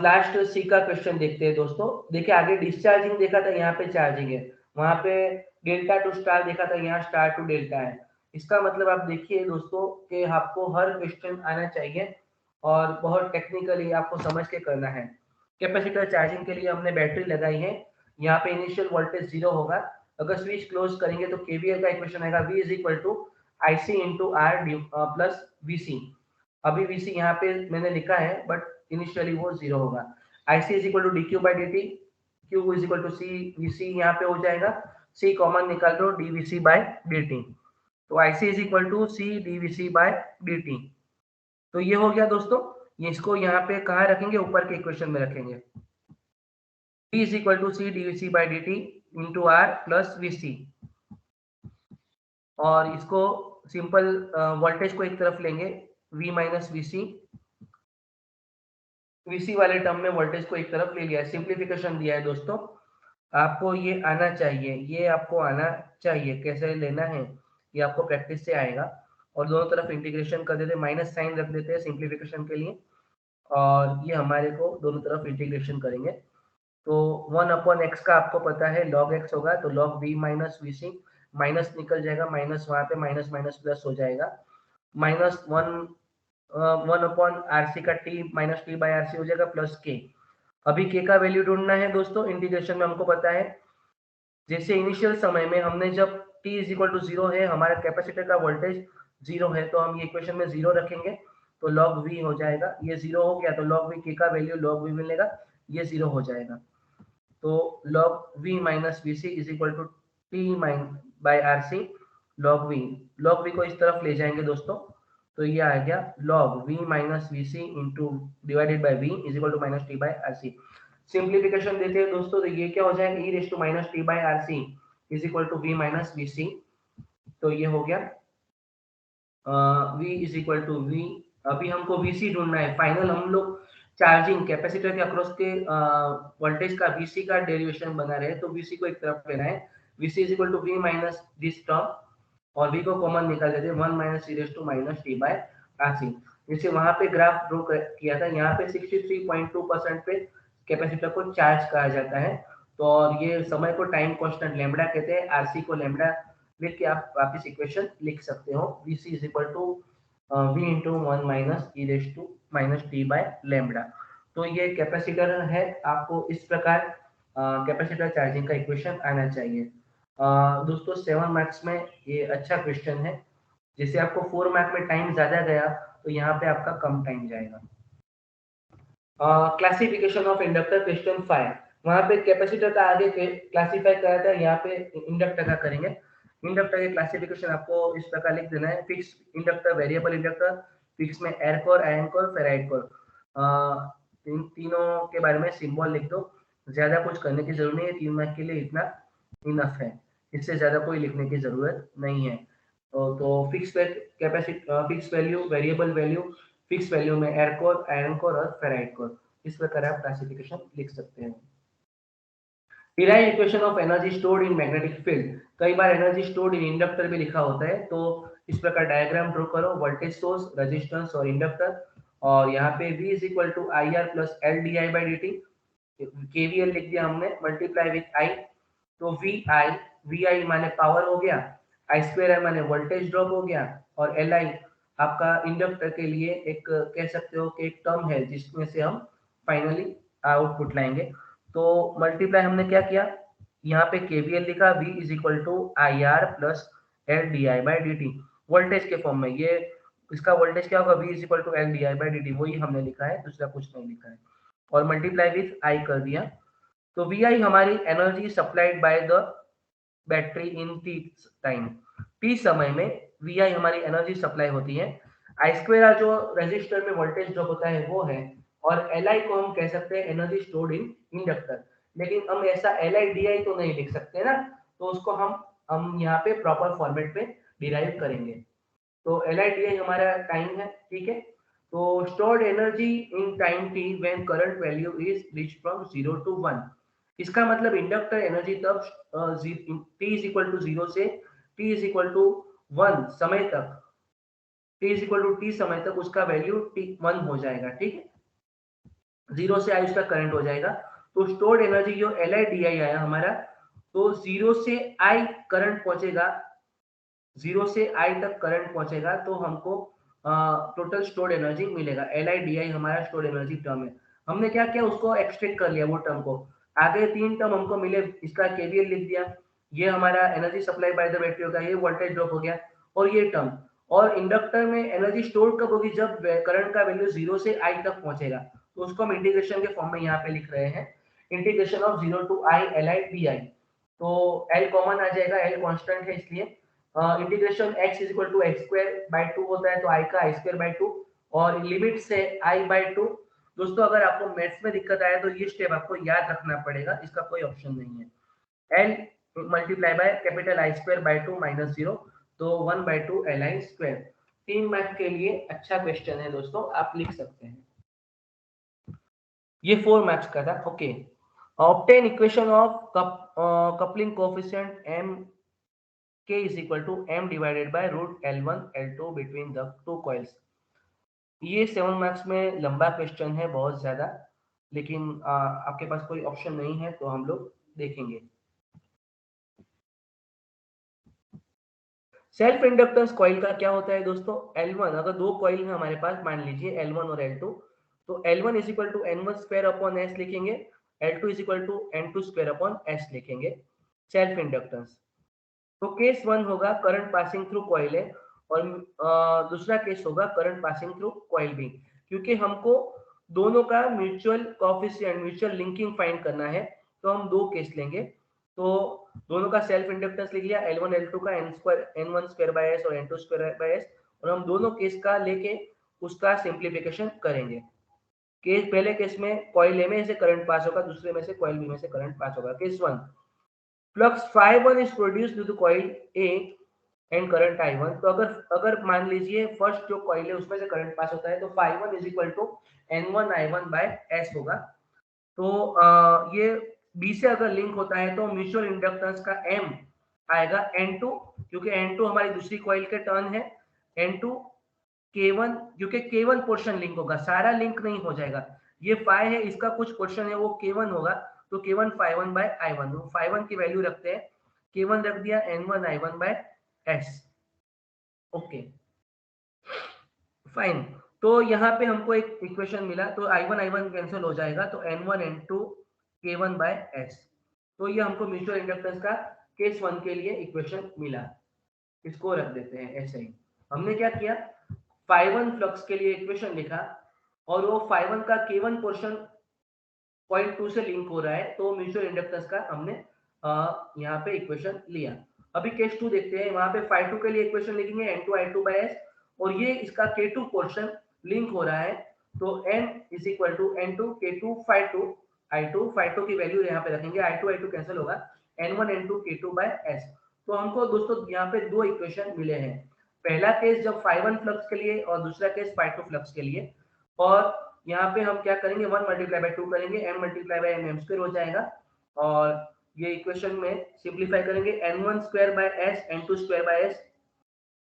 A: लास्ट सी का क्वेश्चन देखते हैं दोस्तों। देखिए आगे डिस्चार्जिंग देखा था, यहाँ पे चार्जिंग है, वहां पे डेल्टा टू स्टार देखा था, यहाँ स्टार टू डेल्टा है। इसका मतलब आप देखिए दोस्तों कि आपको हर क्वेश्चन आना चाहिए और बहुत टेक्निकली आपको समझ के करना है। कैपेसिटर चार्जिंग के लिए हमने बैटरी लगाई है, यहाँ पे इनिशियल वोल्टेज 0 होगा, अगर स्विच क्लोज करेंगे तो केवीएल का इक्वेशन आएगा V is equal to IC into R plus VC। अभी VC यहाँ पे मैंने लिखा है बट इनिशियली वो 0 होगा। IC is equal to DQ by DT, Q is equal to C VC यहाँ पे हो जाएगा, C कॉमन निकाल दो DVC बाय DT, तो IC is equal to C DVC by DT। तो ये हो गया दोस्तों, ये इसको यहाँ पे कहाँ रखेंगे, ऊपर के इक्वेशन में रखेंगे, V is equal to C DVC by DT into R plus VC, और इसको सिंपल वोल्टेज को एक तरफ लेंगे V माइनस VC वीसी वाले टर्म में वोल्टेज को एक तरफ ले लिया, सिंप्लीफिकेशन दिया है दोस्तों। आपको ये आना चाहिए, ये आपको आना चाहिए, कैसे लेना है ये आपको प्रैक्टिस से आएगा। और दोनों तरफ इंटीग्रेशन कर देते हैं, माइनस साइन रख देते हैं सिंप्लीफिकेशन के लिए, और ये हमारे को दोनों तरफ इंटीग्रेशन करेंगे। तो 1/x का आपको पता है log x होगा, तो log v minus we C, minus निकल जाएगा, माइनस वहां पे माइनस माइनस प्लस हो जाएगा, माइनस 1/RC का t minus T by are C हो जाएगा, प्लस के। अभी के का वैल्यू ढूंढना है दोस्तों, इंटीग्रेशन में हमको पता है, जैसे इनिशियल समय में हमने जब t is equal to zero है, हमारा कैपेसिटर का वोल्टेज जीरो है, तो हम ये इक्वेशन में जीरो रखेंगे, तो log v हो जाएगा, ये जीरो हो गया तो log v, के का वैल्यू log v मिलेगा, ये जीरो हो जाएगा। तो log v minus we C is equal to t minus by are C log v को इस तरफ ले जाएंगे दोस्तों, तो ये आ गया log v minus we c into divided by v is equal to minus T by are c. Simplification देते हैं दोस्तों, तो ये क्या हो जाएगा, e raise to minus T by are c is equal to v minus we c. तो ये हो गया v is equal to v। अभी हमको vc ढूंढना है, फाइनल हम लोग चार्जिंग कैपेसिटर के अक्रॉस के वोल्टेज का vc का डेरिवेशन बना रहे हैं, तो vc को एक तरफ लेना है, vc is equal to v minus this term, और v को कॉमन निकाल देते हैं, 1 minus e raise to minus t by R C. जैसे वहां पे ग्राफ ड्रॉ किया था, यहाँ पे 63.2% पे कैपेसिटर को चार्ज कहा जाता है, तो और ये समय को टाइम कांस्टेंट लैम्बडा कहते हैं, आरसी को लैम्बडा लिख के आप वापस इक्वेशन लिख सकते हो, vc is equal to v into 1 minus e raise to minus t by lambda. तो ये कैपेसिटर है, आपको इस प्रकार कैपेसिटर चार्जिंग का इक्वेशन आना चाहिए। दोस्तों 7 मार्क्स में ये अच्छा क्वेश्चन है, जैसे आपको 4 मार्क में टाइम ज्यादा गया, तो यहाँ पे आपका कम टाइम जाएगा। क्लासिफिकेशन ऑफ इंडक्टर क्वेश्चन 5, वहां पे कैपेसिटर का आगे क्लासिफाई करा था, यहाँ पे इंडक्टर का करेंगे। इंडक्टर के क्लासिफिकेशन आपको इस प्रकार लिख देना है, fix inductor, variable inductor, fix में air core, iron core, ferrite core, तीनों के बारे में सिंबल लिख दो, ज्यादा कुछ करने की जरूरत नहीं है, 3 मार्क के लिए इतना इनफ है, इससे ज्यादा कोई लिखने की जरूरत नहीं है। तो fix capacity, fix value, variable value, fix value में एयर कोर, आयरन कोर और फेराइट कोर, इस प्रकार आप क्लासिफिकेशन लिख सकते हैं। Derive equation of energy stored in magnetic field, कई बार एनर्जी स्टोर्ड इन इंडक्टर भी लिखा होता है, तो इस प्रकार डायग्राम ड्रॉ करो, वोल्टेज सोर्स, रेजिस्टेंस और इंडक्टर, और यहाँ पे V is equal to I R plus L D I by D T, KVL लिख दिया हमने, मल्टीप्लाई विथ आई, तो वी आई माने पावर हो गया, आई स्क्वायर आई माने वोल्टेज ड्रॉप हो गया, और एल आई आपका इंडक्टर के लिए एक कह सकते हो कि एक टर्म है जिसमें से हम फाइनली आउटपुट लाएंगे। तो मल्टीप्लाई हमने क्या किया, यहाँ पे केवीएल लिखा, v is equal to I R plus L D I by D T, voltage के फॉर्म में, ये इसका वोल्टेज क्या होगा, v is equal to L D I by D T, वही हमने लिखा है, दूसरा कुछ नहीं लिखा है, और मल्टीप्लाई विथ आई कर दिया। तो वी आई हमारी energy supplied by the battery in T time, T समय में वी आई हमारी एनर्जी सप्लाई होती है, आई स्क्वायर जो रेजिस्टर में वोल्टेज ड्रॉप होता है वो है, और एल आई को हम कह सकते हैं एनर्जी स्टोर्ड इन इंडक्टर, लेकिन हम ऐसा एल आई डी आई तो नहीं लिख सकते ना, तो उसको हम यहाँ पे प्रॉपर फॉर्मेट पे डिराइव करेंगे। तो एल आई डी आई हमारा टाइम है, ठीक है। तो stored energy in time T when current value is reach from 0 to 1, इसका मतलब इंडक्टर एनर्जी तब टी इज इक्वल टू 0 से टी इज इक्वल टू 1 समय तक, T is equal to T समय तक उसका वैल्यू टी 1 हो जाएगा, ठीक है, 0 से आई उसका करंट हो जाएगा। तो स्टोर्ड एनर्जी जो एल आई डी आई आया हमारा, तो 0 से आई करंट पहुंचेगा, 0 से आई तक करंट पहुंचेगा, तो हमको टोटल स्टोर्ड एनर्जी मिलेगा, एल आई डी आई हमारा स्टोर्ड एनर्जी टर्म है। हमने क्या किया, उसको एक्सट्रैक्ट कर लिया वो टर्म को, आगे 3 टर्म हमको मिले, इसका केवीएल लिख दिया, ये हमारा energy supply by the battery होगा, ये वोल्टेज ड्रॉप हो गया, और ये टर्म, और इंडक्टर में एनर्जी स्टोर कब होगी, जब करंट का वैल्यू 0 से आई तक पहुंचेगा, तो उसको हम इंटीग्रेशन के फॉर्म में यहाँ पे लिख रहे हैं, integration of 0 to I L I D I. तो एल कॉमन आ जाएगा, एल कांस्टेंट है इसलिए, integration x is equal to X square by 2 होता है, तो i का आई स्क्वायर बाई 2, और लिमिट से i बाई 2। दोस्तों अगर आपको मैथ्स में दिक्कत आए तो ये स्टेप आपको याद रखना पड़ेगा, इसका कोई ऑप्शन नहीं है, l multiply by capital I square by 2 minus 0, तो 1 by 2 L I square. 3 mark के लिए अच्छा क्वेश्चन है दोस्तों, आप लिख सकते हैं। ये 4 मार्क्स का था। Okay, obtain equation of coupling coefficient m k is equal to m divided by root L1 L2 between the two coils। ये 7 मार्क्स में लंबा क्वेश्चन है बहुत ज्यादा, लेकिन आपके पास कोई ऑप्शन नहीं है तो हम लोग देखेंगे। सेल्फ इंडक्टेंस कॉइल का क्या होता है दोस्तों? L1, अगर दो कॉइल है हमारे पास, मान लीजिए L1 और L2, तो L1 is equal to N1 square upon S लिखेंगे, L2 is equal to N2 square upon S लिखेंगे, सेल्फ इंडक्टेंस। तो केस 1 होगा करंट पासिंग थ्रू कॉइल है, और दूसरा केस होगा current passing through coil B, क्योंकि हमको दोनों का mutual coefficient, mutual linking find करना है, तो हम दो केस लेंगे। तो दोनों का सेल्फ इंडक्टेंस लिख लिया, L1 L2 का N1 स्क्वायर बाय S और N2 स्क्वायर बाय S, और हम दोनों केस का लेके उसका सिंप्लीफिकेशन करेंगे। केस पहले केस में कॉइल ए में से करंट पास होगा, दूसरे में से कॉइल बी में से करंट पास होगा। Case 1, flux phi1 is produced due to coil A and current I1। तो अगर मान लीजिए फर्स्ट जो कॉइल है उसमें से करंट पास होता है, तो phi1 is equal to N1 I1 by S होगा। तो ये B से अगर लिंक होता है तो म्यूचुअल इंडक्टेंस का M आएगा N2, क्योंकि N2 हमारी दूसरी कॉइल के टर्न है, N2 K1, क्योंकि K1 पोर्शन लिंक होगा, सारा लिंक नहीं हो जाएगा। ये फाई है, इसका कुछ पोर्शन है वो K1 होगा, तो K1 phi1 बाय I1, तो phi1 की वैल्यू रखते हैं, K1 रख दिया N1 I1 by S। Okay fine, तो यहाँ पे हमको एक इक्वेशन मिला, तो I1 कैंसिल हो जाएगा, तो N1 N2 K1 bye S। तो ये हमको म्यूचुअल इंडक्टेंस का केस 1 के लिए इक्वेशन मिला, इसको रख देते हैं ऐसे ही। हमने क्या किया, phi1 फ्लक्स के लिए इक्वेशन लिखा, और वो phi1 का K1 पोर्शन पॉइंट 2 से लिंक हो रहा है, तो म्यूचुअल इंडक्टेंस का हमने यहाँ पे इक्वेशन लिया। अभी केस 2 देखते हैं, वहां पे phi2 के लिए इक्वेशन लिखेंगे N2 I2 by S, और ये इसका K2 पोर्शन लिंक हो रहा है, तो N is equal to N2 K2 phi2 I2 की वैल्यू यहाँ पे रखेंगे, I2 कैंसिल होगा, N1 N2 K2 by S। तो हमको दोस्तों यहाँ पे दो इक्वेशन मिले हैं, पहला केस जब phi1 फ्लक्स के लिए और दूसरा केस phi2 फ्लक्स के लिए। और यहाँ पे हम क्या करेंगे, 1 मल्टीप्लाई बाय 2 करेंगे, m multiply by m square हो जाएगा, और ये इक्वेशन में सिंपलीफाई करेंगे, n1 square by s n2 square by s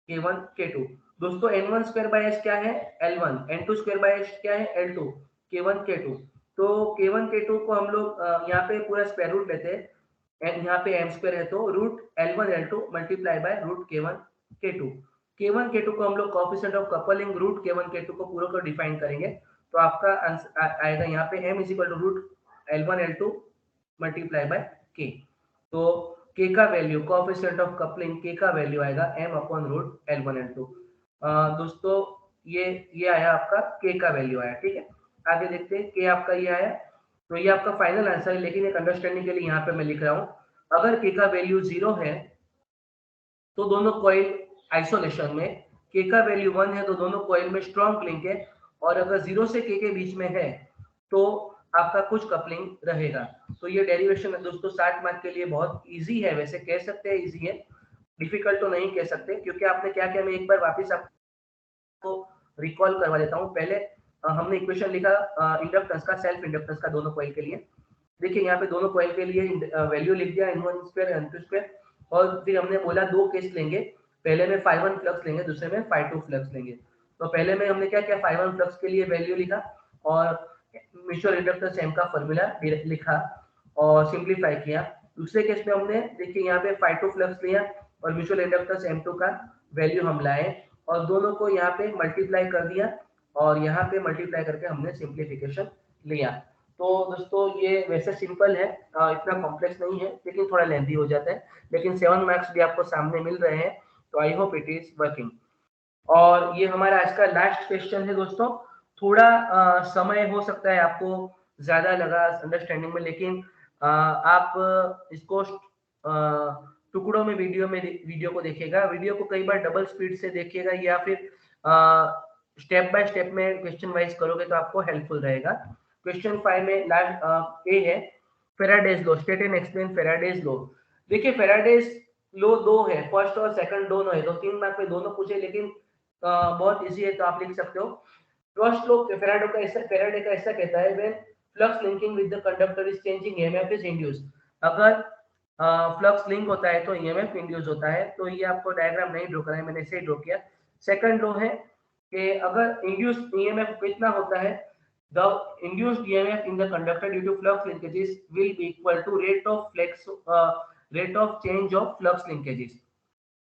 A: k1 k2। दोस्तों n1 स्क्वायर बाय s क्या है, l1, n2 square by s क्या है, l2, k1 k2। तो k1 k2 को हम लोग यहाँ पे पूरा स्क्वायर रूट लेते हैं, यहाँ पे m स्क्वायर है, तो root L1 L2 multiply by root K1 K2। K1 K2 को हम लोग coefficient of coupling root K1 K2 को पूरा को डिफाइन करेंगे, तो आपका आंसर आएगा यहाँ पे m is equal to root L1 L2 multiply by K। तो K का value, coefficient of coupling K का वैल्यू आएगा m upon root L1 L2। दोस्तों ये आया आपका K का वैल्यू आया, ठीक है। आगे देखते हैं, K आपका ये आया, तो ये आपका फाइनल आंसर है, लेकिन एक अंडरस्टैंडिंग के लिए यहाँ पे मैं लिख रहा हूँ, अगर K का वैल्यू 0 है तो दोनों कॉइल आइसोलेशन में, K का वैल्यू 1 है तो दोनों कॉइल में स्ट्रॉन्ग लिंक है, और अगर 0 से K के बीच में है तो आपका कुछ कपलिंग रहेगा। तो ये डेरिवेशन है दोस्तों 60 मार्क के लिए बहुत इजी है, वैसे कह सकते हैं इजी है, डिफिकल्ट तो नहीं कह सकते, क्योंकि आपने क्या किया, मैं एक बार वापस आपको रिकॉल करवा देता हूँ। पहले हमने इक्वेशन लिखा इंडक्टेंस का, सेल्फ इंडक्टेंस का दोनों कॉइल के लिए। देखिए यहाँ पे दोनों कॉइल के लिए वैल्यू लिख दिया, N1 स्क्वायर N2 स्क्वायर, और फिर हमने बोला दो केस लेंगे, पहले में phi1 फ्लक्स लेंगे, दूसरे में phi2 फ्लक्स लेंगे। तो पहले में हमने क्या किया, phi1 फ्लक्स के लिए वैल्यू लिखा, और म्यूचुअल इंडक्टेंस m का फॉर्मूला लिखा और सिंपलीफाई किया। दूसरे केस में हमने देखिए यहाँ पे phi2 फ्लक्स लिया और म्यूचुअल इंडक्टेंस m2 का वैल्यू हम लाए, और दोनों को यहाँ पे मल्टीप्लाई कर दिया, और यहाँ पे मल्टीप्लाई करके हमने सिंप्लीफिकेशन लिया। तो दोस्तों ये वैसे सिंपल है, इतना कॉम्प्लेक्स नहीं है, लेकिन थोड़ा लेंथी हो जाता है, लेकिन 7 मार्क्स भी आपको सामने मिल रहे हैं, तो I hope it is working. और ये हमारा आज का लास्ट क्वेश्चन है दोस्तों। थोड़ा समय हो सकता है आपको ज्यादा लगा अंडरस्टैंडिंग में, लेकिन आप इसको टुकड़ों में वीडियो को देखिएगा, वीडियो को कई बार डबल स्पीड से देखिएगा, या फिर स्टेप बाय स्टेप में क्वेश्चन वाइज करोगे तो आपको हेल्पफुल रहेगा। क्वेश्चन 5 में लास्ट ए है, Faraday's law, state and explain Faraday's law. देखिए फेराडेज लॉ दो है, फर्स्ट और सेकंड दोनों है, तो 3 मार्क में दोनों पूछे, लेकिन बहुत इजी है तो आप लिख सकते हो। फर्स्ट लॉ फेराडे का ऐसा कहता है, when flux linking with the conductor is changing, EMF is induce. अगर फ्लक्स लिंक होता है तो ईएमएफ इंड्यूस होता है। तो ये आपको डायग्राम नहीं ड्रॉ करना है, मैंने इसे ड्रॉ किया। सेकंड लॉ है कि अगर इंड्यूस ईएमएफ कितना होता है, the induced EMF in the conductor due to flux linkages will be equal to rate of change of flux linkages.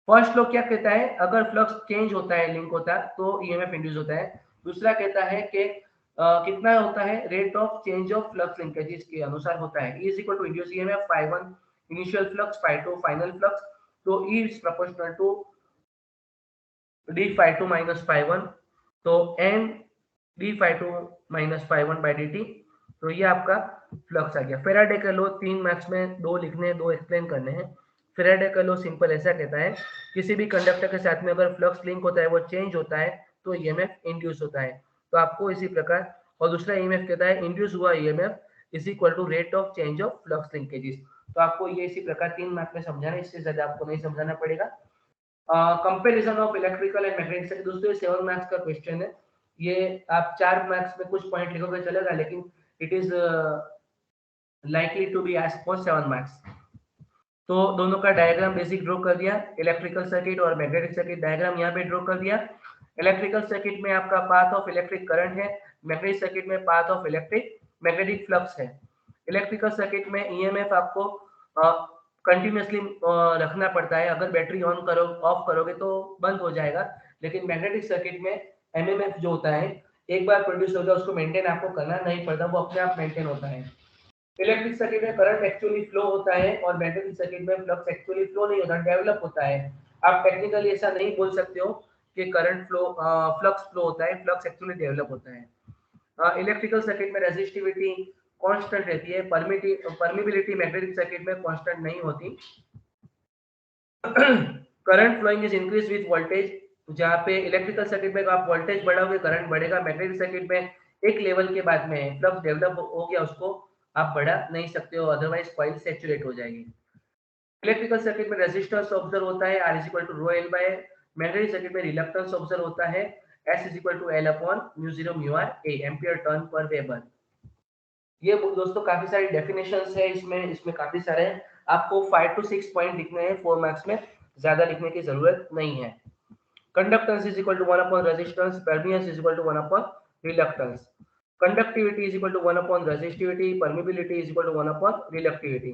A: First law क्या कहता है, अगर फ्लक्स चेंज होता है, लिंक होता है, तो ईएमएफ इंड्यूस होता है। दूसरा कहता है कि कितना होता है, rate of change of flux linkages के अनुसार होता है। E is equal to induce EMF φ1 initial flux, φ2 final flux. तो E is proportional to d φ2 minus φ1, तो n d φ2 minus φ1 by dt। तो ये आपका फ्लक्स आ गया। फेराडे का लॉ 3 मार्क्स में 2 लिखने, 2 एक्सप्लेन करने हैं। फेराडे का लॉ सिंपल ऐसा कहता है, किसी भी कंडक्टर के साथ में अगर फ्लक्स लिंक होता है, वो चेंज होता है, तो ईएमएफ इंड्यूस होता है। तो आपको इसी प्रकार, और दूसरा ईएमएफ कहता है इंड्यूस हुआ EMF is equal to rate of change of flux linkages. तो आपको ये इसी प्रकार 3 मार्क्स में समझाना है, इससे ज्यादा आपको नहीं समझाना पड़ेगा। Comparison of electrical and magnetic circuit, दोस्तों ये 7 मार्क्स का क्वेश्चन है। ये आप 4 मार्क्स में कुछ पॉइंट लिखोगे चलेगा, लेकिन it is likely to be asked for 7 marks। तो दोनों का डायग्राम बेसिक ड्रॉ कर दिया, इलेक्ट्रिकल सर्किट और मैग्नेटिक सर्किट डायग्राम यहाँ पे ड्रॉ कर दिया। इलेक्ट्रिकल सर्किट में आपका पाथ ऑफ इलेक्ट्रिक करंट है, मैग्नेटिक सर्किट में path of electric magnetic flux है। इलेक्ट्रिकल सर्किट में ईएमएफ आपको कंटिन्यूअसली रखना पड़ता है, अगर बैटरी ऑन करो ऑफ करोगे तो बंद हो जाएगा। लेकिन मैग्नेटिक सर्किट में एमएमएफ जो होता है, एक बार प्रोड्यूस हो गया उसको मेंटेन आपको करना नहीं पड़ता, वो अपने आप मेंटेन होता है। इलेक्ट्रिक सर्किट में करंट एक्चुअली फ्लो होता है और मैग्नेटिक सर्किट में फ्लक्स एक्चुअली फ्लो नहीं होता, डेवलप होता है। आप टेक्निकली ऐसा नहीं बोल सकते हो कि करंट फ्लो फ्लक्स फ्लो होता है, फ्लक्स एक्चुअली डेवलप होता है। इलेक्ट्रिकल सर्किट में रेजिस्टिविटी कांस्टेंट रहती है, परमिबिलिटी मैग्नेटिक सर्किट में कांस्टेंट नहीं होती। Current following is increase with voltage, जहाँ पे इलेक्ट्रिकल सर्किट में आप वोल्टेज बढ़ाओगे करंट बढ़ेगा, मैग्नेटिक सर्किट में एक लेवल के बाद में फ्लक्स डेवलप हो गया उसको आप बढ़ा नहीं सकते हो, अदरवाइज कॉइल सैचुरेट हो जाएगी। इलेक्ट्रिकल सर्किट में रेजिस्टेंस ऑब्जर्व होता है, R is equal to rho L by. Magnetic circuit में रिलक्टेंस ऑब्जर्व होता है, S is equal to L upon mu 0 mu R A, ampere turn per weber. ये दोस्तों काफी सारी डेफिनेशंस है इसमें काफी सारे हैं। आपको 5 to 6 पॉइंट लिखने हैं 4 मार्क्स में, ज्यादा लिखने की जरूरत नहीं है। Conductance is equal to 1 upon resistance, permeance is equal to 1 upon reluctance, conductivity is equal to 1 upon resistivity, permeability is equal to 1 upon reluctivity,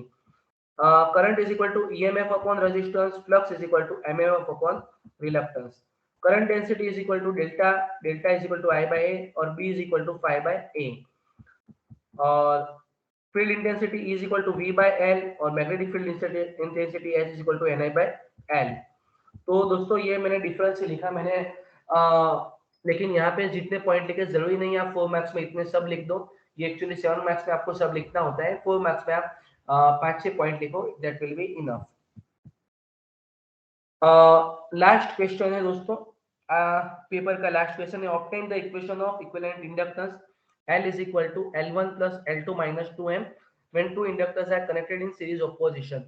A: current is equal to emf upon resistance, flux is equal to mmf upon reluctance, current density is equal to delta is equal to I by A और B is equal to phi by A, और field intensity is equal to V by L और magnetic field intensity S is equal to Ni by L। तो दोस्तों ये मैंने difference से लिखा मैंने, लेकिन यहाँ पे जितने पॉइंट लिखे जरूरी नहीं है आप 4 मार्क्स में इतने सब लिख दो, ये एक्चुअली 7 मार्क्स में आपको सब लिखना होता है। 4 मार्क्स में आप 5-6 पॉइंट लिखो, that will be enough. Last question है दोस्तों, पेपर का लास्ट क्वेश्चन है, obtain the equation of equivalent inductance L is equal to L1 plus L2 minus 2M when two inductors are connected in series opposition।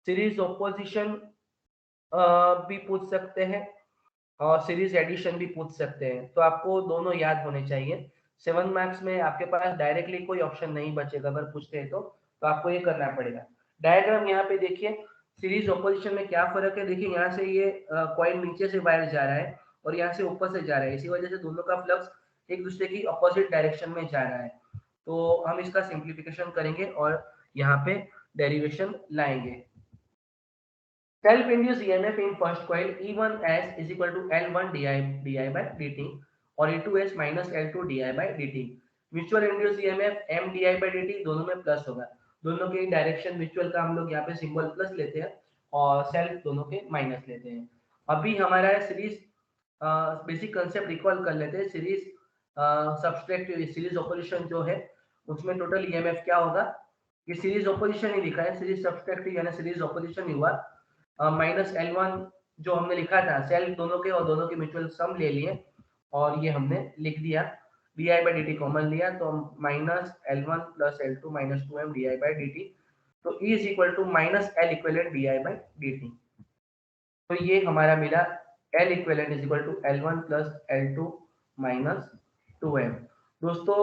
A: Series opposition भी पूछ सकते हैं और series addition भी पूछ सकते हैं, तो आपको दोनों याद होने चाहिए। 7 मार्क्स में आपके पास डायरेक्टली कोई ऑप्शन नहीं बचेगा, अगर पूछते हैं तो आपको ये करना पड़ेगा। डायग्राम यहाँ पे देखिए, सीरीज ऑपोजिशन में क्या फर्क है, देखिए यहाँ से ये कॉइल नीचे से बाहर जा रहा है और यहाँ से ऊपर से जा रहा है, इसी वजह से दोनों का फ्लक्स एक दूसरे की अपोजिट डायरेक्शन में जा रहा है। तो हम इसका सिंप्लीफिकेशन करेंगे और यहाँ पे डेरिवेशन लाएंगे। Self-induced EMF in first coil E1S is equal to L1 di by dt और E2S minus L2 di by dt। Mutual induce EMF M di by dt दोनों में प्लस होगा, दोनों के डायरेक्शन म्यूचुअल का हम लोग यहाँ पे सिंबल प्लस लेते हैं और सेल्फ दोनों के माइनस लेते हैं। अभी हमारा सीरीज बेसिक कंसेप्ट रिकॉल कर लेते हैं। सीरीज सब्सट्रैक्टिव सीरीज ऑपोजिशन जो है उसमें टोटल EMF क्या होगा, ये सीरीज ऑपोजिशन ही लिखा है, सीरीज सब्सट्रैक्टिव यानी सीरीज ऑपोजिशन ही हुआ। माइनस L1 जो हमने लिखा था सेल्फ दोनों के और दोनों के म्यूचुअल सम ले लिए और ये हमने लिख दिया, di by dt कॉमन लिया तो minus L1 plus L2 minus 2M di by dt, तो E is equal to minus L equivalent di by dt। तो ये हमारा मिला L equivalent is equal to L1 plus L2 minus 2M। दोस्तों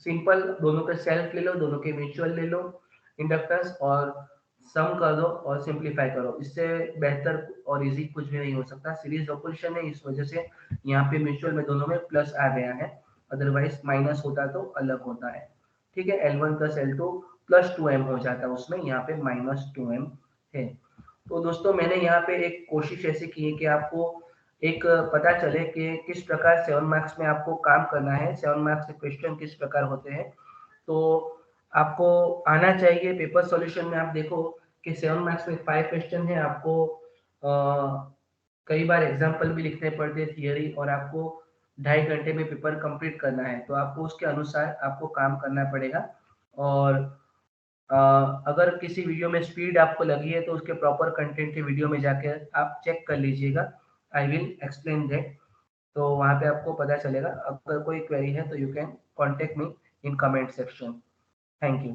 A: simple दोनों के सेल्फ ले लो, दोनों के म्यूचुअल ले लो इंडक्टर्स, और सम कर दो और सिंप्लीफाई करो। इससे बेहतर और इजी कुछ भी नहीं हो सकता। सीरीज ऑपरेशन है, इस वजह से यहाँ पे म्यूचुअल में दोनों में प्लस आ गया है, अदरवाइज माइनस होता तो अलग होता है। ठीक है, L1 plus L2 plus 2m हो जाता है उसमें, यहाँ पे माइनस 2m है। तो दोस्तों मैंने यहाँ पे एक कोशिश ऐसी की है कि आपको एक पता चले कि किस प्रकार 7 मार्क्स में आपको काम करना है, 7 मार्क्स के क्वेश्चन किस प्रकार होते हैं। तो आपको आना चाहिए। पेपर सॉल्यूशन में आप देखो कि 7 मार्क्स में 5 क्वेश्चन है, आपको कई बार एग्जाम्पल भी लिखने पड़ते हैं थियरी, और आपको 2.5 घंटे में पेपर कंप्लीट करना है, तो आपको उसके अनुसार आपको काम करना पड़ेगा। और अगर किसी वीडियो में स्पीड आपको लगी है तो उसके प्रॉपर कंटेंट के वीडियो में जाकर आप चेक कर लीजिएगा, आई विल एक्सप्लेन दैट। तो वहाँ पे आपको पता चलेगा। अगर कोई क्वेरी है तो you can contact me in comment section. Thank you.